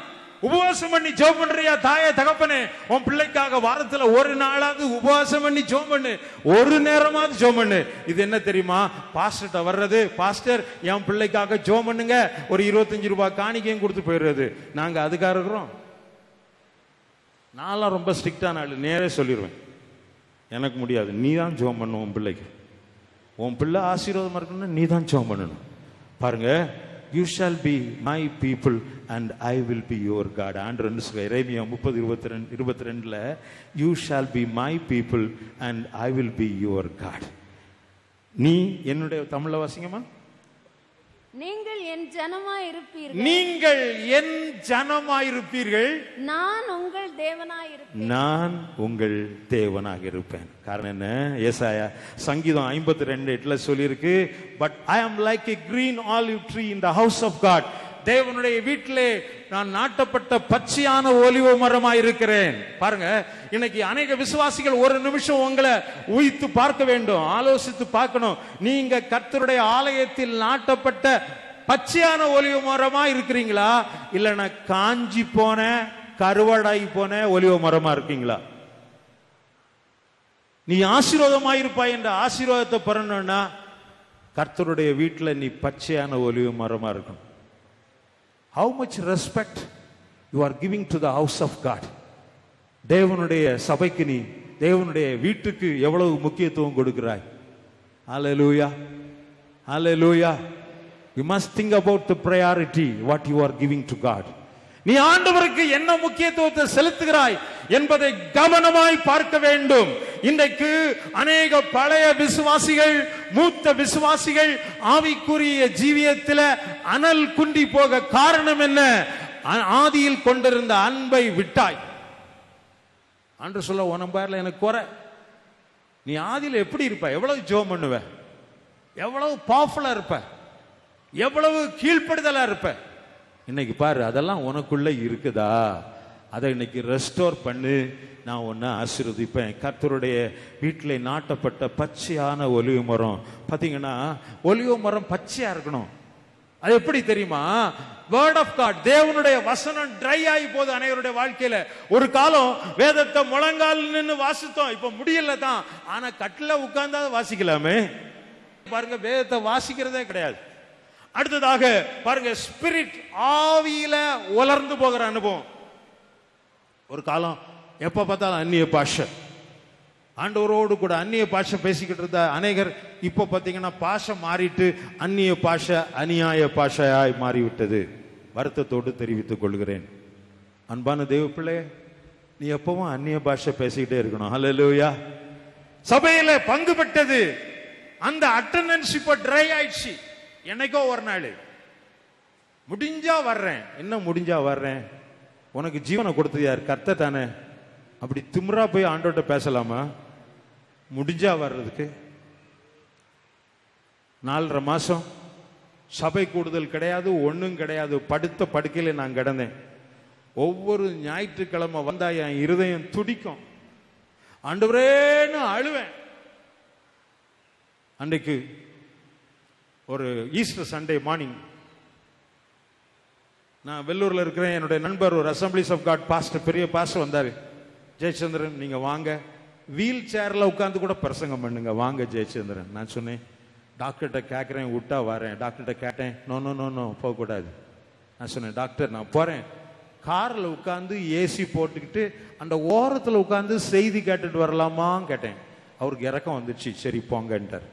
உபவாசம் பண்ணி ஜெபம் பண்றியா தாயே தகப்பனே? உன் பிள்ளைக்காக வாரத்துல ஒரு நாளாவது உபவாசம் பண்ணி ஜெபம் பண்ணு, ஒரு நேரமாவது ஜெபம் பண்ணு. இது என்ன தெரியுமா? பாஸ்டர்ட்ட வர்றது, பாஸ்டர் என் பிள்ளைக்காக ஜெபம் பண்ணுங்க, ஒரு 25 ரூபாய் காணிக்கையும் கொடுத்து போயிடுறது. நாங்க அதுக்காக இருக்கிறோம். நான்லாம் ரொம்ப ஸ்ட்ரிக்டான ஆளு, நேரே சொல்லிடுவேன், எனக்கு முடியாது, நீ தான் ஜெபம் பண்ணணும். உன் பிள்ளைக்கு, உன் பிள்ளை ஆசீர்வாதமா இருக்கணும்னா நீ தான் ஜெபம் பண்ணணும். பாருங்க, you shall be my people and I will be your God. ஆண்டவர் சொல்றார் எரேமியா 30:22 you shall be my people and I will be your God. நீ என்னுடைய, தமிழ்ல வாசிங்கம்மா, நீங்கள் என் ஜனமாய் இருப்பீர்கள், நீங்கள் என் ஜனமாய் இருப்பீர்கள், நான் உங்கள் தேவனாய் இருப்பேன், நான் உங்கள் தேவனாக இருப்பேன். காரணம் என்ன? ஏசாயா சங்கீதம் 52:8 சொல்லி இருக்கு, but I am like a green olive tree in the house of God. தேவனுடைய வீட்டிலே நான் நாட்டப்பட்ட பச்சையான ஒலிவ மரமாய் இருக்கிறேன். பாருங்க, இன்னைக்கு அநேக விசுவாசிகள் ஒரு நிமிஷம் உங்களை உயித்து பார்க்க வேண்டும், ஆலோசித்து பார்க்கணும். நீங்க கர்த்தருடைய ஆலயத்தில் நாட்டப்பட்ட பச்சையான ஒலிவ மரமா இருக்கிறீங்களா, இல்லைன்னா காஞ்சி போன கருவாடாகி போன ஒலிவ மரமா இருக்கீங்களா? நீ ஆசீர்வாதமாயிருப்பாய் என்ற ஆசீர்வாதத்தை பெறணும்னா கர்த்தருடைய வீட்டில் நீ பச்சையான ஒலிவ மரமா இருக்கணும். How much respect you are giving to the house of God? தேவனுடைய சபைக்கு, நீ தேவனுடைய வீட்டுக்கு எவ்வளவு முக்கியத்துவம் கொடுக்கிறாய்? Hallelujah, hallelujah. You must think about the priority what you are giving to God. நீ ஆண்டவருக்கு என்ன முக்கியத்துவத்தை செலுத்துகிறாய் என்பதை கவனமாய் பார்க்க வேண்டும். இன்றைக்கு அநேக பழைய விசுவாசிகள், மூத்த விசுவாசிகள் ஆவிக்குரிய ஜீவியத்தில் அனல் குண்டி போக காரணம் என்ன? ஆதியில் கொண்டிருந்த அன்பை விட்டாய். ஆண்டு சொல்ல, உன் பேர்ல எனக்கு குறை. நீ ஆதியில் எப்படி இருப்ப? எவ்வளவு ஜெபம் பண்ணுவ? எவ்வளவு பவர்ஃபுல்லா இருப்ப? எவ்வளவு கீழ்ப்படுதலா இருப்ப? இன்னைக்கு பாரு, அதெல்லாம் உனக்குள்ள இருக்குதா? அதை இன்னைக்கு ரெஸ்டோர் பண்ணு, நான் உன்னை ஆசீர்வதிப்பேன். கர்த்தருடைய வீட்டில் நாட்டப்பட்ட பச்சையான ஒலிவ மரம். பாத்தீங்கன்னா ஒலிவ மரம் பச்சையா இருக்கணும். அது எப்படி தெரியுமா? வேர்ட் ஆஃப் காட், தேவனுடைய வசனம் ட்ரை ஆகி போகுது அனைவருடைய வாழ்க்கையில. ஒரு காலம் வேதத்தை முழங்கால் நின்று வாசித்தோம், இப்ப முடியல தான். ஆனா கட்டில உட்கார்ந்தா வாசிக்கலாமே. பாருங்க, வேதத்தை வாசிக்கிறதே கிடையாது. அடுத்ததாக பாருங்க, ஸ்பிரிட், ஆவியில உலர்ந்து போகிற அனுபவம். ஒரு காலம் எப்ப பார்த்தாலும் அந்நிய பாஷை, ஆண்டவரோடு கூட அந்நிய பாஷை பேசிக்கிட்டு இருந்த அநேகர் இப்ப பாத்தீங்கன்னா பாஷை மாறிட்டு அந்நிய பாஷை அநியாய பாஷையாய் மாறிவிட்டது. வருத்தத்தோடு தெரிவித்துக் கொள்கிறேன். அன்பான தேவ பிள்ளையே, நீ எப்பவும் அந்நிய பாஷை பேசிக்கிட்டே இருக்கணும். ஹல்லேலூயா. சபையில பங்கு பெற்றது, அந்த அட்டெண்டன்ஸ் இப்ப ட்ரை ஆயிடுச்சு. என்னைக்கோ ஒரு நாள் முடிஞ்சா வர்றேன், என்ன முடிஞ்சா வர்றேன்? உனக்கு ஜீவனை கொடுத்தது யார்? கர்த்தர் தானே. அப்படி திமிரா போய் ஆண்டோட்ட பேசலாமா? முடிஞ்சா வர்றதுக்கு 4.5 மாசம் சபை கூடுதல் கிடையாது, ஒண்ணும் கிடையாது. படுத்த படுக்கையில நான் கிடந்தேன். ஒவ்வொரு ஞாயிற்றுக்கிழமை வந்தா என் இருதயம் துடிக்கும், ஆண்டவரேன்னு அழுவேன். அன்றைக்கு ஒரு ஈஸ்டர் சண்டே மார்னிங் நான் வெள்ளூர்ல இருக்கிறேன். என்னுடைய நண்பர் ஒரு அசம்பிளிஸ் ஆஃப் காட் பாஸ்டர், பெரிய பாஸ்டர் வந்தாரு. ஜெயச்சந்திரன், நீங்க வாங்க, வீல் சேர்ல உட்கார்ந்து கூட பிரசங்கம் பண்ணுங்க, வாங்க ஜெயச்சந்திரன். நான் சொன்னேன், டாக்டர்கிட்ட கேட்கிறேன், விட்டா வரேன். டாக்டர்கிட்ட கேட்டேன், நோ நோ நோ நோ போகக்கூடாது. நான் சொன்னேன், டாக்டர் நான் போறேன். கார்ல உட்கார்ந்து ஏசி போட்டுக்கிட்டு அந்த ஓரத்தில் உட்கார்ந்து செய்தி கேட்டுட்டு வரலாமான்னு கேட்டேன். அவருக்கு இறக்கம் வந்துச்சு, சரி போங்கன்ட்டார்.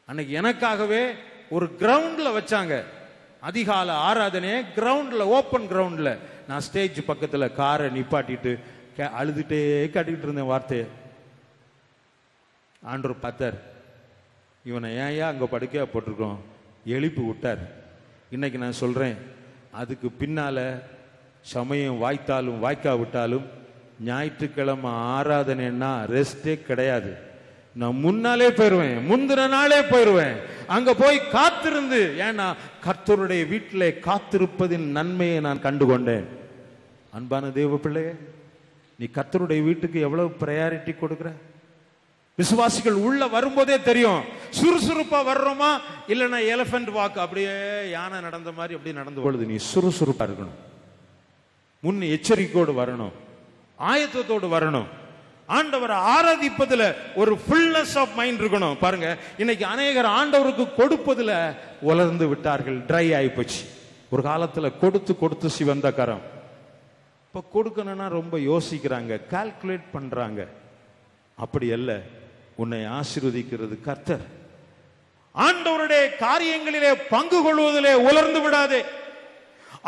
அன்னைக்கு எனக்காகவே ஒரு கிரவுண்ட்ல வச்சாங்க, அதிகால ஆராதனையே கிரவுண்ட்ல, ஓப்பன் கிரவுண்ட்ல. நான் ஸ்டேஜ் பக்கத்துல காரை நிப்பாட்டிட்டு அழுதுட்டே கட்டிக்கிட்டு இருந்தேன் வார்த்தையை. ஆண்டவர் பார்த்தார், இவனை ஏன் அங்க படுக்கையா போட்டிருக்கோம், எழுப்பி விட்டார். இன்னைக்கு நான் சொல்றேன், அதுக்கு பின்னால சமயம் வாய்த்தாலும் வாய்க்காவிட்டாலும் ஞாயிற்றுக்கிழமை ஆராதனைன்னா ரெஸ்டே கிடையாது. நான் முன்னாலே போயிருவேன், முந்தின நாளே போயிருவேன். அங்க போய் காத்திருந்து, ஏன்னா கர்த்தருடைய வீட்டிலே காத்திருப்பதின் நன்மையை நான் கண்டுகொண்டேன். அன்பான தேவ பிள்ளையே, நீ கர்த்தருடைய வீட்டுக்கு எவ்வளவு ப்ரையாரிட்டி கொடுக்கிற? விசுவாசிகள் உள்ள வரும்போதே தெரியும் சுறுசுறுப்பா வர்றோமா இல்லைன்னா எலிபென்ட் வாக், அப்படியே யானை நடந்த மாதிரி அப்படி நடந்து பொழுது நீ சுறுசுறுப்பா இருக்கணும், முன் எச்சரிக்கையோடு வரணும், ஆயத்தத்தோடு வரணும். ஆண்டவரை ஆராதிப்பதுல ஒரு ஃபுல்னஸ் ஆஃப் மைண்ட் இருக்கணும். பாருங்க, இன்னைக்கு அநேகர் ஆண்டவருக்கு கொடுப்பதுல உலர்ந்து விட்டார்கள், ட்ரை ஆகி போச்சு. ஒரு காலத்துல கொடுத்து கொடுத்து சிவந்த கரம், இப்ப கொடுக்கணும்னா ரொம்ப யோசிக்கிறாங்க, கால்குலேட் பண்றாங்க. அப்படி அல்ல, உன்னை ஆசீர்வதிக்கிறது கர்த்தர். ஆண்டவருடைய காரியங்களிலே பங்கு கொள்வதிலே உலர்ந்து விடாதே.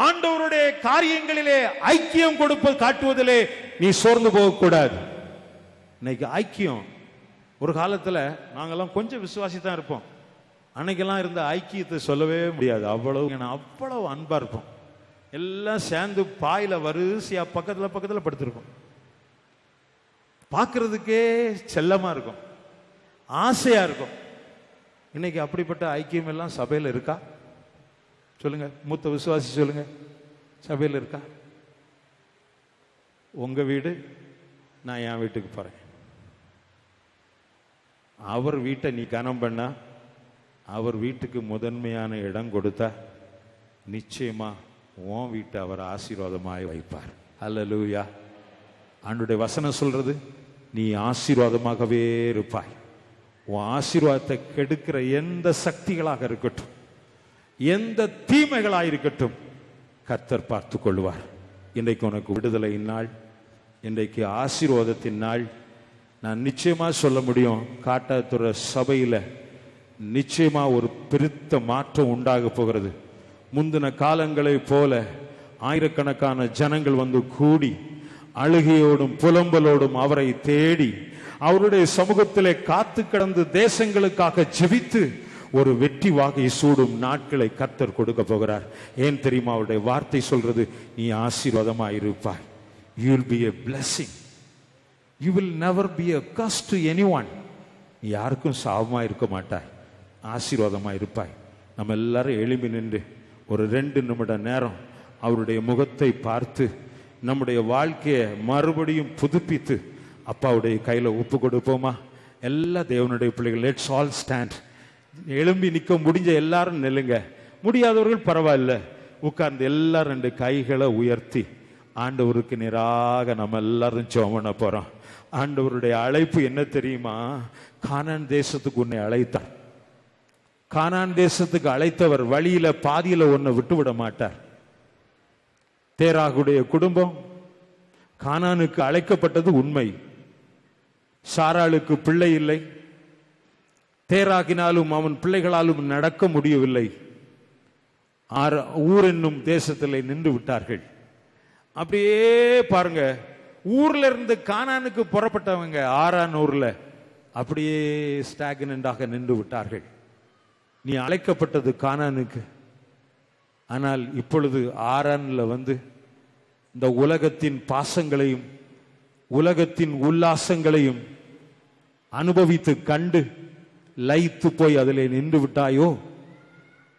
ஆண்டவருடைய காரியங்களிலே ஐக்கியம் கொடுப்பது காட்டுவதிலே நீ சோர்ந்து போகக்கூடாது. இன்னைக்கு ஐக்கியம், ஒரு காலத்துல நாங்கெல்லாம் கொஞ்சம் விசுவாசி தான் இருப்போம், அன்னைக்கெல்லாம் இருந்த ஐக்கியத்தை சொல்லவே முடியாது. அவ்வளவு அன்பா இருப்போம், எல்லாம் சேர்ந்து பாயில வரிசையா பக்கத்துல பக்கத்துல படுத்திருப்போம், பார்க்கறதுக்கே செல்லமா இருக்கும், ஆசையா இருக்கும். இன்னைக்கு அப்படிப்பட்ட ஐக்கியம் எல்லாம் சபையில இருக்கா? சொல்லுங்க, மூத்த விசுவாசி சொல்லுங்க, சபையில் இருக்கா? உங்க வீடு, நான் என் வீட்டுக்கு போறேன். அவர் வீட்டை நீ கனம் பண்ணா, அவர் வீட்டுக்கு முதன்மையான இடம் கொடுத்தா, நிச்சயமா உன் வீட்டை அவர் ஆசீர்வாதமாய் வைப்பார். அல்லேலூயா. ஆண்டவருடைய வசனம் சொல்றது, நீ ஆசீர்வாதமாகவே இருப்பாய். உன் ஆசீர்வாதத்தை கெடுக்கிற எந்த சக்திகளாக இருக்கட்டும், எந்த தீமைகளாயிருக்கட்டும், கர்த்தர் பார்த்து கொள்வார். இன்றைக்கு உனக்கு விடுதலையின் நாள், இன்றைக்கு ஆசீர்வாதத்தின் நாள். நான் நிச்சயமா சொல்ல முடியும், காட்டாத்துறை சபையில நிச்சயமா ஒரு பெருத்த மாற்றம் உண்டாக போகிறது. முந்தின காலங்களை போல ஆயிரக்கணக்கான ஜனங்கள் வந்து கூடி அழுகையோடும் புலம்பலோடும் அவரை தேடி அவருடைய சமூகத்திலே காத்து கிடந்து தேசங்களுக்காக ஜெபித்து ஒரு வெற்றி வாகை சூடும் நாட்களை கர்த்தர் கொடுக்க போகிறார். ஏன் தெரியுமா? அவருடைய வார்த்தை சொல்றது, நீ ஆசீர்வாதமாய் இருப்பாய். You will be a blessing. You will never be a curse to anyone. நீ யாருக்கும் சாபமா இருக்க மாட்டாய், ஆசீர்வாதமா இருப்பாய். நம்ம எல்லாரும் எழும்பி நின்று ஒரு 2 நிமிட நேரம் அவருடைய முகத்தை பார்த்து நம்முடைய வாழ்க்கையை மறுபடியும் புதுப்பித்து அப்பாவுடைய கையில ஒப்பு கொடுப்போமா? எல்லா தேவனுடைய பிள்ளைகள், லெட்ஸ் ஆல் ஸ்டாண்ட். எழும்பி நிற்க முடிஞ்ச எல்லாரும் நில்லுங்க, முடியாதவர்கள் பரவாயில்ல, உட்கார்ந்து எல்லாரும் 2 கைகளை உயர்த்தி ஆண்டவருக்கு நேராக நம்ம எல்லாரும் ஜெபம் பண்ண போறோம். ஆண்டவருடைய அழைப்பு என்ன தெரியுமா? கானான் தேசத்துக்கு உன்னை அழைத்தார். கானான் தேசத்துக்கு அழைத்தவர் வழியில பாதியில ஒன்ன விட்டுவிட மாட்டார். தேராகுடைய குடும்பம் கானானுக்கு அழைக்கப்பட்டது உண்மை. சாராளுக்கு பிள்ளை இல்லை, தேராகினாலும் அவன் பிள்ளைகளாலும் நடக்க முடியவில்லை. ஊர் என்னும் தேசத்தில் நின்று விட்டார்கள். அப்படியே பாருங்க, ஊர்ல இருந்து கானானுக்கு புறப்பட்டவங்க ஆரானூர்ல அப்படியே ஸ்டாக்னண்டாக நின்று விட்டார்கள். நீ அழைக்கப்பட்டது கானானுக்கு, ஆனால் இப்பொழுது ஆரான்ல வந்து இந்த உலகத்தின் பாசங்களையும் உலகத்தின் உல்லாசங்களையும் அனுபவித்து கண்டு லயித்து போய் அதிலே நின்று விட்டாயோ?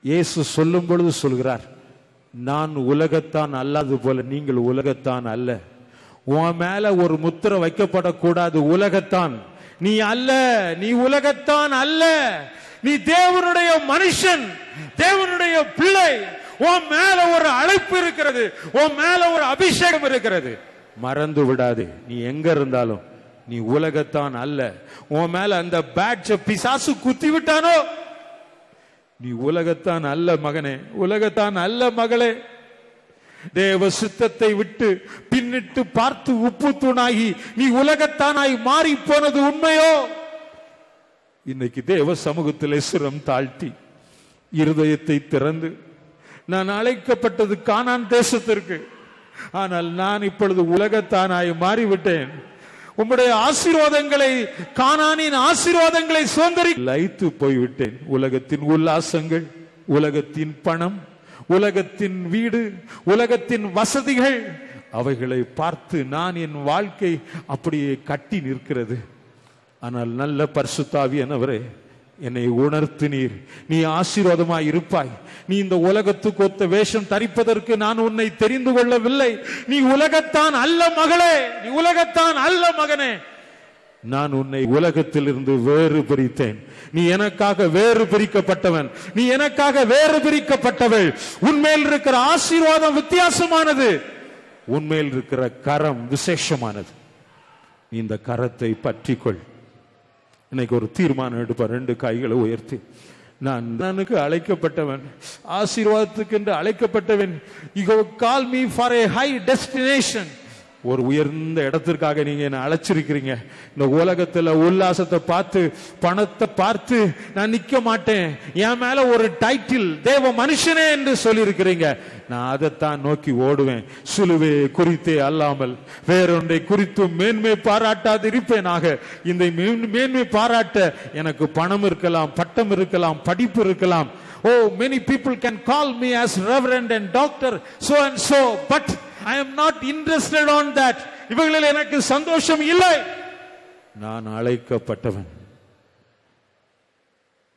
இயேசு சொல்லும் பொழுது சொல்கிறார், நான் உலகத்தான் அல்லாது போல நீங்கள் உலகத்தான் அல்ல. உன் மேல ஒரு முத்திரை வைக்கப்படக்கூடாது, உலகத்தான் நீ அல்ல, நீ உலகத்தான் அல்ல, நீ தேவனுடைய மனுஷன், தேவனுடைய பிள்ளை. உன் மேல ஒரு அழைப்பு இருக்கிறது, உன் மேல ஒரு அபிஷேகம் இருக்கிறது, மறந்து விடாதே. நீ எங்க இருந்தாலும் நீ உலகத்தான் அல்ல. உன் மேல அந்த பேட்ஜ பிசாசு குத்தி விட்டானோ, நீ உலகத்தான் அல்ல மகனே, உலகத்தான் அல்ல மகளே. தேவ சித்தத்தை விட்டு பின்னிட்டு பார்த்து உப்பு தூணாகி நீ உலகத்தானாய் மாறி போனது உண்மையோ? இன்னைக்கு தேவ சமூகத்திலே சிரம் தாழ்த்தி இருதயத்தை திறந்து, நான் அழைக்கப்பட்டது கானான் தேசத்திற்கு, ஆனால் நான் இப்பொழுது உலகத்தானாய் மாறிவிட்டேன். உம்முடைய ஆசீர்வாதங்களை, கானானின் ஆசீர்வாதங்களை சுதந்திரி லயித்து போய்விட்டேன். உலகத்தின் உல்லாசங்கள், உலகத்தின் பணம், உலகத்தின் வீடு, உலகத்தின் வசதிகள், அவைகளை பார்த்து நான் என் வாழ்க்கை அப்படியே கட்டி நிற்கிறது. ஆனால் நல்ல பரிசுத்தாவியானவரே, என்னை உணர்த்து நீர், நீ ஆசீர்வாதமாய் இருப்பாய். நீ இந்த உலகத்துக்கு ஒத்த வேஷம் தரிப்பதற்கு நான் உன்னை தெரிந்து கொள்ளவில்லை. நீ உலகத்தான் அல்ல மகளே, நீ உலகத்தான் அல்ல மகனே. நான் உன்னை உலகத்திலிருந்து வேறு பிரித்தேன். நீ எனக்காக வேறு பிரிக்கப்பட்டவன், நீ எனக்காக வேறு பிரிக்கப்பட்டவள். உன்மேல் இருக்கிற ஆசீர்வாதம் வித்தியாசமானது, உன்மேல் இருக்கிற கரம் விசேஷமானது. நீ இந்த கரத்தை பற்றிக்கொள். இன்னைக்கு ஒரு தீர்மானம் எடுப்ப, 2 கைகளை உயர்த்தி, நானுக்கு அழைக்கப்பட்டவன், ஆசீர்வாதத்துக்கு என்று அழைக்கப்பட்டவன். You have called me for a high destination. ஒரு உயர்ந்த இடத்திற்காக நீங்க என்ன அழைச்சிருக்கிறீங்க. இந்த உலகத்துல உல்லாசத்தை பார்த்து, பணத்தை பார்த்து நான் நிக்க மாட்டேன். என் மேல ஒரு டைட்டில், தேவ மனுஷனே என்று சொல்லி இருக்கிறீங்க. நான் அதைத்தான் நோக்கி ஓடுவேன். சிலுவை குறித்தே அல்லாமல் வேறொன்றை குறித்து மேன்மை பாராட்டாது இருப்பேனாக. இந்த மேன்மை பாராட்ட எனக்கு பணம் இருக்கலாம், பட்டம் இருக்கலாம், படிப்பு இருக்கலாம். Oh, many people can call me as reverend and doctor so and so, but I am not interested on that. இவைகளில் எனக்கு சந்தோஷம் இல்லை. நான் அழைக்கப்பட்டவன்,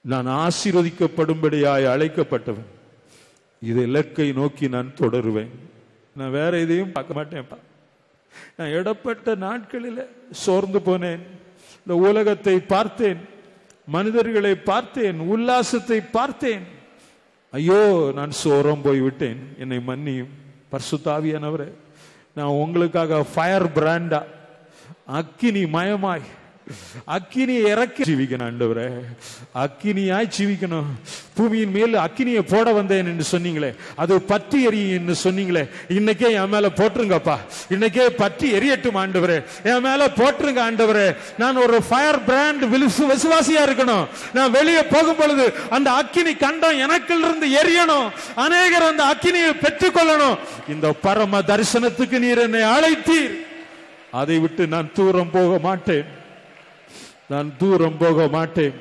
நான் ஆசீர்வதிக்கப்படும்படியாய் அழைக்கப்பட்டவன். இது இலக்கை நோக்கி நான் தொடருவேன். நான் வேற எதையும் பார்க்க மாட்டேன்ப்பா. நான் இடப்பட்ட நாட்களில் சோர்ந்து போனேன். இந்த உலகத்தை பார்த்தேன், மனிதர்களை பார்த்தேன், உல்லாசத்தை பார்த்தேன். ஐயோ, நான் சோரம் போய்விட்டேன், என்னை மன்னியும். பரிசுத்த ஆவியானவரே, நான் உங்களுக்காக ஃபயர் பிராண்டா, அக்கினி மயமாய், அக்கினியை இறக்கி ஜீவிக்கணும் ஆண்டவரே. அக்கினியாய் ஜீவிக்கணும். பூமியின் மேல் அக்கினியை போட வந்தேன் என்று சொன்னீங்களே, அது பற்றி எரியும் என்று சொன்னீங்களே. இன்னைக்கே என் மேல போட்டுருங்கப்பா, இன்னைக்கே பற்றி எரியட்டும் ஆண்டவரே, என் மேல போட்டுருங்க ஆண்டவரே. நான் ஒரு ஃபயர் பிராண்ட் விசுவாசியா இருக்கணும். நான் வெளியே போகும் பொழுது அந்த அக்கினி கண்டம் எனக்கிலிருந்து எரியணும். அநேகர் அந்த அக்கினியை பெற்றுக்கொள்ளணும். இந்த பரம தரிசனத்துக்கு நீர் என்னை அழைத்தீர். அதை விட்டு நான் தூரம் போக மாட்டேன். நான் தூரம் போக மாட்டேன்.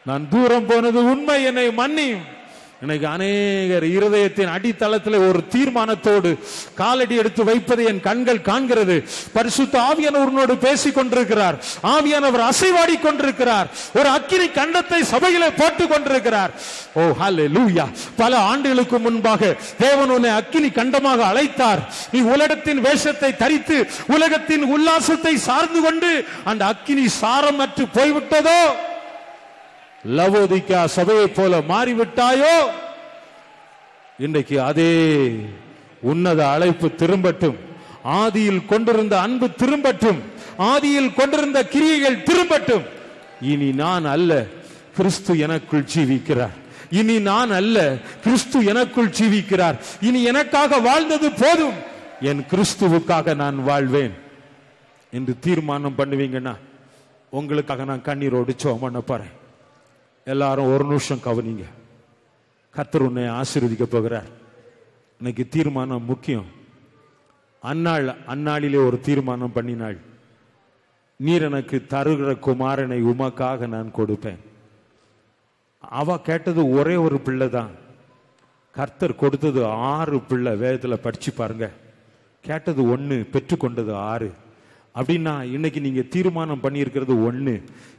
நான் தூரம் போனது உண்மை, என்னை மன்னியும். எனக்கு அநேகர் இருதயத்தின் அடித்தளத்தில் ஒரு தீர்மானத்தோடு காலடி எடுத்து வைப்பதை என் கண்கள் காண்கிறது. பரிசுத்த ஆவியானவரோடு பேசிக் கொண்டிருக்கிறார். ஆவியானவர் அசைவாடி கொண்டிருக்கிறார். ஒரு அக்கினி கண்டத்தை சபையிலே போட்டுக் கொண்டிருக்கிறார். ஓ ஹல்லேலூயா. பல ஆண்டுகளுக்கு முன்பாக தேவன் உன்னை அக்கினி கண்டமாக அழைத்தார். நீ உலகத்தின் வேஷத்தை தரித்து உலகத்தின் உல்லாசத்தை சார்ந்து கொண்டு அந்த அக்கினி சாரமற்று போய்விட்டதோ, லவோதிக்கா சபையை போல மாறிவிட்டாயோ, இன்றைக்கு அதே உன்னத அழைப்பு திரும்பட்டும். ஆதியில் கொண்டிருந்த அன்பு திரும்பட்டும். ஆதியில் கொண்டிருந்த கிரியைகள் திரும்பட்டும். இனி நான் அல்ல, கிறிஸ்து எனக்குள் ஜீவிக்கிறார். இனி நான் அல்ல, கிறிஸ்து எனக்குள் ஜீவிக்கிறார். இனி எனக்காக வாழ்ந்தது போதும், என் கிறிஸ்துவுக்காக நான் வாழ்வேன் என்று தீர்மானம் பண்ணுவீங்கன்னா, உங்களுக்காக நான் கண்ணீரோடு ஜெபம் பண்ண போறேன். எல்லாரும் ஒரு நிமிஷம் கவனிங்க. கர்த்தர் உன்னை ஆசீர்வதிக்க போகிறார். இன்னைக்கு தீர்மானம் முக்கியம். அந்நாளிலே ஒரு தீர்மானம் பண்ணினாள், நீர் எனக்கு தருகிற குமாரனை உமக்காக நான் கொடுப்பேன். அவ கேட்டது ஒரே ஒரு பிள்ளை தான். கர்த்தர் கொடுத்தது 6 பிள்ளை. வேதத்தில் படிச்சு பாருங்க. கேட்டது 1, பெற்றுக்கொண்டது 6. அப்படின்னா இன்னைக்கு நீங்க தீர்மானம் பண்ணியிருக்கிறது 1.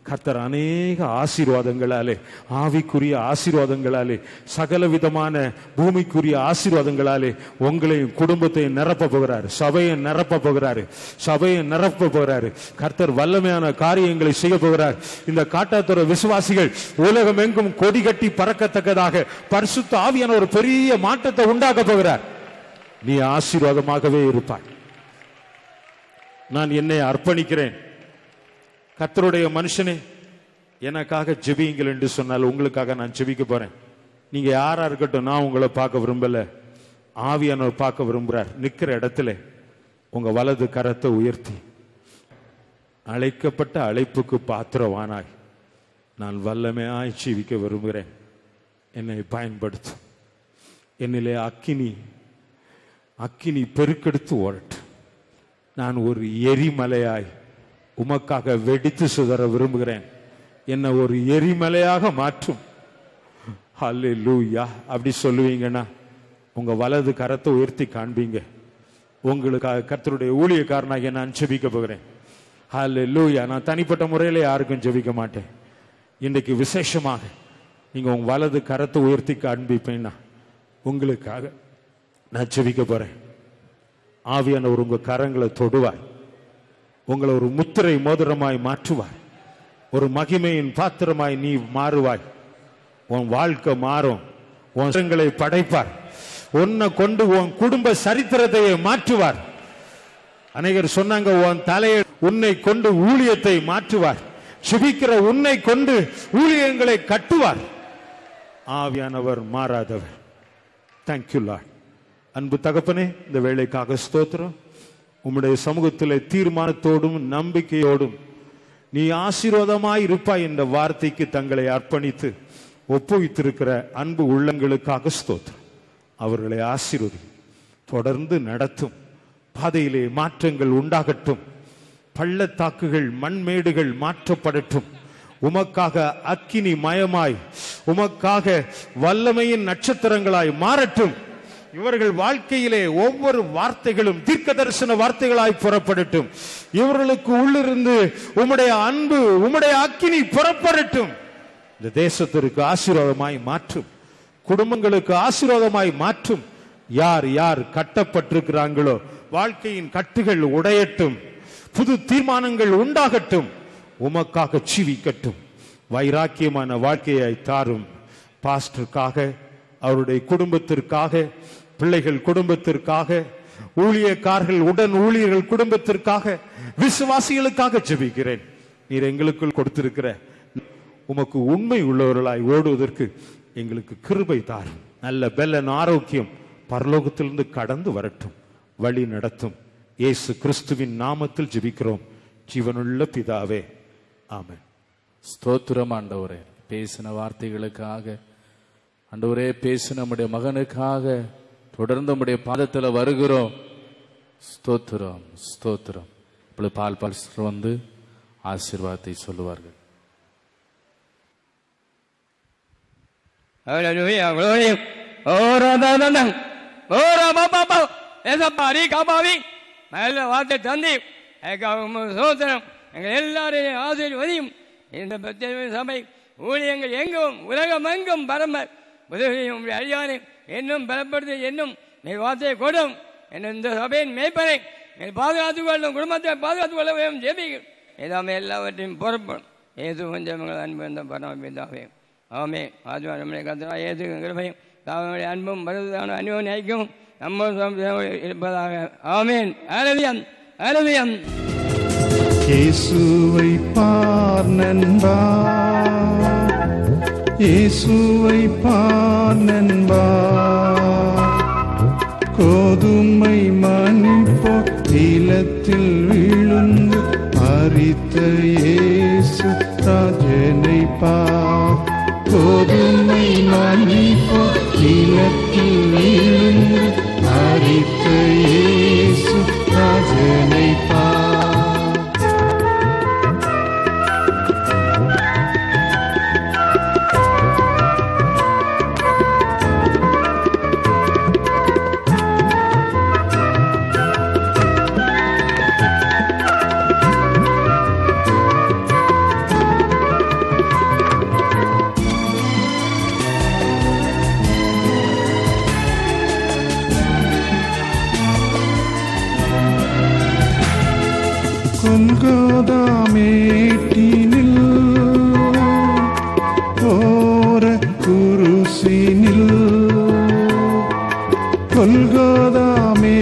கர்த்தர் அநேக ஆசீர்வாதங்களாலே, ஆவிக்குரிய ஆசீர்வாதங்களாலே, சகல விதமான பூமிக்குரிய ஆசீர்வாதங்களாலே உங்களையும் குடும்பத்தையும் நிரப்ப போகிறாரு. சபையை நிரப்ப போகிறாரு. சபையை நிரப்ப போகிறாரு. கர்த்தர் வல்லமையான காரியங்களை செய்ய போகிறார். இந்த காட்டாத்துறை விசுவாசிகள் உலகம் எங்கும் கொடி கட்டி பறக்கத்தக்கதாக பரிசுத்த ஆவியான ஒரு பெரிய மாற்றத்தை உண்டாக்க போகிறார். நீ ஆசீர்வாதமாகவே இருப்பாய். நான் என்னை அர்ப்பணிக்கிறேன். கர்த்தருடைய மனுஷனே, எனக்காக ஜெபியுங்கள் என்று சொன்னால் உங்களுக்காக நான் ஜெபிக்க போறேன். நீங்க யாரா இருக்கட்டும், நான் உங்களை பார்க்க விரும்பல, ஆவியானவர் பார்க்க விரும்புறார். நிக்கிற இடத்துல உங்க வலது கரத்தை உயர்த்தி, அழைக்கப்பட்ட அழைப்புக்கு பாத்திரவானாய் நான் வல்லமையாய் ஜீவிக்க விரும்புகிறேன். என்னை பயன்படுத்து. என்னிலே அக்கினி பெருக்கெடுத்து ஓடட்டு. நான் ஒரு எரிமலையாய் உமக்காக வெடித்து சுதற விரும்புகிறேன். என்ன ஒரு எரிமலையாக மாற்றும். ஹல்லேலூயா. அப்படி சொல்லுவீங்கன்னா உங்க வலது கரத்தை உயர்த்தி காண்பீங்க. உங்களுக்காக கர்த்தருடைய ஊழியக்காரனாக நான் ஜெபிக்க போகிறேன். ஹல்லேலூயா. நான் தனிப்பட்ட முறையில யாருக்கும் ஜெபிக்க மாட்டேன். இன்றைக்கு விசேஷமாக நீங்க உங்க வலது கரத்தை உயர்த்தி காண்பிப்பேன்னா உங்களுக்காக நான் ஜெபிக்க போறேன். ஆவியானவர் உங்க கரங்களை தொடுவார். உங்களை ஒரு முத்திரை மோதிரமாய் மாற்றுவார். ஒரு மகிமையின் பாத்திரமாய் நீ மாறுவாய். உன் வாழ்க்கை மாறும். உங்களை படைப்பார். உன்னை கொண்டு உன் குடும்ப சரித்திரத்தையே மாற்றுவார். அநேகர் சொன்னாங்க, உன் தலையை உன்னை கொண்டு ஊழியத்தை மாற்றுவார். சுபிக்கிற உன்னை கொண்டு ஊழியங்களை கட்டுவார். ஆவியானவர் மாறாதவர். Thank you Lord. அன்பு தகப்பனே, இந்த வேலைக்காக ஸ்தோத்திரம். உம்முடைய சமூகத்திலே தீர்மானத்தோடும் நம்பிக்கையோடும் நீ ஆசீர்வாதமாய் இருப்பாய் என்ற வார்த்தைக்கு தங்களை அர்ப்பணித்து ஒப்புவித்திருக்கிற அன்பு உள்ளங்களுக்காக ஸ்தோத்திரம். அவர்களை ஆசீர்வதி, தொடர்ந்து நடத்தும். பாதையிலே மாற்றங்கள் உண்டாகட்டும். பள்ளத்தாக்குகள் மண்மேடுகள் மாற்றப்படட்டும். உமக்காக அக்கினி மயமாய், உமக்காக வல்லமையின் நட்சத்திரங்களாய் மாறட்டும். இவர்கள் வாழ்க்கையிலே ஒவ்வொரு வார்த்தைகளும் தீர்க்க தரிசன வார்த்தைகளாய் புறப்படட்டும். இவர்களுக்கு உள்ளிருந்து உம்முடைய அன்பு, உம்முடைய அக்கினி புறப்படட்டும். இந்த தேசத்திற்கு ஆசீர்வாதமாய் மாற்றும். குடும்பங்களுக்கு ஆசீர்வாதமாய் மாற்றும். யார் யார் கட்டப்பட்டிருக்கிறாங்களோ வாழ்க்கையின் கட்டுகள் உடையட்டும். புது தீர்மானங்கள் உண்டாகட்டும். உமக்காக ஜீவிக்கட்டும். வைராக்கியமான வாழ்க்கையை தாரும். பாஸ்டருக்காக, அவருடைய குடும்பத்திற்காக, பிள்ளைகள் குடும்பத்திற்காக, ஊழியக்காரர்கள் உடன் ஊழியர்கள் குடும்பத்திற்காக, விசுவாசிகளுக்காக ஜெபிக்கிறேன். நீர் எங்களுக்குள் கொடுத்திருக்கிற உமக்கு உண்மை உள்ளவர்களாய் ஓடுவதற்கு எங்களுக்கு கிருபை தாரும். நல்ல பெலன் ஆரோக்கியம் பரலோகத்திலிருந்து கடந்து வரட்டும். வழி நடத்தும். இயேசு கிறிஸ்துவின் நாமத்தில் ஜெபிக்கிறோம் ஜீவனுள்ள பிதாவே, ஆமென். ஸ்தோத்திரம் ஆண்டவரே. பேசின வார்த்தைகளுக்காக ஆண்டவரே, பேசின நம்முடைய மகனுக்காக தொடர்ந்து நம்முடைய பாதத்தில் வருகிறோம். ஸ்தோத்திரம், ஸ்தோத்திரம். இப்பொழுது பால் பாஸ்டர் வந்து ஆசீர்வாதத்தை சொல்லுவார்கள். நல்ல வார்த்தை தந்தி சோதனம் எங்கள் எல்லாரையும் ஆசீர்வதியும். இந்த சபை ஊழியங்கள் எங்கும் உலகம் எங்கும் பரம உதவியும் அழியானே என்னும் பலப்படுத்தி என்னும் நீ வார்த்தையை கொடும். என்ன இந்த சபையின் மேய்ப்பனை பாதுகாத்துக் கொள்ளும், குடும்பத்தை பாதுகாத்துக் கொள்ள வேண்டும். ஜெபிக்கும் எல்லாமே எல்லாவற்றையும் பொறுப்படும். ஏது கொஞ்சம் அன்பு என்ற பரமபிதாவே, ஆமே. ஆத்மா நம்முடைய கர்த்தராகிய இயேசு கிருபையும் தாவனுடைய அன்பும் பரிசுத்தமான அன்பும் ஐக்கியமும் நம்ம இருப்பதாக. ஆமேன். ஹல்லேலூயா, ஹல்லேலூயா. இயேசுவை பார் நண்பா, இயேசுவை பார் நண்பா. கோதுமை மணி போல் நிலத்தில் விழுந்து அரித்த இயேசு ராஜனை பார். கோதுமை மணி போல் நிலத்தில் விழுந்து அரித்த இயேசு ராஜனை பார். கொல்கோதா மேட்டினில் ஓர குருசினில், கொல்கோதா மே